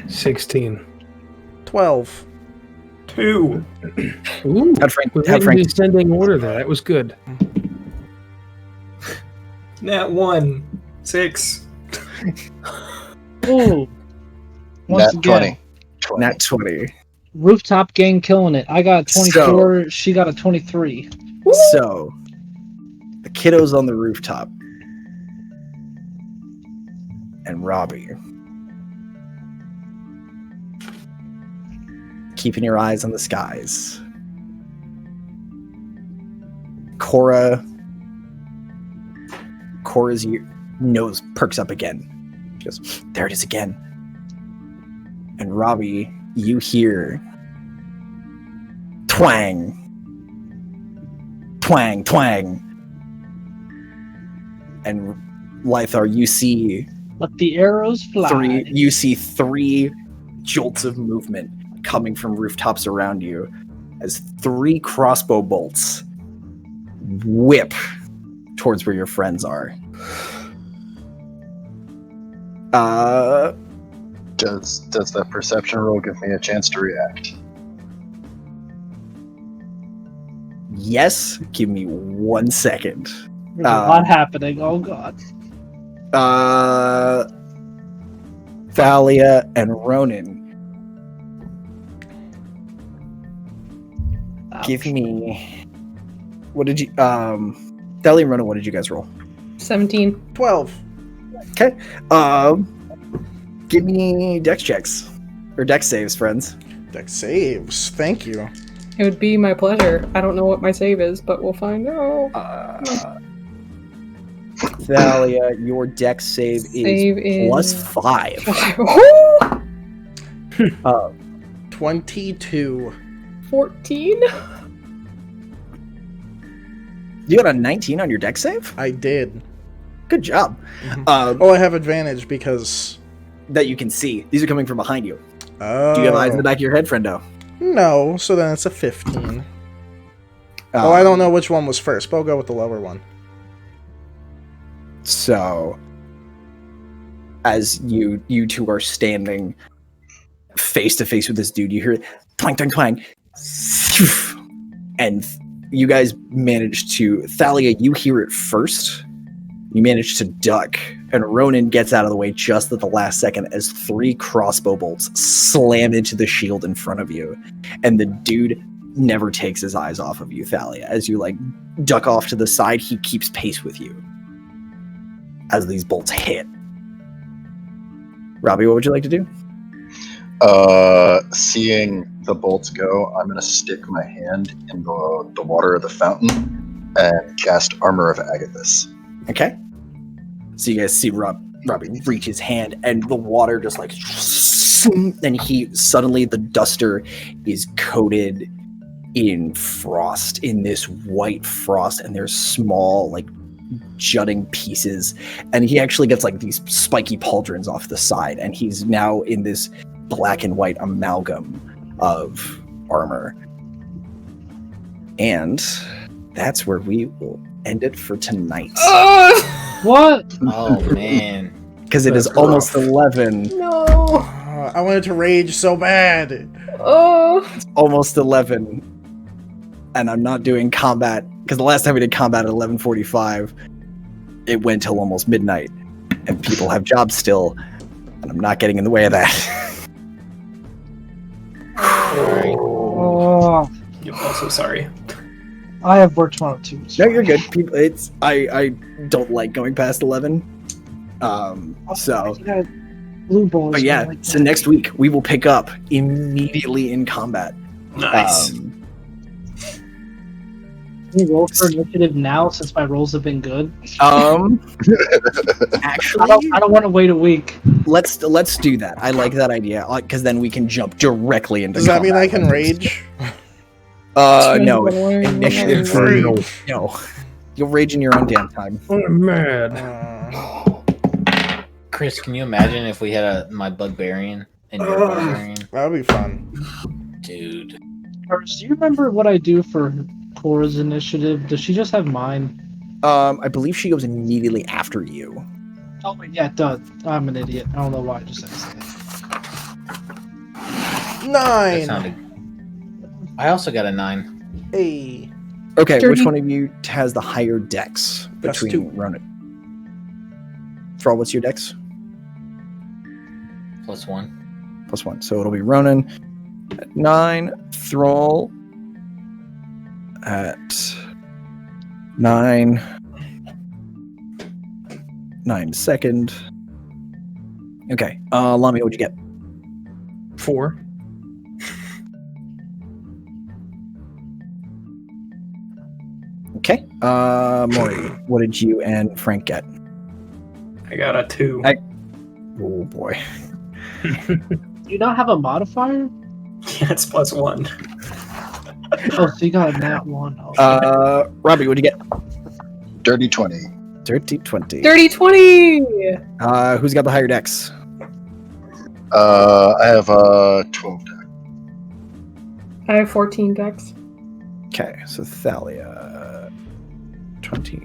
S3: 16.
S1: 12.
S8: 2.
S3: Ooh,
S2: How'd Frank,
S3: we're
S2: how'd
S3: in
S2: Frank
S3: descending order there. That was good.
S8: Nat 1. 6.
S6: Ooh. Once
S5: Nat
S6: again,
S5: 20.
S2: Nat 20.
S6: rooftop gang killing it. I got 24. She got a 23.
S2: So, the kiddos on the rooftop. And Robbie. Keeping your eyes on the skies. Cora's nose perks up again. She goes, there it is again. And Robbie, you hear twang. Twang, twang. And Lythar, you see
S6: Let the arrows fly.
S2: three jolts of movement coming from rooftops around you as 3 crossbow bolts whip towards where your friends are.
S5: Does that perception roll give me a chance to react?
S2: Yes, give me 1 second.
S6: There's a lot happening. Oh god.
S2: Thalia and Ronan, give me. What did you? Thalia and Ronan, what did you guys roll?
S4: 17.
S1: 12.
S2: Okay. Give me dex checks or dex saves, friends.
S1: Dex saves. Thank you.
S4: It would be my pleasure. I don't know what my save is, but we'll find out.
S2: Thalia, your dex save is plus 5.
S1: 22.
S4: 14?
S2: You got a 19 on your dex save?
S1: I did.
S2: Good job.
S1: Mm-hmm. I have advantage because...
S2: That you can see. These are coming from behind you.
S1: Oh.
S2: Do you have eyes in the back of your head, friendo?
S1: No, so then it's a 15. I don't know which one was first, but I'll go with the lower one.
S2: So, as you two are standing face to face with this dude, you hear twang, twang, twang. And you guys manage to... Thalia, you hear it first. You manage to duck, and Ronan gets out of the way just at the last second as 3 crossbow bolts slam into the shield in front of you. And the dude never takes his eyes off of you, Thalia. As you, duck off to the side, he keeps pace with you as these bolts hit. Robbie, what would you like to do?
S5: Seeing the bolts go, I'm going to stick my hand in the water of the fountain and cast Armor of Agathis.
S2: Okay. So you guys see Robbie reach his hand, and the water just and suddenly the duster is coated in frost, in this white frost, and there's small, jutting pieces, and he actually gets these spiky pauldrons off the side, and he's now in this black and white amalgam of armor. And that's where we will end it for tonight.
S6: What?
S7: Oh man.
S2: Because it is almost 11.
S4: No.
S1: I wanted to rage so bad.
S4: Oh.
S2: It's almost 11. And I'm not doing combat, because the last time we did combat at 11:45, it went till almost midnight. And people have jobs still, and I'm not getting in the way of that.
S7: Alright.
S6: Oh,
S8: Yep, also sorry.
S6: I have work tomorrow too.
S2: No, you're good. People, I don't like going past 11. So,
S6: Blue balls.
S2: but yeah, so next week we will pick up immediately in combat.
S8: Nice.
S6: Can we roll for initiative now since my rolls have been good?
S2: Actually,
S6: I don't want to wait a week.
S2: let's do that. I like that idea because then we can jump directly into.
S1: Does that mean I
S2: combat.
S1: can rage?
S2: No. Initiative.
S3: Brutal.
S2: No. You'll rage in your own damn time.
S3: I'm mad.
S7: Chris, can you imagine if we had my Bugbarian and your Bugbarian?
S1: That would be fun.
S7: Dude.
S6: First, do you remember what I do for Cora's initiative? Does she just have mine?
S2: I believe she goes immediately after you.
S6: Oh, wait, yeah, it does. I'm an idiot. I don't know why I just said that.
S1: 9.
S7: I also got a 9.
S1: Hey.
S2: Okay,
S4: Dirty.
S2: which one of you has the higher dex
S1: That's
S2: between
S1: 2.
S2: Ronan? Thrall, what's your dex?
S7: +1.
S2: +1. So it'll be Ronan at 9, Thrall at 9, 9 second. Okay, Lami, what'd you get?
S3: 4.
S2: Okay, Maury, what did you and Frank get?
S8: I got a 2.
S2: Oh boy.
S6: Do you not have a modifier?
S8: Yeah, it's +1.
S6: Oh, so you got a nat 1. Oh,
S2: Robbie, what'd you get?
S5: Dirty 20.
S2: Dirty 20.
S4: Dirty 20!
S2: Who's got the higher dex?
S5: I have 12 deck.
S4: I have 14 decks.
S2: Okay, so Thalia, 20.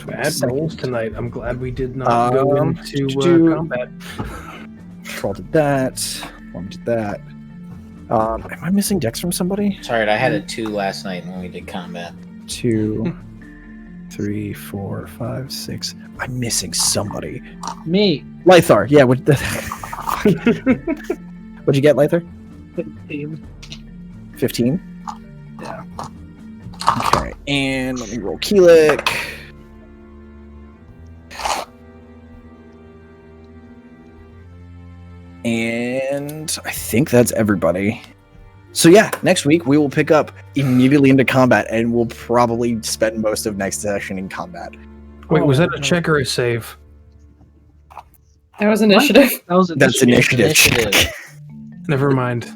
S3: Bad
S2: 22nd.
S3: rolls tonight. I'm glad we did not go into combat.
S2: Troll did that. One did that. Am I missing dex from somebody?
S7: Sorry, I had a 2 last night when we did combat.
S2: 2, 3, 4, 5, 6. I'm missing somebody.
S6: me.
S2: Lythar, yeah. What'd you get, Lythar?
S6: 15.
S2: 15? Yeah. Okay, and let me roll Keelik. And I think that's everybody. So yeah, next week we will pick up immediately into combat, and we'll probably spend most of next session in combat.
S3: Wait, was that a check or a save?
S4: That was initiative.
S6: That was
S2: That's initiative.
S3: Never mind.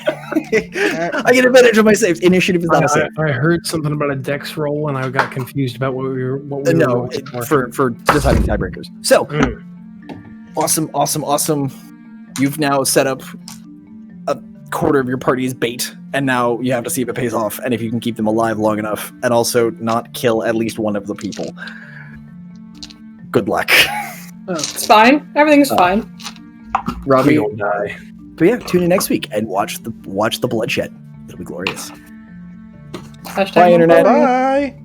S2: I get advantage of my saves. Initiative is not a save.
S3: I heard something about a dex roll, and I got confused about what we were
S2: No,
S3: rolling
S2: for deciding tiebreakers. So
S3: Mm.
S2: awesome. You've now set up a quarter of your party's bait, and now you have to see if it pays off and if you can keep them alive long enough, and also not kill at least one of the people. Good luck.
S4: It's fine. Everything's fine.
S2: Robbie,
S3: We'll die.
S2: but yeah, tune in next week and watch the bloodshed. It'll be glorious.
S4: Hashtag
S2: Bye, Internet.
S1: Bye.